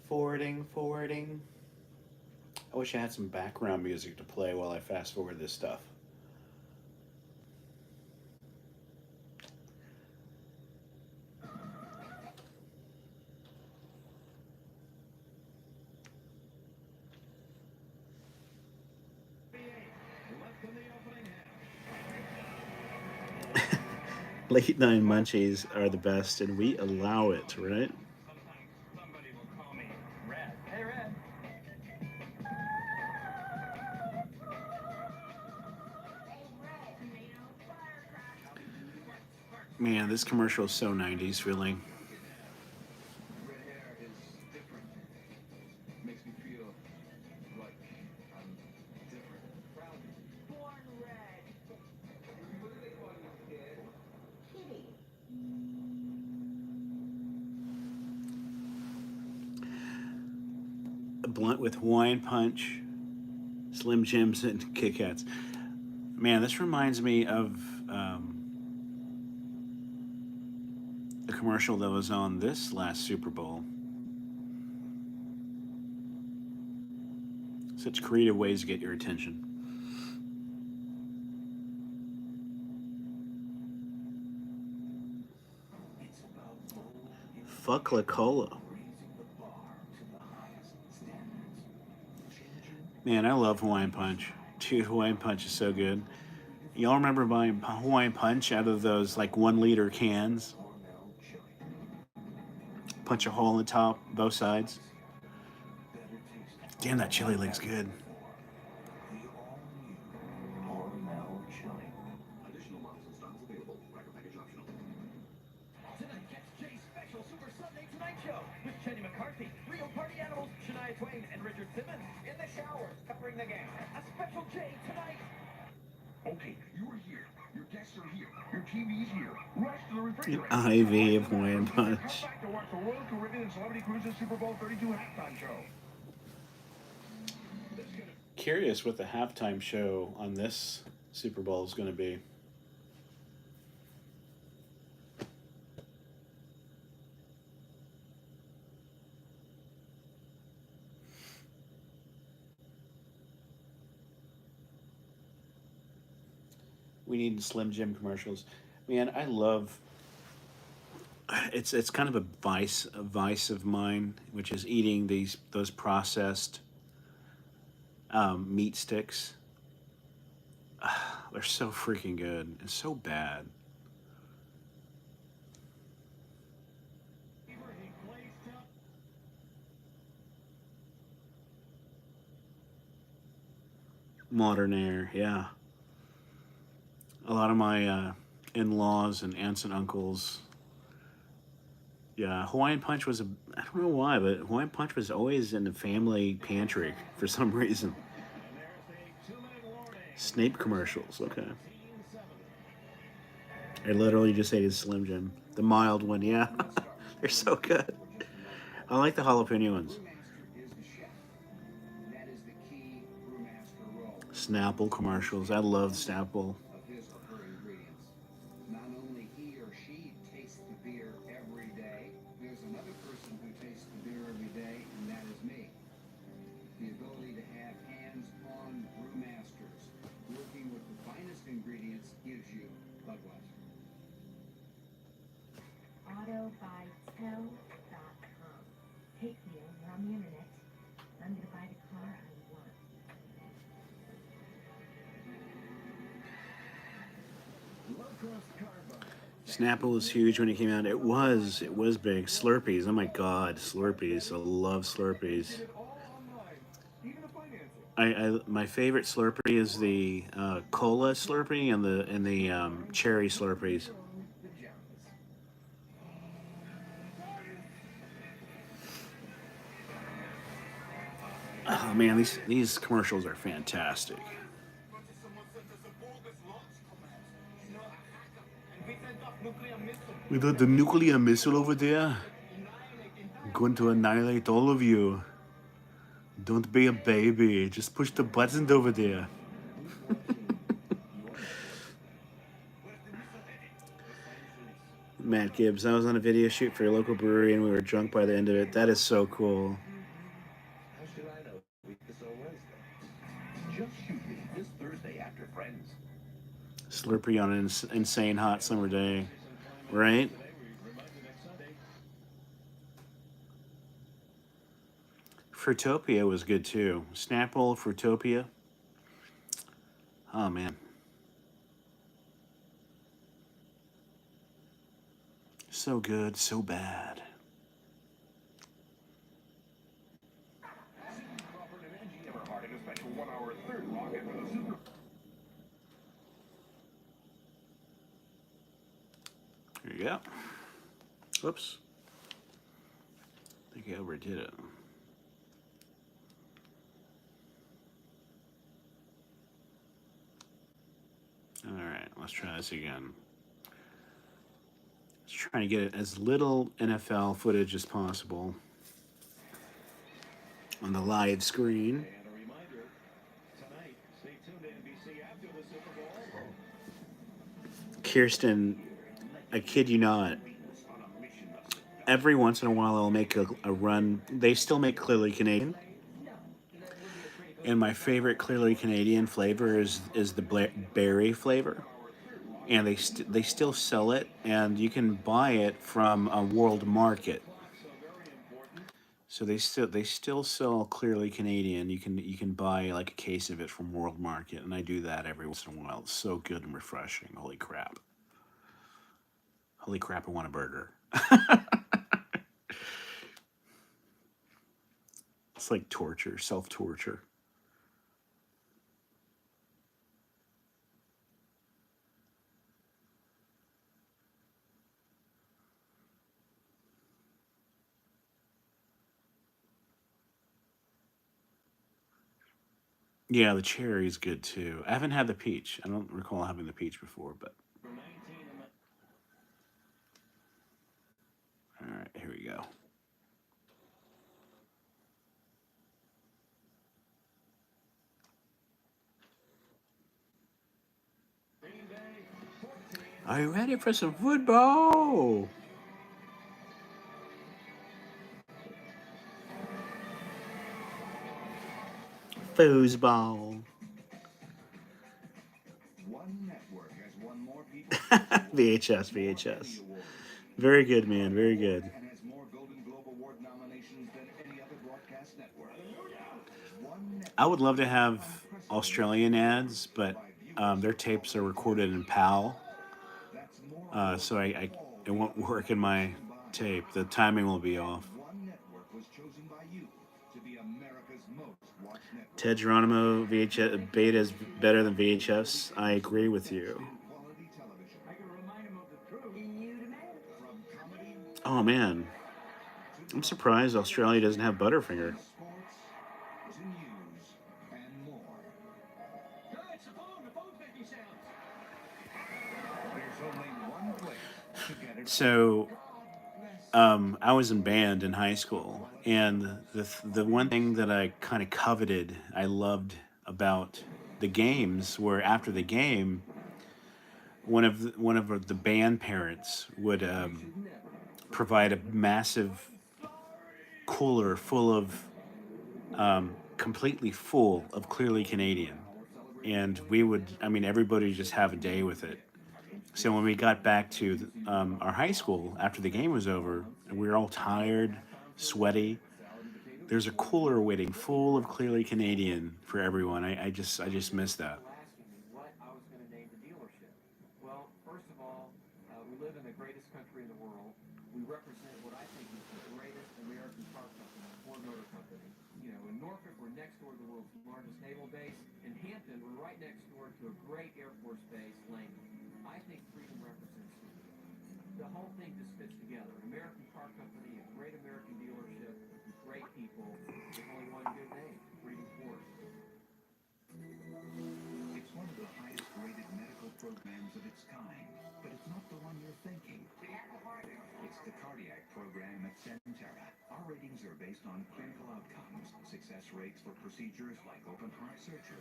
Forwarding, forwarding. I wish I had some background music to play while I fast forward this stuff. Late night munchies are the best, and we allow it, right? Somebody will call me Red. Hey, Red. Man, this commercial is so 90s feeling. Red hair is different. Makes me feel like I'm different. Proud of you. Born red. What do they call you, kid? Kitty. A blunt with Hawaiian Punch, Slim Jims, and Kit Kats. Man, this reminds me of a commercial that was on this last Super Bowl. Such creative ways to get your attention. Fuck La Cola. Man, I love Hawaiian Punch. Dude, Hawaiian Punch is so good. Y'all remember buying Hawaiian Punch out of those like 1 liter cans? Punch a hole in the top, both sides. Damn, that chili looks good. Additional models and styles available. Cracker package optional. Tonight, catch Jay's special Super Sunday Tonight Show with Jenny McCarthy, Real Party Animals, Shania Twain, and Richard Simmons in the shower, covering the game. A special Jay tonight. Okay, you're here. Your guests are here. Your TV's here. Rush to the An refrigerator. IV of Hawaiian Punch. Come back to watch the Royal Caribbean and Celebrity Cruises Super Bowl 32 halftime show. Curious what the halftime show on this Super Bowl is going to be. We need Slim Jim commercials. Man, I love. It's kind of a vice of mine, which is eating those processed meat sticks. They're so freaking good. It's so bad. Modern air, yeah. A lot of my in-laws and aunts and uncles. Yeah, Hawaiian Punch was I don't know why, but Hawaiian Punch was always in the family pantry for some reason. Snape commercials, okay. I literally just ate a Slim Jim. The mild one, yeah. They're so good. I like the jalapeno ones. Is the chef. That is the key brewmaster role. Snapple commercials. I love Snapple. Of his or her ingredients. Not only he or she tastes the beer every day, there's another person who tastes the beer every day, and that is me. The ability to have hands-on brewmasters working with the finest ingredients gives you Budweiser. AutoBuyTel.com. Hey, Theo, you're on the internet. I'm gonna buy the car I want. Snapple was huge when it came out. It was big. Slurpees, oh my god, Slurpees. I love Slurpees. my favorite Slurpee is the cola Slurpee and the cherry Slurpees. Oh man, these commercials are fantastic. We got the nuclear missile over there. I'm going to annihilate all of you. Don't be a baby. Just push the buttons over there. Matt Gibbs, I was on a video shoot for your local brewery and we were drunk by the end of it. That is so cool. How should I know? It's on Wednesday. Just shoot me this Thursday after Friends. Slurpee on an insane hot summer day, right? Fruitopia was good too. Snapple, Fruitopia. Oh man. So good, so bad. There you go. Whoops. I think I overdid it. All right, let's try this again. Let's try to get as little NFL footage as possible on the live screen. And a reminder, tonight, stay tuned to NBC after the Super Bowl. Kirsten, I kid you not, every once in a while I'll make a run. They still make Clearly Canadian. And my favorite Clearly Canadian flavor is the berry flavor. And they still sell it, and you can buy it from a World Market. So they still sell Clearly Canadian. You can buy like a case of it from World Market, and I do that every once in a while. It's so good and refreshing. Holy crap! Holy crap! I want a burger. It's like torture, self-torture. Yeah, the cherry is good too. I haven't had the peach. I don't recall having the peach before, but. All right, here we go. Are you ready for some football? Foosball. One network has won more people VHS. Very good, man. Very good. and has more Golden Globe Award nominations than any other broadcast network. I would love to have Australian ads, but their tapes are recorded in PAL, so it won't work in my tape. The timing will be off. One network was chosen by you to be America's most watched network. Ted Geronimo, VHS beta is better than VHS. I agree with you. Quality television. I can remind him of the truth. From comedy Oh man, I'm surprised Australia doesn't have Butterfinger. sports to news and more. It's the phone making sounds. There's only one place to get it. So, I was in band in high school, and the one thing that I kind of coveted, I loved about the games, were after the game, one of the band parents would provide a massive cooler full of completely full of Clearly Canadian, and we would, I mean, everybody would just have a day with it. So when we got back to our high school after the game was over, and we were all tired, sweaty, there's a cooler waiting full of Clearly Canadian for everyone. I just miss that. Asking me what I was going to name the dealership. Well, first of all, we live in the greatest country in the world. We represent what I think is the greatest American car company, Ford Motor Company. You You know, in Norfolk, we're next door to the world's largest naval base. In Hampton, we're right next door to a great Air Force base, Langley. I think freedom represents freedom. The whole thing just fits together. An American car company, a great American dealership, great people. There's only one good name, Freedom Ford. It's one of the highest rated medical programs of its kind, but it's not the one you're thinking. It's the cardiac program at Centera. Our ratings are based on clinical outcomes, success rates for procedures like open heart surgery.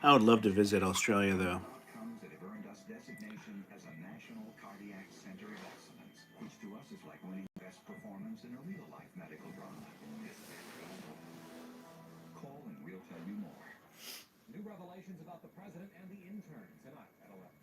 I would love to visit Australia, though. Outcomes that have earned us designation as a National Cardiac Center of Excellence, which to us is like winning best performance in a real-life medical drama. Call and we'll tell you more. New revelations about the president and the intern tonight at 11.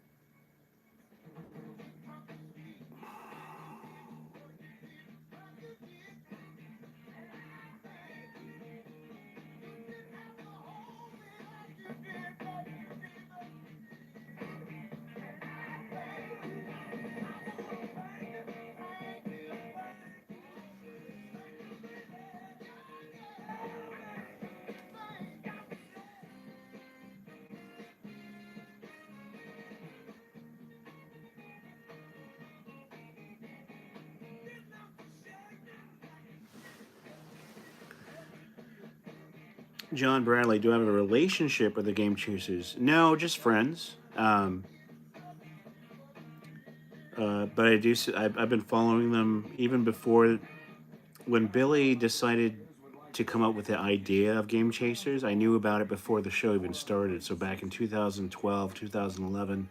John Bradley, do I have a relationship with the Game Chasers? No, just friends. But I do. I've been following them even before when Billy decided to come up with the idea of Game Chasers. I knew about it before the show even started. So back in 2012, 2011,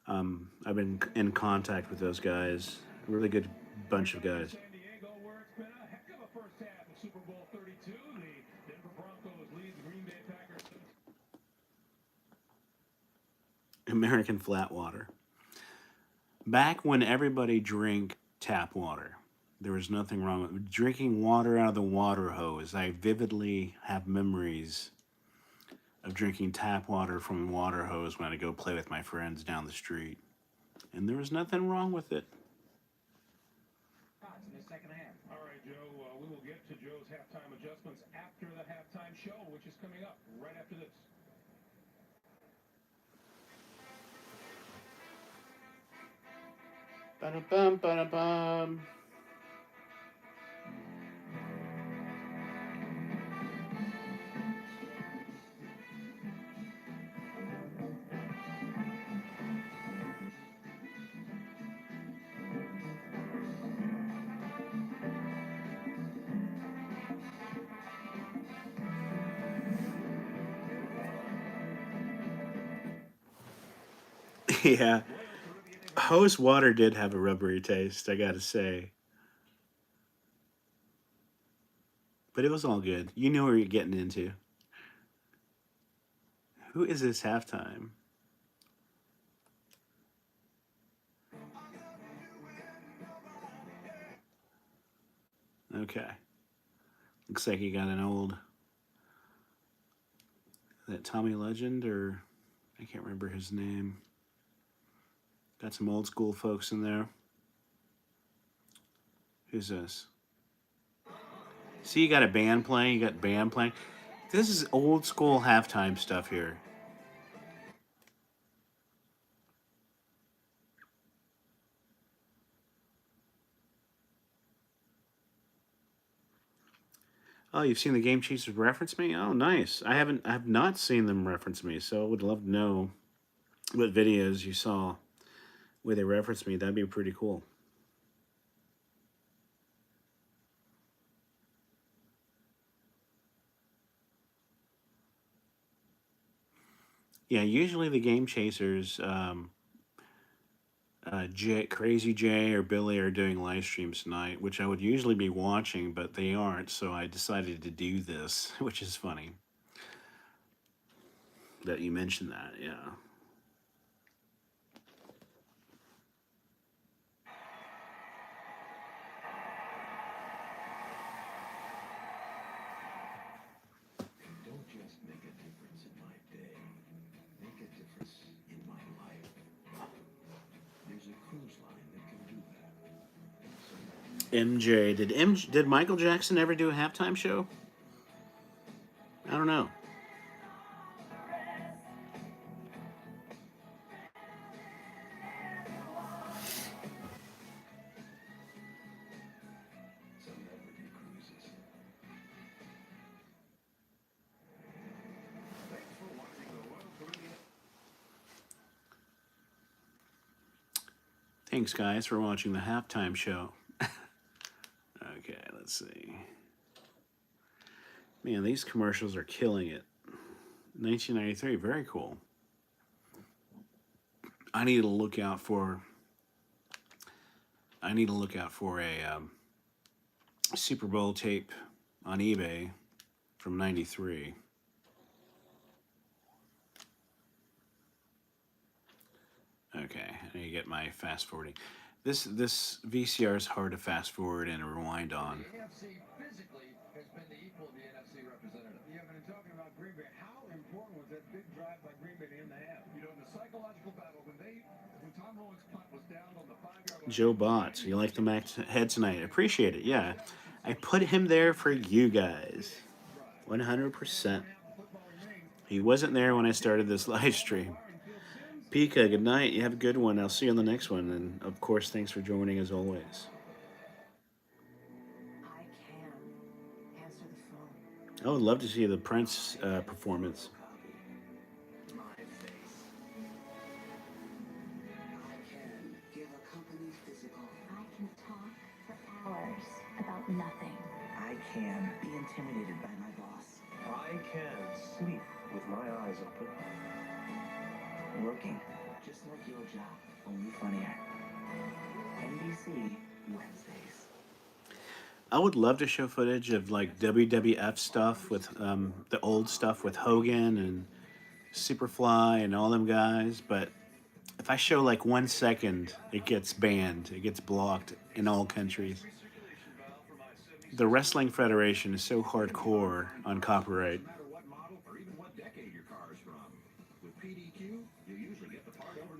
I've been in contact with those guys. A really good bunch of guys. San Diego, where it's been a heck of a first half of Super Bowl 32. The Denver Broncos lead the Green Bay Packers. American flat water. Back when everybody drank tap water, there was nothing wrong with drinking water out of the water hose. I vividly have memories of drinking tap water from a water hose when I go play with my friends down the street. And there was nothing wrong with it. In the second half. All right, Joe, we will get to Joe's halftime adjustments after the halftime show, which is coming up right after this. Ba-da-bum, ba-da-bum. Yeah. Hose water did have a rubbery taste, I gotta say. But it was all good. You knew what you're getting into. Who is this halftime? Okay. Looks like you got an old... Is that Tommy Legend, or... I can't remember his name. Got some old school folks in there. Who's this? See, you got a band playing. You got band playing. This is old school halftime stuff here. Oh, you've seen the Game Chasers reference me? Oh, nice. I have not seen them reference me, so I would love to know what videos you saw where they reference me. That'd be pretty cool. Yeah, usually the Game Chasers, Crazy Jay or Billy are doing live streams tonight, which I would usually be watching, but they aren't, so I decided to do this, which is funny that you mentioned that, yeah. Don't just make a difference in my day. Make a difference in my life. There's a cruise line that can do that. MJ, did Michael Jackson ever do a halftime show? know. Celebrity cruises. Thanks for watching the Royal Caribbean. Thanks, guys, for watching the halftime show. Okay, let's see. Man, these commercials are killing it. 1993, very cool. I need to look out for a Super Bowl tape on eBay from '93. Okay, I need to get my fast forwarding. This VCR is hard to fast forward and rewind on. The AFC physically has been the equal of the NFC representative. Yeah, but in talking about Green Bay, how important was that big drive by Green Bay to end the half? You know, in the psychological battle, when Tom Rowan's punt was down on the 5-yard line. Joe Botts, you like the Mac head tonight? Appreciate it. Yeah, I put him there for you guys, 100%. He wasn't there when I started this live stream. Pika, good night. You have a good one. I'll see you on the next one. And of course, thanks for joining as always. I can answer the phone. I would love to see the Prince performance. My face. I can give a company physical. I can talk for hours about nothing. I can be intimidated by my boss. I can sleep with my eyes open. Working, just like your job, only funnier. NBC Wednesdays. I would love to show footage of like WWF stuff with the old stuff with Hogan and Superfly and all them guys, but if I show like 1 second, it gets banned. It gets blocked in all countries. The Wrestling Federation is so hardcore on copyright.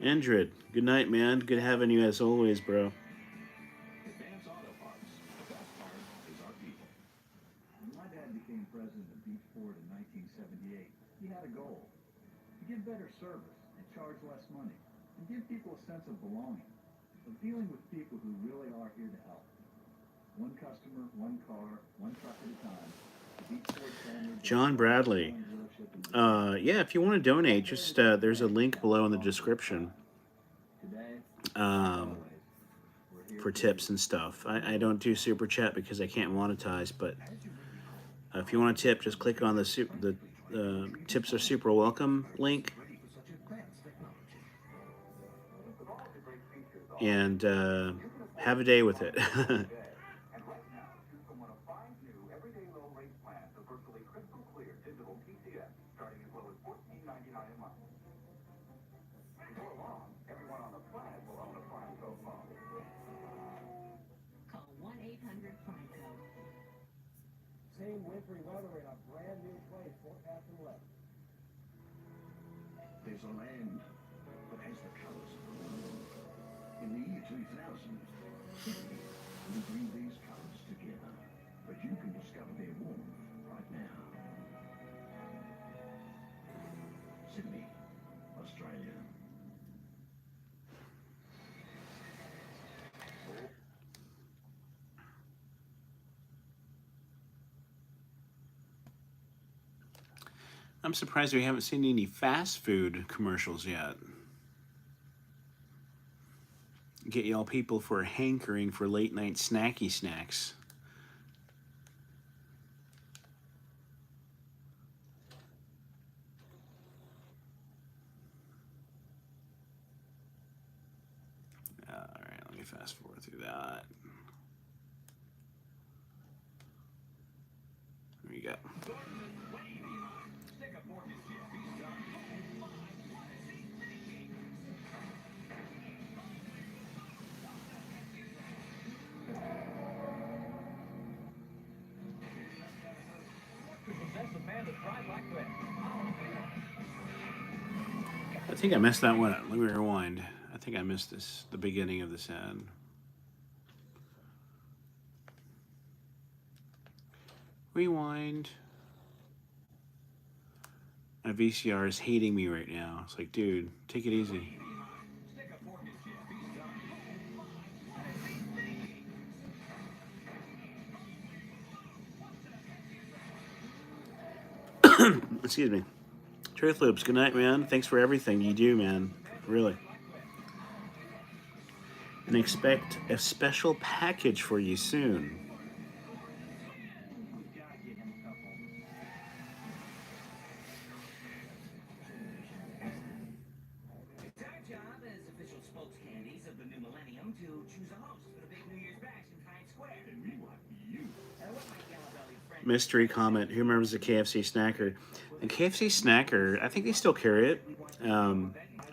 Andred, good night, man. Good having you as always, bro. When my dad became president of Beach Ford in 1978, he had a goal: to give better service and charge less money, and give people a sense of belonging, of dealing with people who really are here to help. One customer, one car, one truck at a time. The Beach Ford family. John Bradley. Yeah, if you want to donate, just there's a link below in the description for tips and stuff. I don't do super chat because I can't monetize, but if you want to tip, just click on the tips are super welcome link, and have a day with it. Call 1-800-FRANCO. Same wintry weather in a brand new place, forecast and weather. There's a land that has the colors of the world. In the year 2000, Sydney will bring these colors together. But you can discover their warmth right now. Sydney, Australia. I'm surprised we haven't seen any fast food commercials yet. Get y'all people for hankering for late night snacky snacks. Alright, let me fast forward through that. There we go. I think I missed that one. Let me rewind. I think I missed the beginning of this ad. Rewind. My VCR is hating me right now. It's like, dude, take it easy. Stick a fork in Jeffy's side. Excuse me. Truth Loops, good night, man. Thanks for everything you do, man. Really. And expect a special package for you soon. It's our job as official spokes candies of the new millennium to choose a host for the big New Year's bash in Times Square. And we want you. What my yellow-bellied friend... Mystery comment. Who remembers the KFC snacker? The KFC snacker, I think they still carry it. I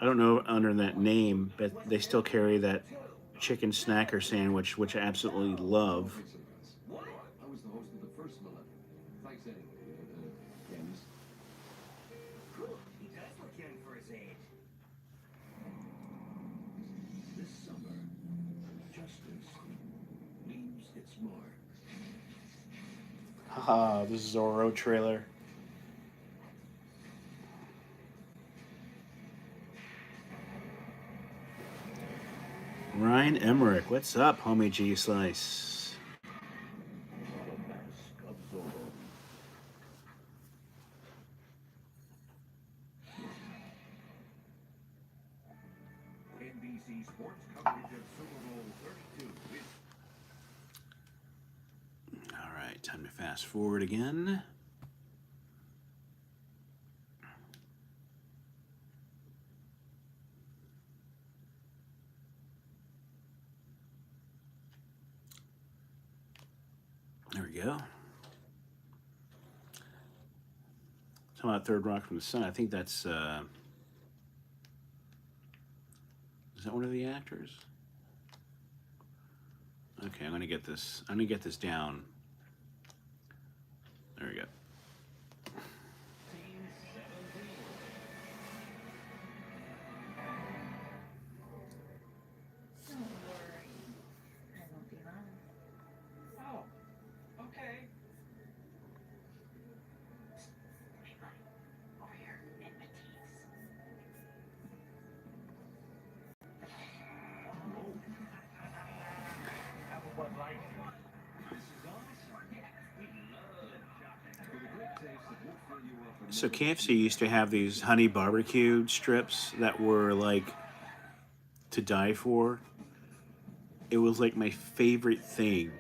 don't know under that name, but they still carry that chicken snacker sandwich, which I absolutely love. What? I was the host of the first millennium. Thanks anyway, Candice. He does look young for his age. This summer, justice leaves its mark. Haha, this Zorro trailer. Ryan Emmerich, what's up, homie G Slice? NBC Sports coverage of Super Bowl 32 is... All right, time to fast forward again. There we go. Talking about Third Rock from the Sun. I think that's is that one of the actors? Okay, I'm gonna get this. I'm gonna get this down. There we go. Don't worry. I won't be long. Oh, okay. Hey, buddy. Over here. In my teeth. Apple Bud Light. This is awesome. Yeah, we love shopping. For the great taste that will fill you up and So KFC used to have these honey barbecue strips that were like to die for. It was like my favorite thing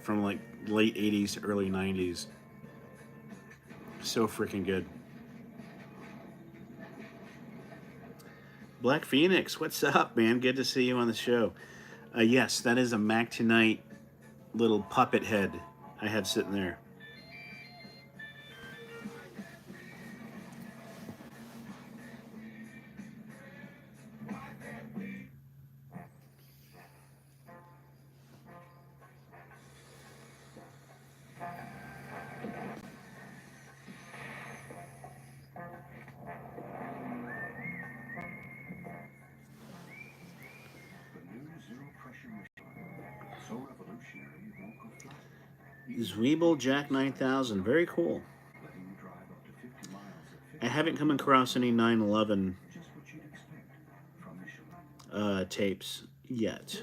from like late 80s to early 90s. So freaking good. Black Phoenix, what's up, man? Good to see you on the show. Yes, that is a Mac Tonight little puppet head I have sitting there. The new zero-pressure machine. So revolutionary, it won't go flat. Zweeble Jack 9000, very cool. Letting you drive up to 50 miles at 50. I haven't come across any 911 Just what you'd expect from Michelin. tapes yet.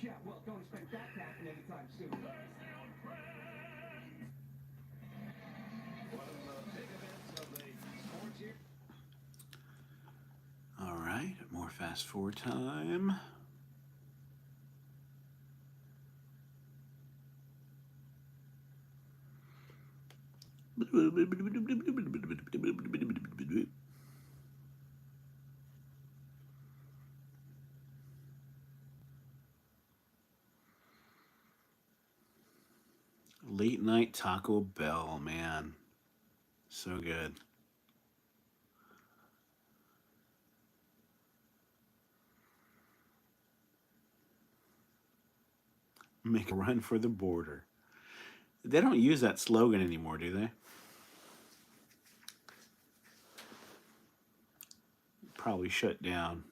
Yeah, well, don't expect that to happen anytime soon. All right, more fast forward time. Late night Taco Bell, man. So good. Make a run for the border. They don't use that slogan anymore, do they? probably shut down.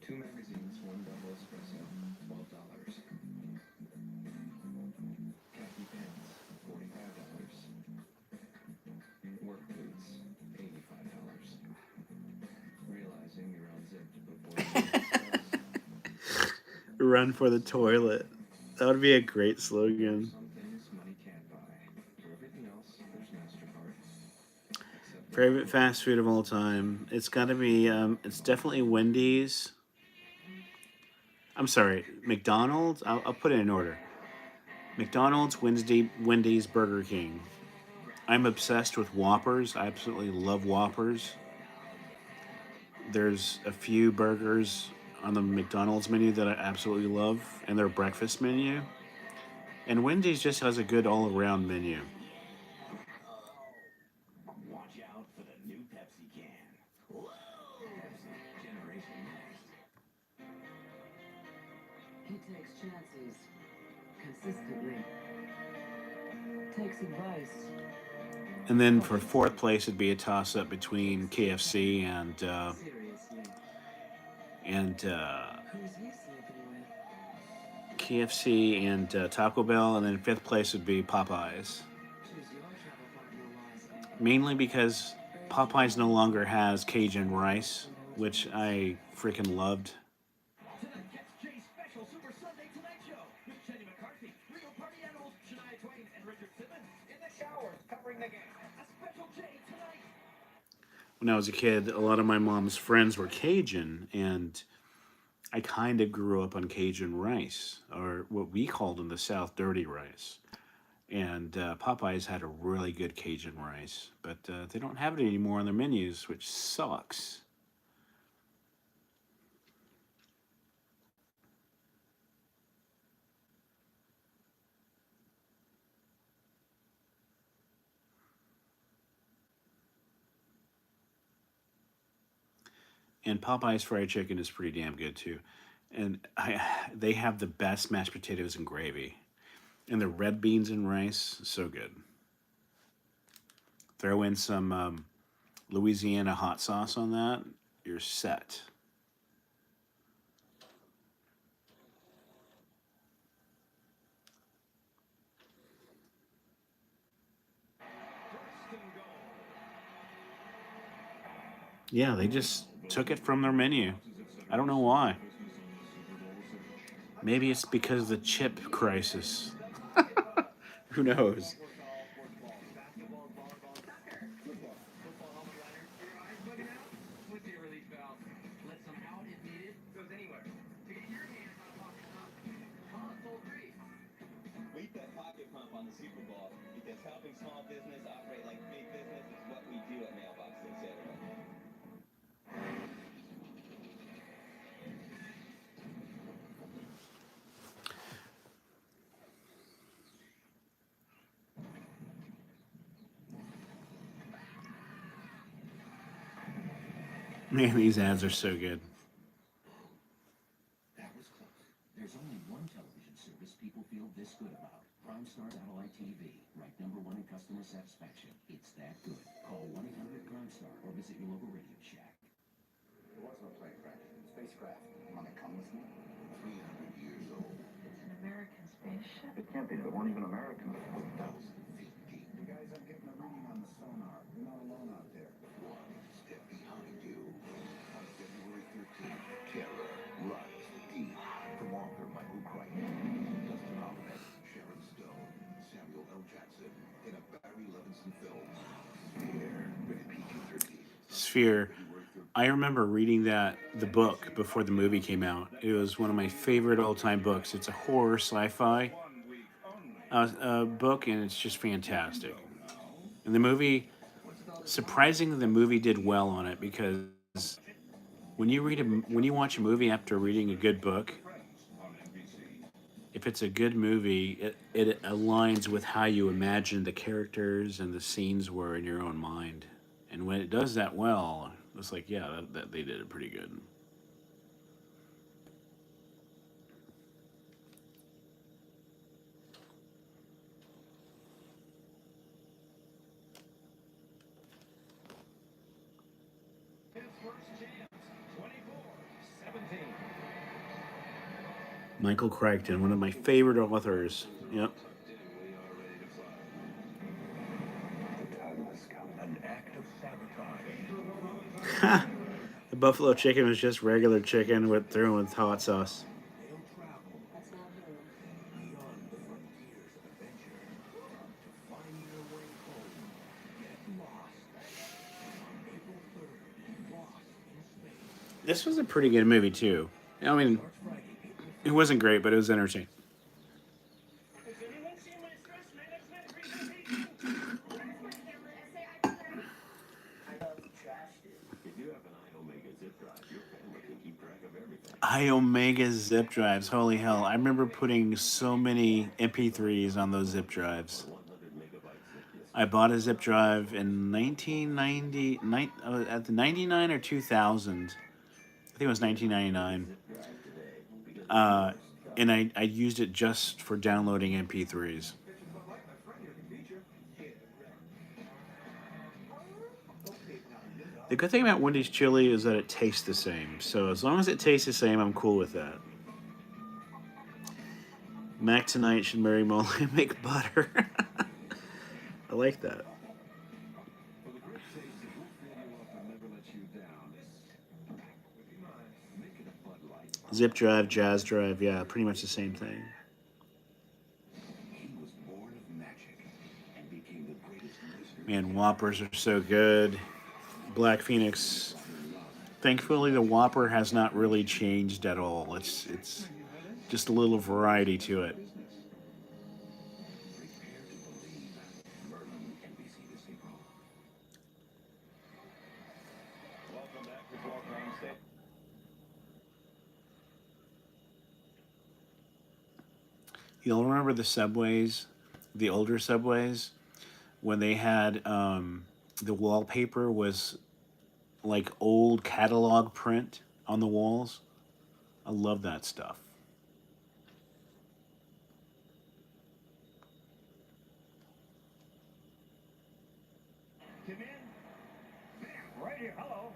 Two magazines, one double espresso, $12. Khaki pants, $45. Work boots, $85. Realizing you're unzipped before you Run for the toilet. That would be a great slogan. some things money can't buy. For everything else, there's MasterCard. Favorite fast food of all time? It's got to be. It's definitely Wendy's. I'm sorry, McDonald's. I'll put it in order. McDonald's, Wendy's, Burger King. I'm obsessed with Whoppers. I absolutely love Whoppers. There's a few burgers on the McDonald's menu that I absolutely love, and their breakfast menu. And Wendy's just has a good all-around menu. Watch out for the new Pepsi can. Whoa! Pepsi, Generation Next. He takes chances consistently. Takes advice. And then for fourth place, it'd be a toss-up between KFC and Seriously. and Who's he sleeping with? KFC and Taco Bell, and then fifth place would be Popeyes. Choose your travel partner wisely. Mainly because Popeyes no longer has Cajun rice, which I freaking loved. Tonight, catch Jay's special Super Sunday Tonight Show with Jenny McCarthy, Real Party Animals, Shania Twain, and Richard Simmons in the showers covering the game. A special Jay tonight. When I was a kid, a lot of my mom's friends were Cajun, and I kind of grew up on Cajun rice, or what we called in the South dirty rice. And Popeyes had a really good Cajun rice, but they don't have it anymore on their menus, which sucks. And Popeye's fried chicken is pretty damn good too. And they have the best mashed potatoes and gravy. And the red beans and rice, so good. Throw in some Louisiana hot sauce on that, you're set. Yeah, they just took it from their menu. I don't know why. Maybe it's because of the chip crisis. Who knows? Leap that pocket pump on the Super Bowl because helping small business operate like big business is what we do at Mailboxes, everyone. Man, these ads are so good. That was close. There's only one television service people feel this good about. Prime Star Satellite TV, ranked #1 in customer satisfaction. It's that good. Call 1-800-PRIME-STAR or visit your local Radio Shack. There was no plane crash. Spacecraft. Want to come with me? 300 years old. It's an American spaceship. It can't be. They weren't even American. 1,050. You guys, I'm getting a reading on the sonar. You're not alone out there. One step behind you. On February 13th, terror runs deep. From author Michael Crichton, Dustin Hoffman, Sharon Stone, Samuel L. Jackson, in a Barry Levinson film. Sphere, rated PG-13. Sphere. I remember reading the book before the movie came out. It was one of my favorite all-time books. It's a horror sci-fi book, and it's just fantastic. And the movie, surprisingly, the movie did well on it because when you watch a movie after reading a good book, if it's a good movie, it aligns with how you imagine the characters and the scenes were in your own mind. And when it does that well, it's like, yeah, that they did it pretty good. first chance. 24-17. Michael Crichton, one of my favorite authors. Yep. An act of sabotage. Ha! The buffalo chicken was just regular chicken with thrown with hot sauce. They'll travel beyond the frontiers of adventure to find their way home. Get lost on April 3rd. Lost in space. This was a pretty good movie too. I mean, it wasn't great, but it was entertaining. If you have an iOmega zip drive, your family can keep track of everything. iOmega zip drives, holy hell! I remember putting so many MP3s on those zip drives. 100 megabytes zip disk. I bought a zip drive in 1990, at the 99 or 2000. I think it was 1999. And I used it just for downloading MP3s. The good thing about Wendy's chili is that it tastes the same. So as long as it tastes the same, I'm cool with that. Mac tonight should marry Molly and make butter. I like that. For the great taste of Wolf Radio never lets you down. Make it a Bud Light. Zip drive, jazz drive, yeah, pretty much the same thing. He was born of magic and became the greatest wizard. Man, Whoppers are so good. Black Phoenix. Thankfully, the Whopper has not really changed at all. It's just a little variety to it. Welcome back to 12 Main State. You'll remember the subways, the older subways, when they had the wallpaper was like old catalog print on the walls. I love that stuff. Come in. Right here. Hello.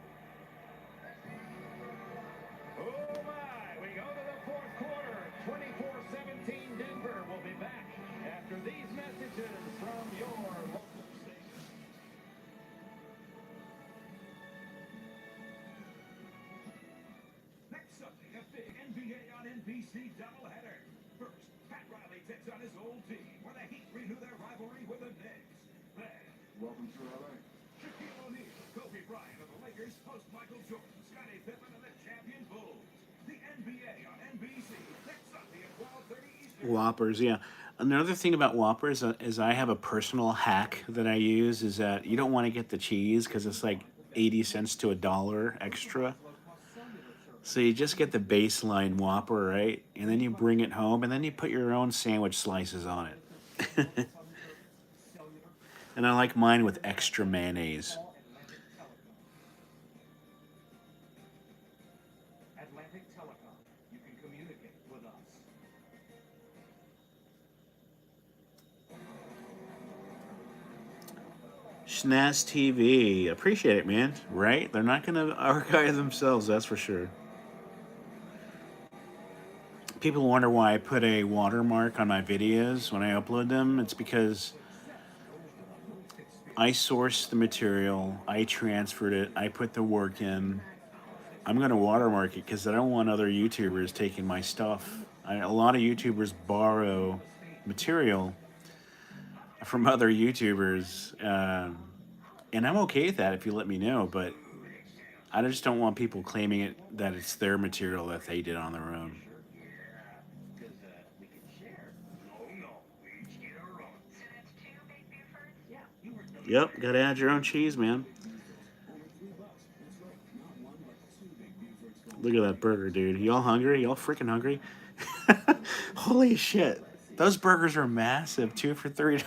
Oh, my. We go to the fourth quarter. 24-17 Denver. We'll be back after these messages from your local station. Next Sunday, a big NBA on NBC doubleheader. First, Pat Riley takes on his old team, where the Heat renew their rivalry with the Knicks. Then, Welcome to LA. Shaquille O'Neal, Kobe Bryant of the Lakers, post Michael Jordan, Scottie Pippen, and the champion Bulls. The NBA on NBC next Sunday at 12:30 Eastern. Whoppers, yeah. Another thing about Whoppers is I have a personal hack that I use is that you don't want to get the cheese because it's like 80 cents to $1 extra. So you just get the baseline Whopper, right? And then you bring it home and then you put your own sandwich slices on it. And I like mine with extra mayonnaise. Atlantic Telecom. You can communicate with us. Snaz TV. Appreciate it, man. Right? They're not going to archive themselves, that's for sure. People wonder why I put a watermark on my videos when I upload them. It's because I sourced the material, I transferred it, I put the work in. I'm going to watermark it because I don't want other YouTubers taking my stuff. A lot of YouTubers borrow material from other YouTubers, and I'm okay with that if you let me know, but I just don't want people claiming that it's their material that they did on their own. Yep, gotta add your own cheese, man. Look at that burger, dude. Y'all hungry? Y'all freaking hungry? Holy shit. Those burgers are massive, 2 for $3.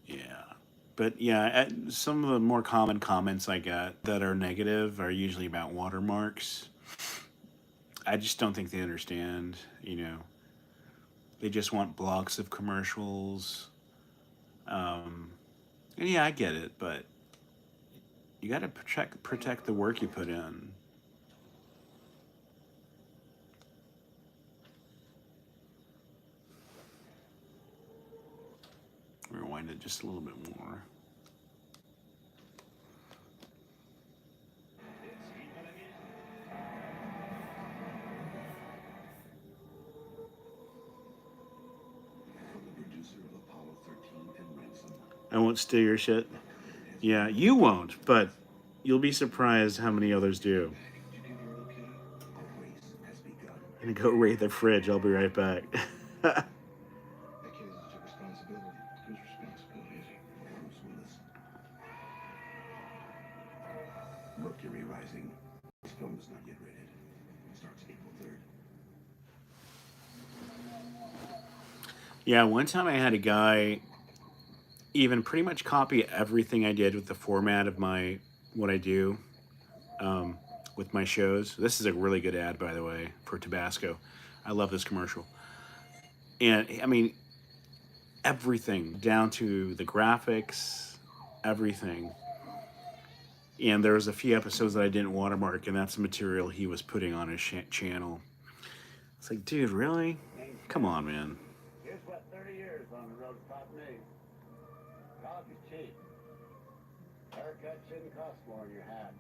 Yeah. But yeah, some of the more common comments I get that are negative are usually about watermarks. I just don't think they understand, you know. They just want blocks of commercials. And yeah, I get it, but you got to protect the work you put in. Rewind it just a little bit more. I won't steal your shit. Yeah, you won't, but you'll be surprised how many others do. I'm gonna go raid the fridge. I'll be right back. That kid is a responsibility. Whose responsibility is it? Bruce Willis. Mercury Rising. This film is not yet rated. It starts April 3rd. Yeah, one time I had a guy even pretty much copy everything I did with the format of what I do with my shows. This is a really good ad, by the way, for Tabasco. I love this commercial. And I mean, everything down to the graphics, everything. And there was a few episodes that I didn't watermark, and that's the material he was putting on his channel. It's like, dude, really? Come on, man. Here's what 30 years on the road taught me. Coffee's cheap. Haircut shouldn't cost more than your hat.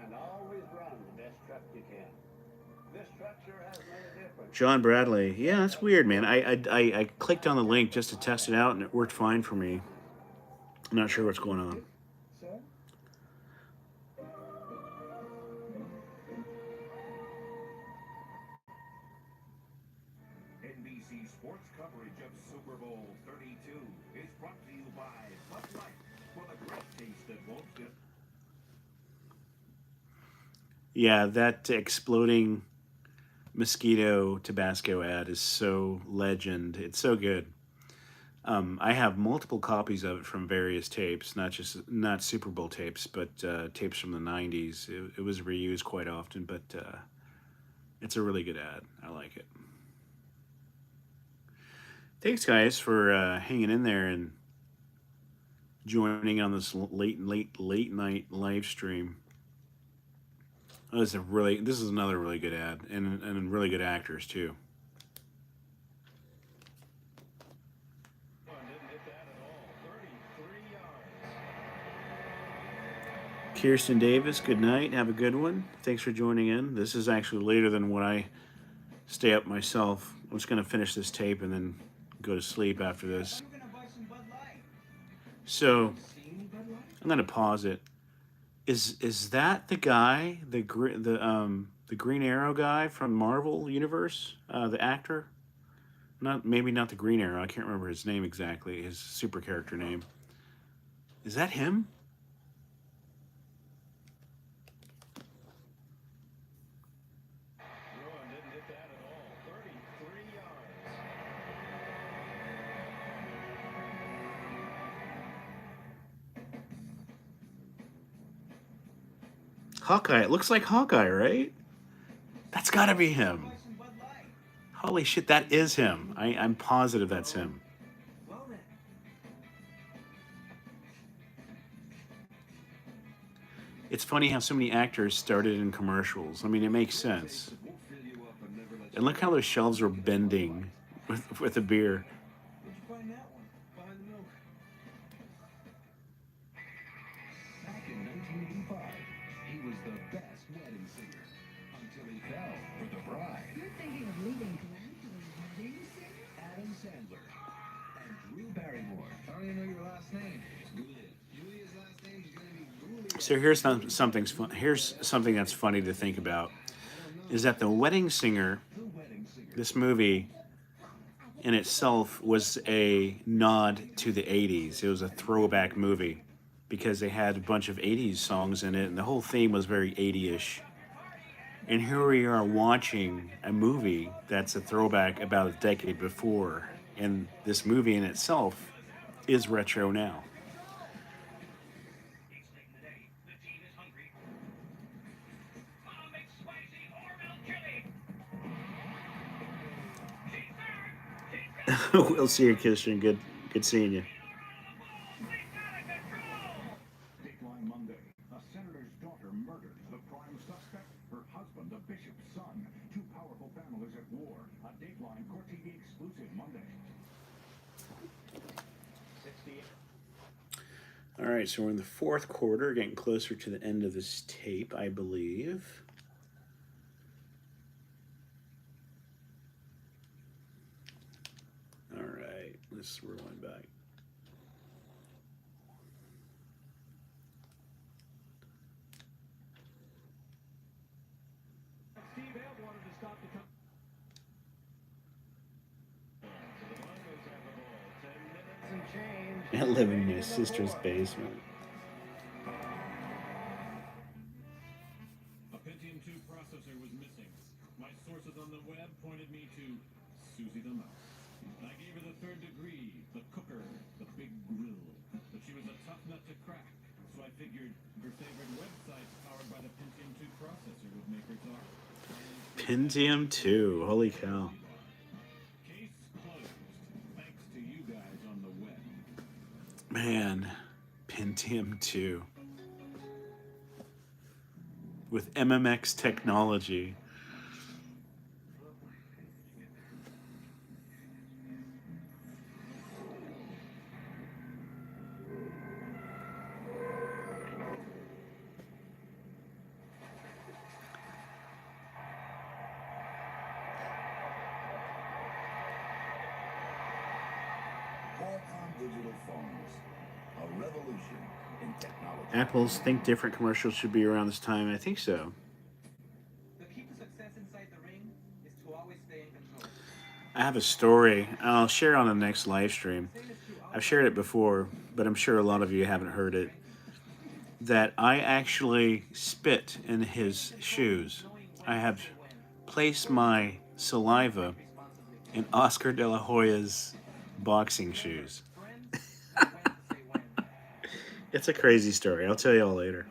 And always run the best truck you can. This truck sure has made a difference. John Bradley. Yeah, that's weird, man. I clicked on the link just to test it out, and it worked fine for me. I'm not sure what's going on. NBC sports coverage of Super Bowl 32 is brought to you by Bud Light for the great taste that won't fit. Yeah, that exploding mosquito Tabasco ad is so legend. It's so good. I have multiple copies of it from various tapes, not Super Bowl tapes, but tapes from the 90s. It was reused quite often, but it's a really good ad. I like it. Thanks, guys, for hanging in there and joining on this late night live stream. This is another really good ad, and really good actors too. Kirsten Davis, good night. Have a good one. Thanks for joining in. This is actually later than when I stay up myself. I'm just going to finish this tape and then go to sleep after this. So I'm going to pause it. Is that the guy, the Green Arrow guy from Marvel Universe, the actor? Maybe not the Green Arrow. I can't remember his name exactly. His super character name. Is that him? Hawkeye. It looks like Hawkeye, right? That's got to be him. Holy shit, that is him. I'm positive that's him. It's funny how so many actors started in commercials. I mean, it makes sense. And look how those shelves are bending with the beer. Where'd you find that one? Behind the milk. Back in 1985, he was the best wedding singer until he fell for the bride. You're thinking of leaving Glenn to the wedding singer? Adam Sandler and Drew Barrymore. I don't even know your last name. Julia's last name is going to be Julia. So here's something that's funny to think about. Is that The Wedding Singer, this movie in itself was a nod to the 80s. It was a throwback movie because they had a bunch of 80s songs in it, and the whole theme was very 80-ish. And here we are watching a movie that's a throwback about a decade before, and this movie in itself is retro now. We'll see you, Christian. Good seeing you. Dateline Monday. A senator's daughter murdered. The prime suspect, her husband, a bishop's son. Two powerful families at war. A Dateline Court TV exclusive Monday. 68. All right, so we're in the fourth quarter, getting closer to the end of this tape, I believe. All right, let's rewind back. Steve Ebb wanted to stop the country. So the Broncos have the ball. 10 minutes and change. I live in my sister's basement. A Pentium 2 processor was missing. My sources on the web pointed me to Susie the Mouse. I gave her the third degree, the cooker, the big grill. But she was a tough nut to crack. So I figured her favorite websites powered by the Pentium 2 processor would make her talk. Pentium 2, holy cow. Case closed. Thanks to you guys on the web. Man, Pentium 2. With MMX technology. Qualcomm digital phones, a revolution in technology. Apple's Think Different commercial should be around this time. I think so. The key to success inside the ring is to always stay in control. I have a story. I'll share it on the next live stream. I've shared it before, but I'm sure a lot of you haven't heard it. That I actually spit in his shoes. I have placed my saliva in Oscar De La Hoya's boxing shoes. It's a crazy story. I'll tell you all later.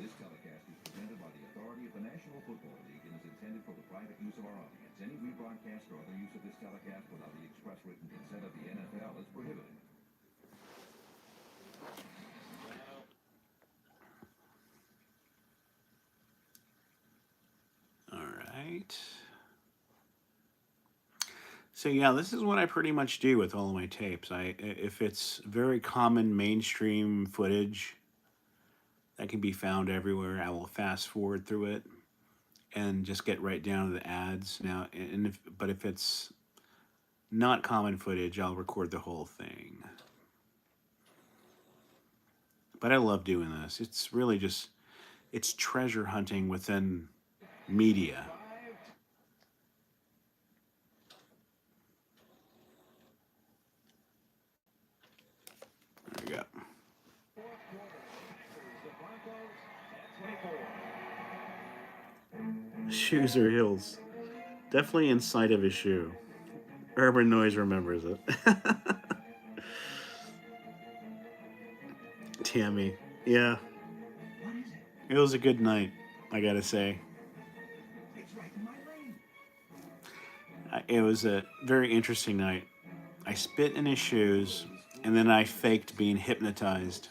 This telecast is presented by the authority of the National Football League and is intended for the private use of our audience. Any rebroadcast or other use of this telecast without the express written consent of the NFL is prohibited. All right. So yeah, this is what I pretty much do with all of my tapes. If it's very common mainstream footage that can be found everywhere, I will fast forward through it and just get right down to the ads. Now, but if it's not common footage, I'll record the whole thing. But I love doing this. It's really just, it's treasure hunting within media. There we go. Shoes or heels? Definitely inside of his shoe. Urban Noise remembers it. Tammy. Yeah. It was a good night, I gotta say. It was a very interesting night. I spit in his shoes, and then I faked being hypnotized.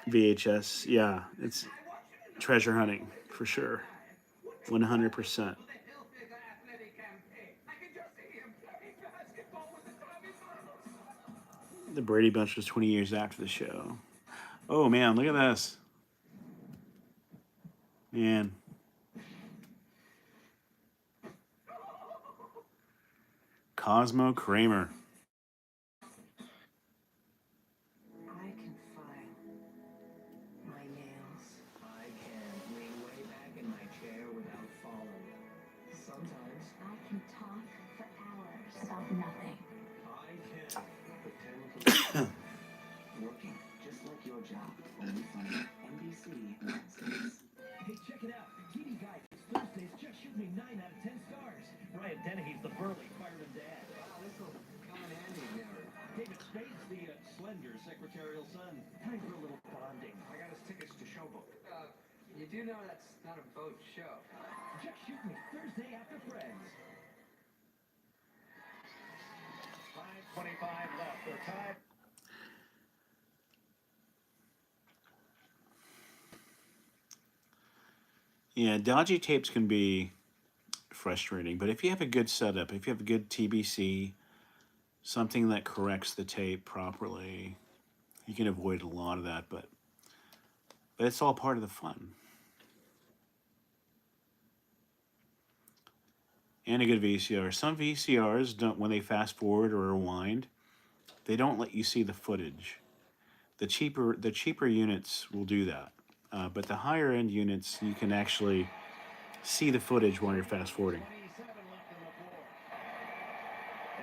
VHS, yeah, it's treasure hunting for sure. 100%. The Brady Bunch was 20 years after the show. Oh man, look at this. Man. Cosmo Kramer. I can file my nails. I can lean way back in my chair without falling. Sometimes I can talk for hours about nothing. I can pretend to Working just like your job. Only funny. NBC Wednesdays. Hey, check it out. TV Guide is Thursday. Brian Dennehy's the burly fireman dad. Wow, this will come in handy, Gary. David Spade's the slender secretarial son. Time for a little bonding. I got his tickets to Showboat. You do know that's not a boat show. Just shoot me Thursday after Friends. 5:25 left. They're tied. Yeah, dodgy tapes can be frustrating, but if you have a good setup, if you have a good TBC, something that corrects the tape properly, you can avoid a lot of that, but it's all part of the fun. And a good VCR. Some VCRs don't, when they fast forward or rewind, they don't let you see the footage. The cheaper units will do that, but the higher end units, you can actually see the footage while you're fast forwarding. 27 left in the fourth.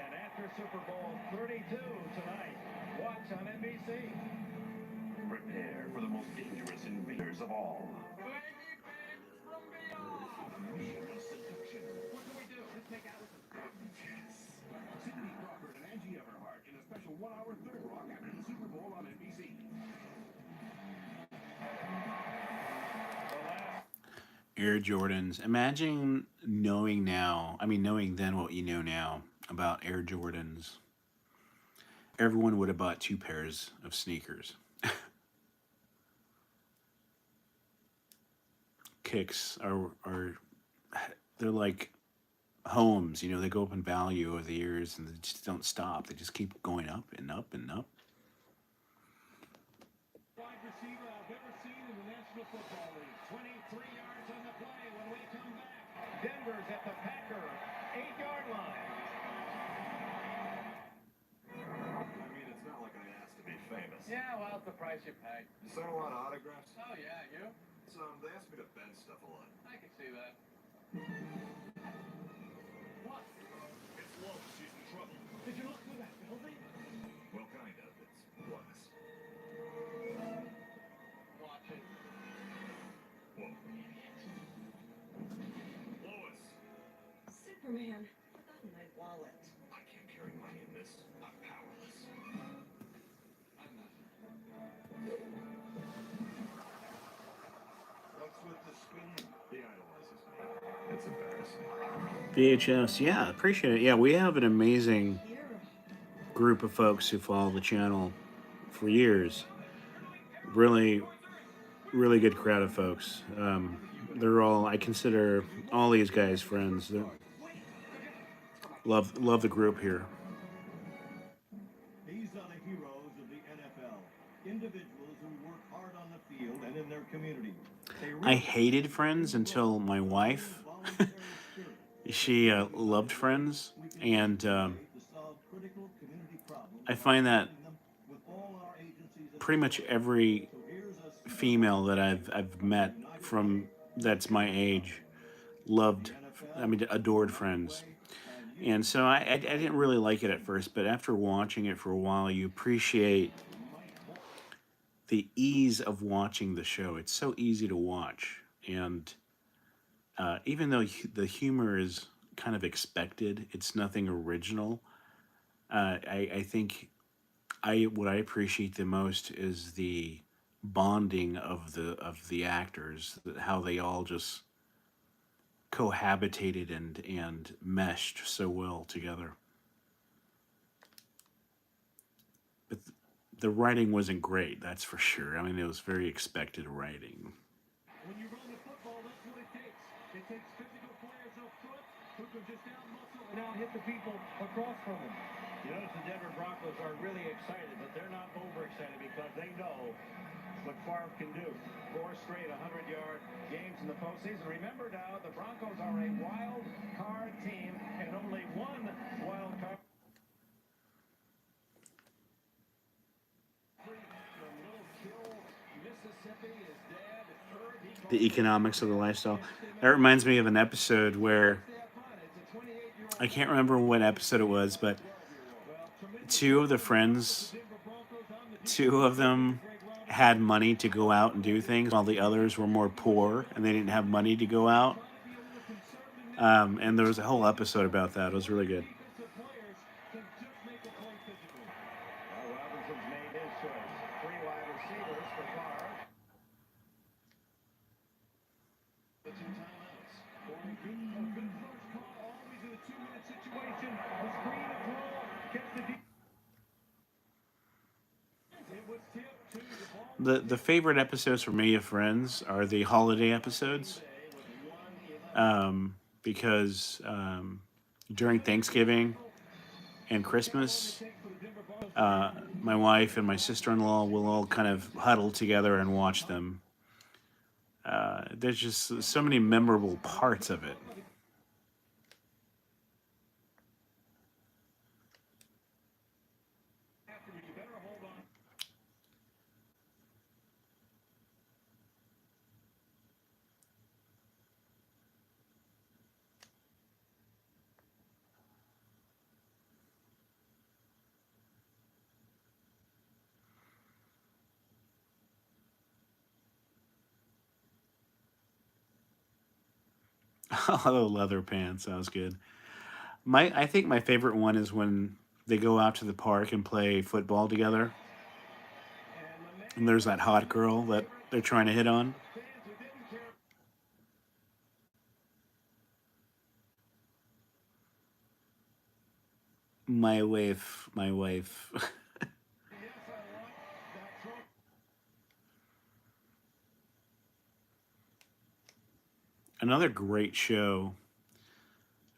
And after Super Bowl 32 tonight, watch on NBC. Prepare for the most dangerous invaders of all. Mission of seduction. What do we do? Let's make out with them. Yes. Cindy Crawford and Angie Everhart in a special 1-hour Third Rock after the Super Bowl on NBC. Air Jordans. Imagine knowing then what you know now about Air Jordans. Everyone would have bought 2 pairs of sneakers. Kicks are they're like homes, you know, they go up in value over the years and they just don't stop. They just keep going up and up and up. Wide receiver I've ever seen in the National Football League. 23 yards on the play when we come back. Denver's at the Packer 8-yard line. I mean, it's not like I asked to be famous. Yeah, well, it's the price you pay. You sign a lot of autographs? Oh, yeah, you? They asked me to bend stuff a lot. I can see that. What? It's Lois. She's in trouble. Did you look through that building? Well, kind of. It's glass. Watch it. Whoa. Lois! Superman, I forgot my wallet. I can't carry money in this. I'm powerless. I'm not. What's with the spinning? He idolizes me. It's embarrassing. VHS, yeah, appreciate it. Yeah, we have an amazing group of folks who follow the channel for years. Really, really good crowd of folks. They're all, I consider all these guys friends. Love the group here. These are the heroes of the NFL. Individuals who work hard on the field and in their community. I hated Friends until my wife, she loved Friends, and I find that pretty much every female that I've met from that's my age adored Friends. And so I didn't really like it at first, but after watching it for a while, you appreciate the ease of watching the show. It's so easy to watch, and even though the humor is kind of expected, it's nothing original. I think what I appreciate the most is the bonding of the actors, how they all just cohabitated and meshed so well together. But the writing wasn't great, that's for sure. I mean, it was very expected writing. When you run the football, that's what it takes. It takes physical players up front who can just out-muscle and out-hit the people across from them. You notice the Denver Broncos are really excited, but they're not overexcited because they know what Favre can do. 4 straight 100-yard games in the postseason. Remember now, the Broncos are a wild card team and only one wild card. The economics of the lifestyle. That reminds me of an episode where, I can't remember what episode it was, but two of them had money to go out and do things while the others were more poor and they didn't have money to go out. And there was a whole episode about that. It was really good. Robinson's made his choice. 3 wide receivers for Carr. The 2 timeouts. For a good first call, always in a 2-minute situation. A screen, a throw, gets the deep. It was tipped to the ball. The favorite episodes for me of Friends are the holiday episodes, because during Thanksgiving and Christmas, my wife and my sister-in-law will all kind of huddle together and watch them. There's just so many memorable parts of it. Oh, leather pants. That was good. I think my favorite one is when they go out to the park and play football together, and there's that hot girl that they're trying to hit on. My wife, my wife. Another great show.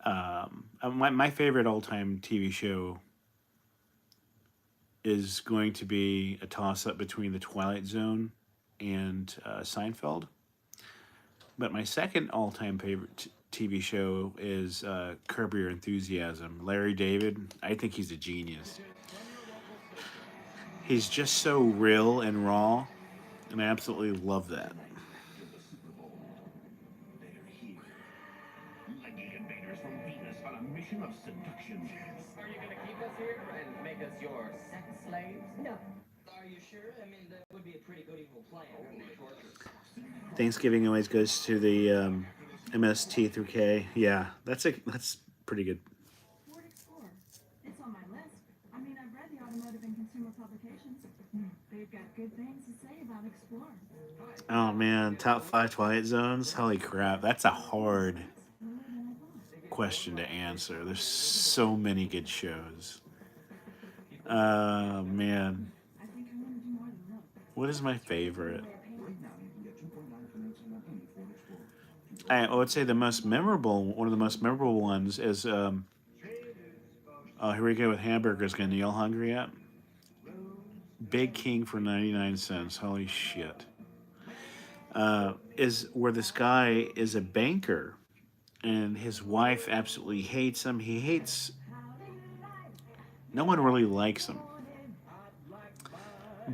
My favorite all-time TV show is going to be a toss-up between The Twilight Zone and Seinfeld. But my second all-time favorite TV show is Curb Your Enthusiasm. Larry David, I think he's a genius. He's just so real and raw, and I absolutely love that. After the Super Bowl, they're here. Leggy invaders from Venus on a mission of seduction. Are you gonna keep us here and make us your sex slaves? No. Are you sure? I mean, that would be a pretty good evil plan. Torture. Thanksgiving always goes to the MST through K. Yeah, that's pretty good. Ford Explorer. It's on my list. I mean, I've read the automotive and consumer publications. They've got good things to say about Explorer. Oh man, top 5 Twilight Zones? Holy crap, that's a hard question to answer. There's so many good shows. Man. I think I want to do more than look. What is my favorite? Right now, you can get 2.9 financing on any Ford Explorer. I would say one of the most memorable ones is, here we go with hamburgers again. You all hungry yet? Big King for 99 cents. Holy shit. Is where this guy is a banker and his wife absolutely hates him. No one really likes him.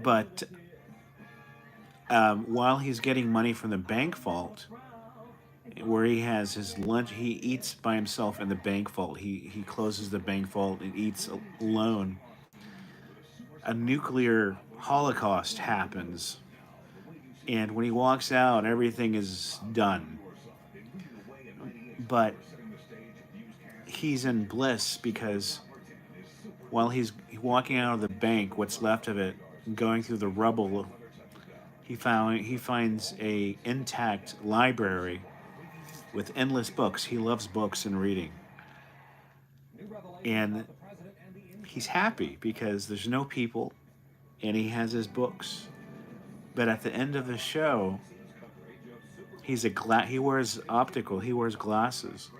But while he's getting money from the bank vault, where he has his lunch, he eats by himself in the bank vault. He closes the bank vault and eats alone. A nuclear holocaust happens, and when he walks out, everything is done. But he's in bliss because while he's walking out of the bank, what's left of it, going through the rubble, he finds a intact library with endless books. He loves books and reading. And he's happy because there's no people and he has his books. But at the end of the show, he wears glasses.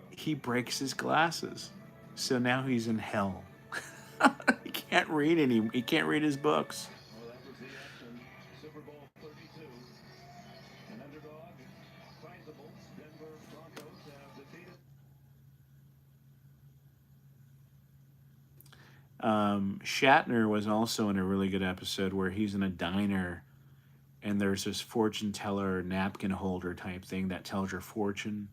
He breaks his glasses. So now he's in hell. He can't read he can't read his books. Well, that was the action. Super Bowl 32. An underdog, sizable. Denver Broncos have defeated. Shatner was also in a really good episode where he's in a diner and there's this fortune teller napkin holder type thing that tells your fortune,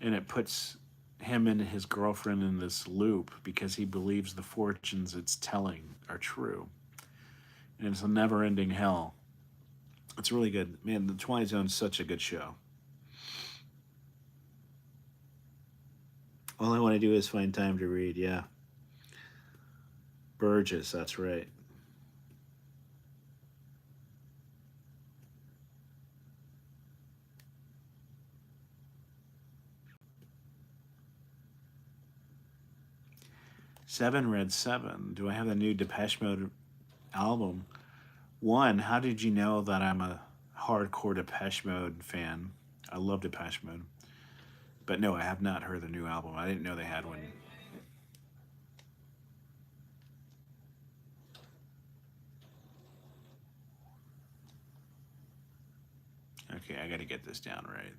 and it puts him and his girlfriend in this loop because he believes the fortunes it's telling are true, and it's a never-ending hell. It's really good, man. The Twilight Zone's such a good show. All I want to do is find time to read. Yeah. Burgess, that's right. Seven Red Seven. Do I have the new Depeche Mode album? One, how did you know that I'm a hardcore Depeche Mode fan? I love Depeche Mode. But no, I have not heard the new album. I didn't know they had one. Okay, I gotta get this down right.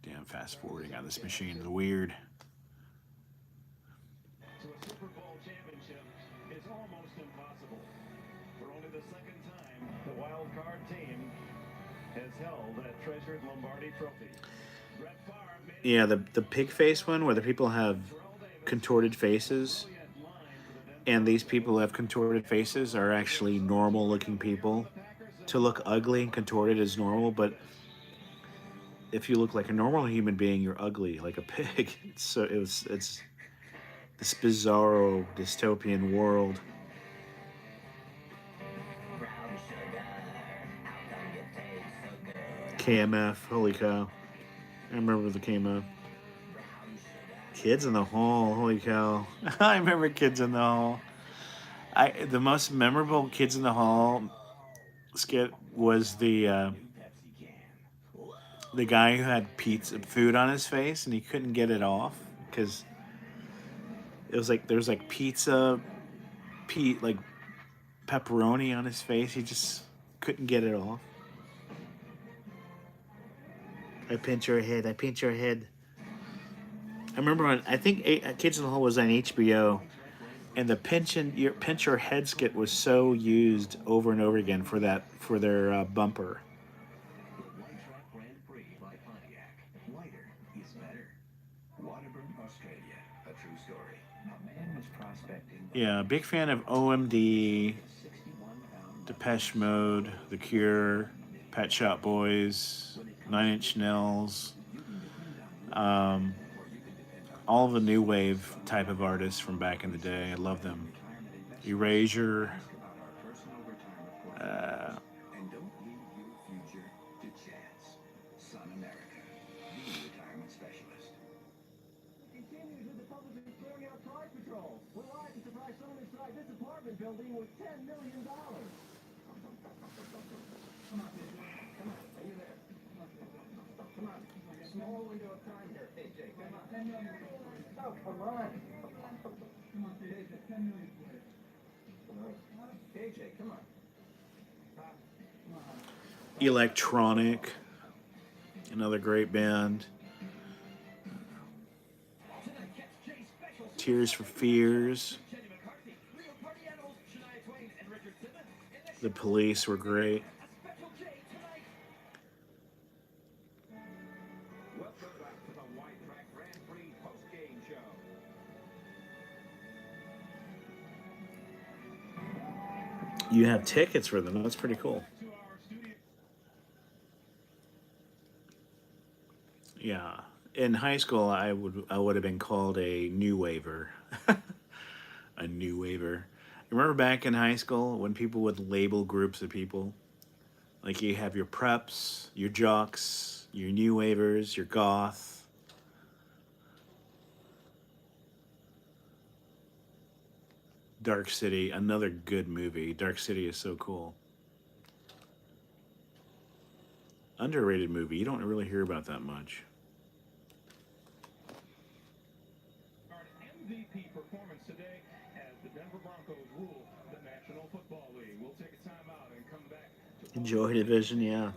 Damn, fast forwarding on this machine is weird. So a Super Bowl championship is almost impossible. For only the second time, the wild card team has held that treasured Lombardi trophy. Brett Favre made Yeah, the pig face one where the people have contorted faces, and these people who have contorted faces are actually normal looking people. To look ugly and contorted is normal, but if you look like a normal human being, you're ugly like a pig. So it's this bizarro dystopian world. KMF, holy cow. I remember the KMF. Kids in the Hall, holy cow. I remember Kids in the Hall. The most memorable Kids in the Hall skit was the guy who had food on his face and he couldn't get it off because it was like there's like pizza, like pepperoni on his face. He just couldn't get it off. I pinch your head. I pinch your head. I remember when I think Kids in the Hall was on HBO, and the pinch your head skit was so used over and over again for their bumper. The White Rock Grand Prix by Pontiac. Lighter is better. Waterburn, Australia. A true story. A man was prospecting. Yeah, big fan of OMD, Depeche Mode, The Cure, Pet Shop Boys, 9 Inch Nails, all the new wave type of artists from back in the day. I love them. Erasure. And don't leave your future to chance. Sun America, the retirement specialist. Continues with the public carrying out car patrol. We're live to surprise someone inside this apartment building with $10 million. Come on, baby. Come on. Are you there? Come on. Small window of time here. Hey, Jay, come on. Oh, come on. Come on, AJ. 10 million. AJ, come on. Electronic, another great band. Tears for Fears. The Police were great. Welcome back to the White Track Grand Prix post-game show. You have tickets for them. That's pretty cool. Yeah. In high school, I would have been called a new waver. A new waver. Remember back in high school when people would label groups of people? Like you have your preps, your jocks, your new wavers, your goth. Dark City, another good movie. Dark City is so cool. Underrated movie. You don't really hear about that much. MVP performance today as the Denver Broncos rule the National Football League. We'll take a timeout and come back to Joy Division, yeah.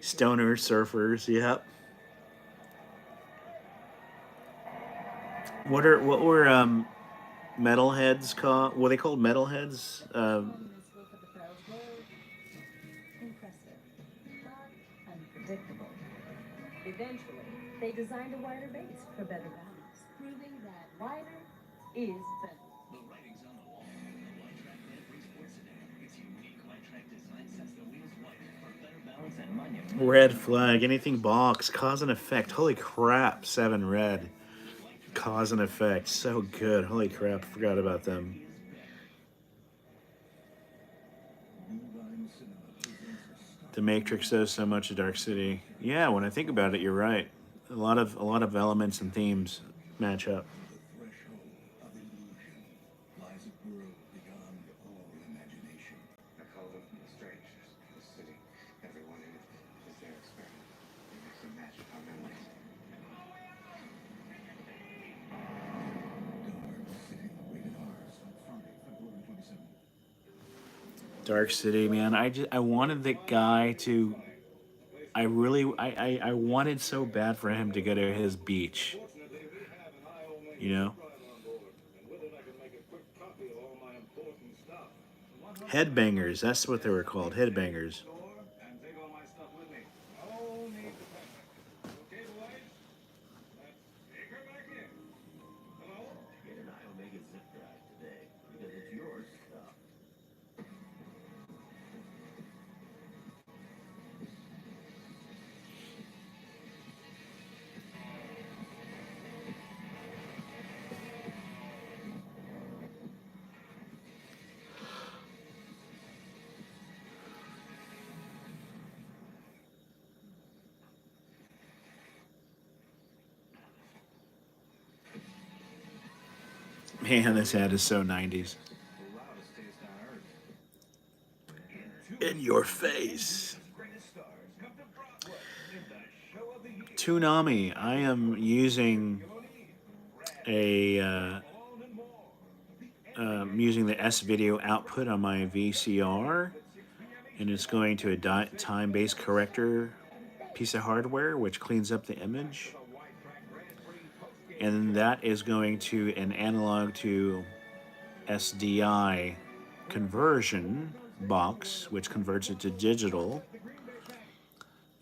Stoner Surfers, yep. What were metalheads called? Were they called metalheads? Impressive, but unpredictable. Eventually, they designed a wider base for better balance, proving that wider is better. The writing's on the wall. The White Track Grand Prix Sports Sedan. Its unique White Track design sets the wheels wider for better balance and monument. Red flag, anything box, cause and effect. Holy crap, 7 red. Cause and effect, so good. Holy crap, I forgot about them. The Matrix does so much of Dark City. Yeah, when I think about it, you're right. A lot of elements and themes match up. The threshold of illusion lies a world beyond all imagination. I call them the strangers. The city, everyone in it is their experiment. They mix and match our memories. Dark City, man. I wanted the guy to. I wanted so bad for him to go to his beach. You know? Headbangers, that's what they were called, headbangers. And take all my stuff with me. No need to panic. Okay, boys? Let's take her back in. Hello? Get an Omega zip drive today because it's your stuff. Man, this ad is so 90s. The loudest taste on earth. In your face. Toonami, I am using using the S video output on my VCR, and it's going to a time-based corrector piece of hardware which cleans up the image, and that is going to an analog to SDI conversion box which converts it to digital,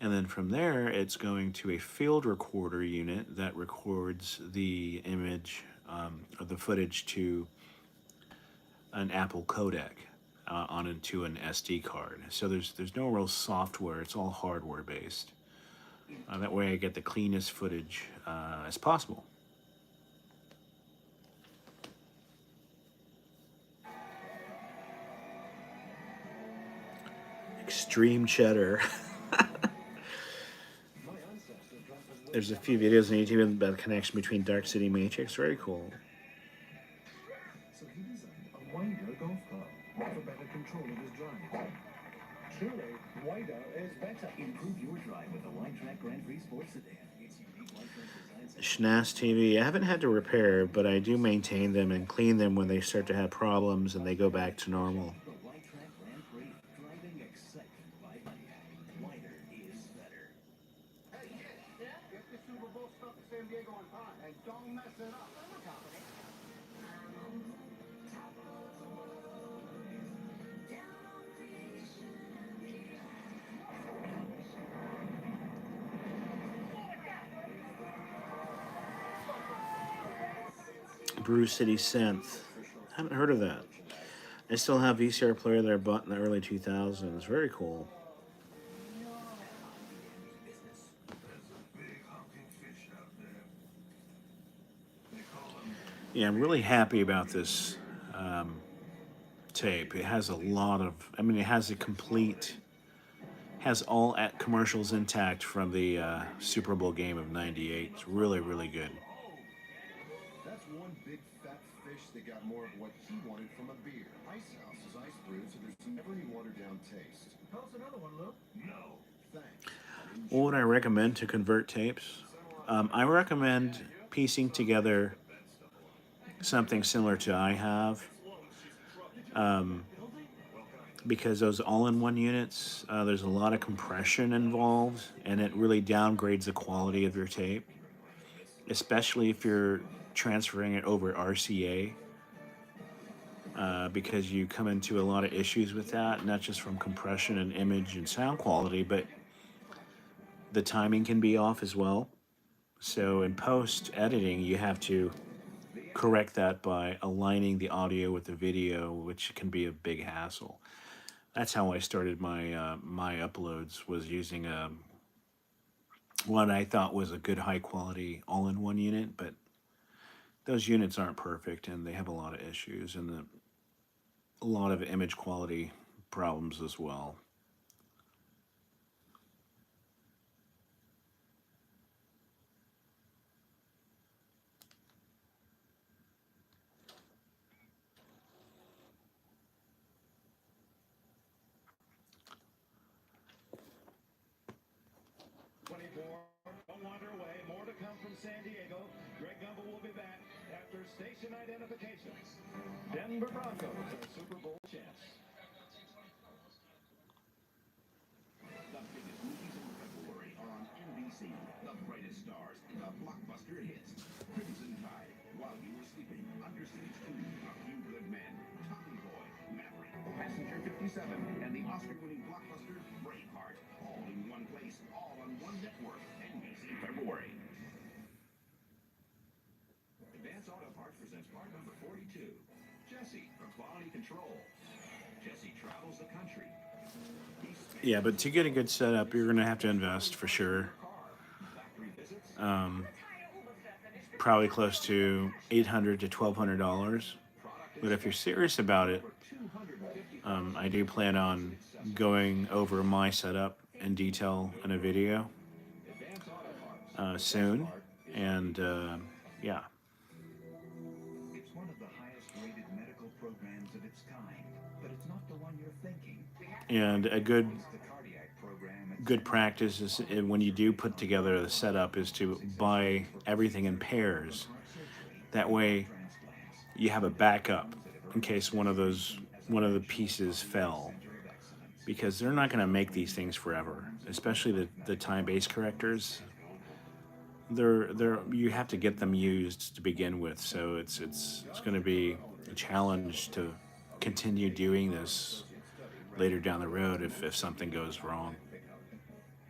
and then from there it's going to a field recorder unit that records the image or the footage to an Apple codec onto an SD card. So there's no real software, it's all hardware based. That way I get the cleanest footage as possible. Extreme cheddar. There's a few videos on YouTube about the connection between Dark City and Matrix. Very cool. So he designed a wider golf club for better control of his drive. Truly, wider is better. Improve your drive with the Wide Track Grand Prix Sports Sedan. Its unique Wide Track design. SNAS TV, I haven't had to repair, but I do maintain them and clean them when they start to have problems and they go back to normal. The Wide Track Grand Prix. Driving excitement by Pontiac. Wider is better. Hey, yeah? Get the Super Bowl stuff to San Diego on time, and don't mess it up. Brew City Synth. Haven't heard of that. I still have VCR player that I bought in the early 2000s. Very cool. Yeah, I'm really happy about this tape. It has a lot of, I mean, it has a complete, has all commercials intact from the Super Bowl game of '98. It's really, really good. That's one big fat fish that got more of what he wanted from a beer. Ice House is ice brewed, so there's never any watered down taste. Tell us another one, Luke. No. Thanks. What would I recommend to convert tapes? I recommend piecing together something similar to I have, because those all-in-one units, there's a lot of compression involved, and it really downgrades the quality of your tape, especially if you're transferring it over RCA, because you come into a lot of issues with that, not just from compression and image and sound quality, but the timing can be off as well. So in post-editing, you have to correct that by aligning the audio with the video, which can be a big hassle. That's how I started my my uploads, was using what I thought was a good high-quality all-in-one unit, but those units aren't perfect and they have a lot of issues and a lot of image quality problems as well. Don't wander away. More to come from San Diego. Greg Gumbel will be back after station identification. Denver Broncos are Super Bowl champs. The biggest movies in February are on NBC. The brightest stars in the blockbuster hits. Crimson Tide, While You Were Sleeping, Under Siege 2, A Few Good Men, Tommy Boy, Maverick, Passenger 57, and the Oscar-winning blockbuster Braveheart. All in one place, all on one network. NBC February. Advance Auto Parts presents part number 42. Jesse from Quality Control. Jesse travels the country. Yeah, but to get a good setup, you're going to have to invest for sure. Probably close to $800 to $1,200. But if you're serious about it, I do plan on going over my setup in detail in a video soon. And yeah. It's one of the highest rated medical programs of its kind, but it's not the one you're thinking. And a good practice is when you do put together the setup is to buy everything in pairs. That way you have a backup in case one of the pieces fell, because they're not going to make these things forever, especially the time-based correctors. You have to get them used to begin with, so it's going to be a challenge to continue doing this later down the road if something goes wrong.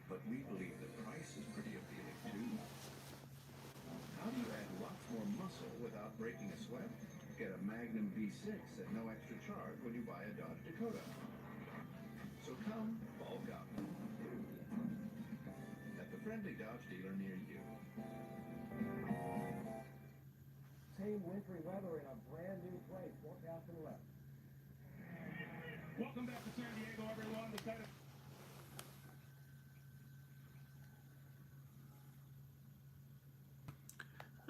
But we believe the price is pretty appealing too. How do you add lots more muscle without breaking a sweat? Get a Magnum V6 at no extra charge when you buy a Dodge Dakota. So come, bulk up. At the friendly Dodge dealer near you. Same wintry weather in a brand new place. Forecast to the left. Welcome back to San Diego, everyone.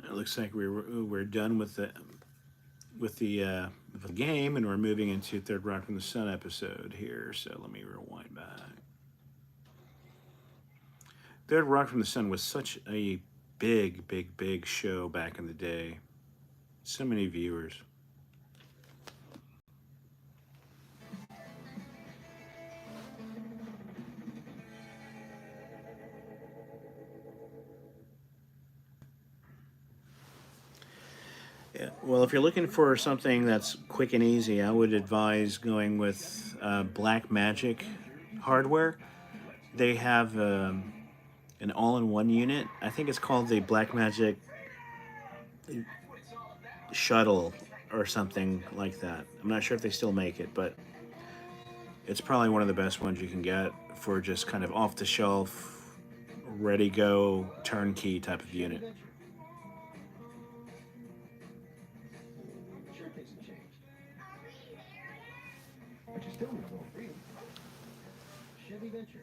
It looks like we're done with the game, and we're moving into Third Rock from the Sun episode here. So let me rewind back. Third Rock from the Sun was such a big show back in the day. So many viewers. Yeah, well, if you're looking for something that's quick and easy, I would advise going with Black Magic hardware. They have an all-in-one unit. I think it's called the Black Magic Shuttle or something like that. I'm not sure if they still make it, but it's probably one of the best ones you can get for just kind of off-the-shelf, ready-go, turnkey type of unit. Sure, things have changed. But you still need a little freedom. Chevy Venture.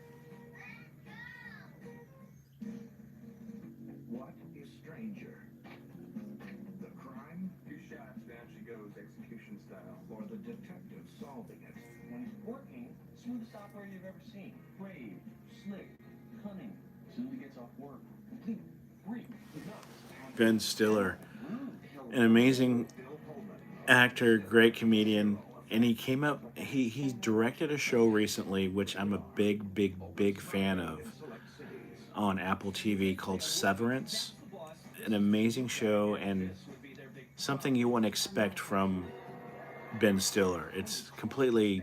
What is stranger? The crime? Few shots, down she goes, execution style. Or the detective solving it? When he's working, smoothest operator you've ever seen. Brave, slick, cunning. As soon as he gets off work, complete freak. Ben Stiller, an amazing actor, great comedian, and he directed a show recently, which I'm a big fan of, on Apple TV called Severance. An amazing show and something you wouldn't expect from Ben Stiller. It's completely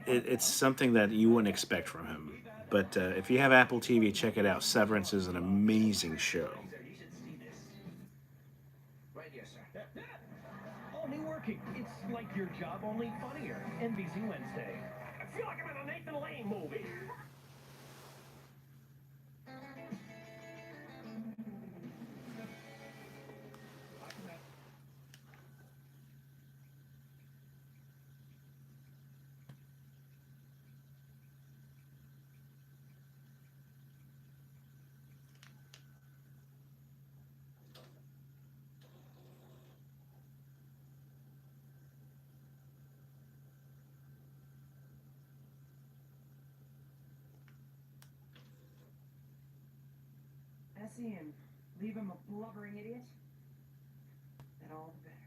it's something that you wouldn't expect from him. But if you have Apple TV, check it out. Severance is an amazing show. Right, yes, sir. All new working. It's like your job, only funnier. NBC Wednesday. I feel like I'm in a Nathan Lane movie. sassy and leave him a blubbering idiot, then all the better.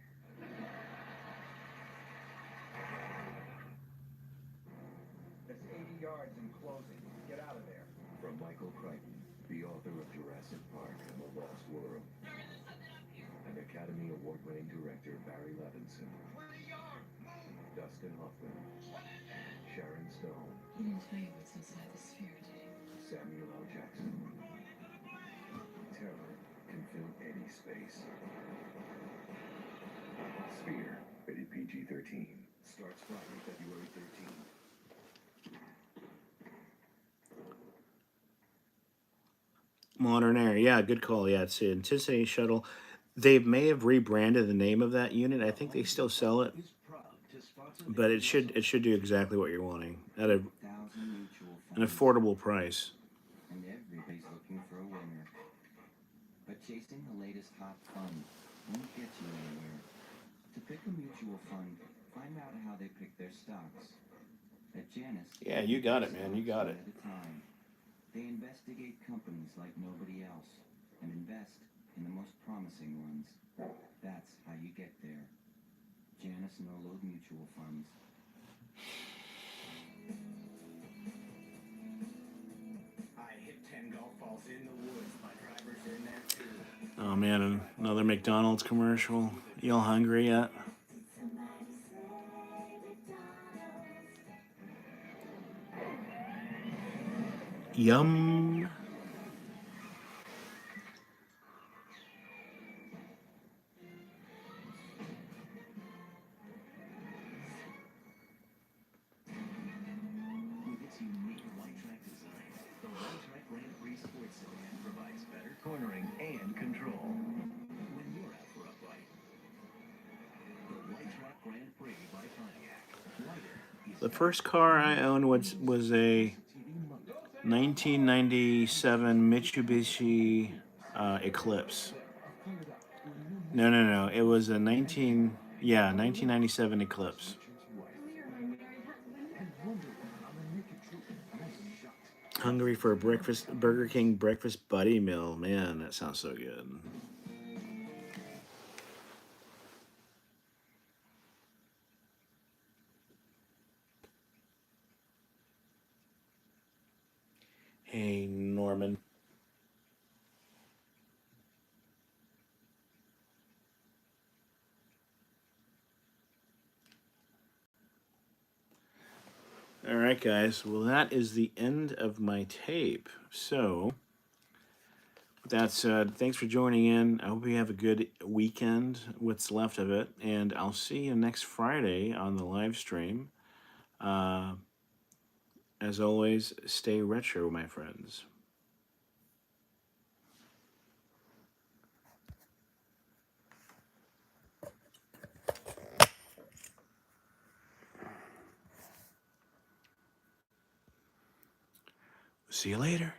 That's 80 yards in closing. Get out of there. From Michael Crichton, the author of Jurassic Park and The Lost World, and Academy Award-winning director Barry Levinson, Dustin Hoffman, Sharon Stone, He didn't tell you what's inside the sphere, did he? Samuel L. Jackson. Terror can fill any space. Sphere, rated PG-13, starts Friday, February 13th. Modern Air, yeah, good call. Yeah, it's the Intensity Shuttle. They may have rebranded the name of that unit. I think they still sell it, but it should do exactly what you're wanting at an affordable price. And everybody's looking for a winner. But chasing the latest hot fund won't get you anywhere. To pick a mutual fund, find out how they pick their stocks. At Janus, Yeah, you got it, man. You got it. at a time. They investigate companies like nobody else and invest in the most promising ones. That's how you get there. Janus no-load mutual funds. I hit 10 golf balls in the woods. My driver's in there too. Oh man, another McDonald's commercial. Y'all hungry yet? Yum. With its unique white track design, the White Track Grand Prix Sports Sedan provides better cornering and control. When you're out for a bite, the White Track Grand Prix by Pontiac. Lighter is The first car I owned was a 1997 Mitsubishi Eclipse. No. It was a 1997 Eclipse. Hungry for a Burger King breakfast buddy meal. Man, that sounds so good. Hey, Norman. All right, guys. Well, that is the end of my tape. So, with that said, thanks for joining in. I hope you have a good weekend, what's left of it, and I'll see you next Friday on the live stream. As always, stay retro, my friends. See you later.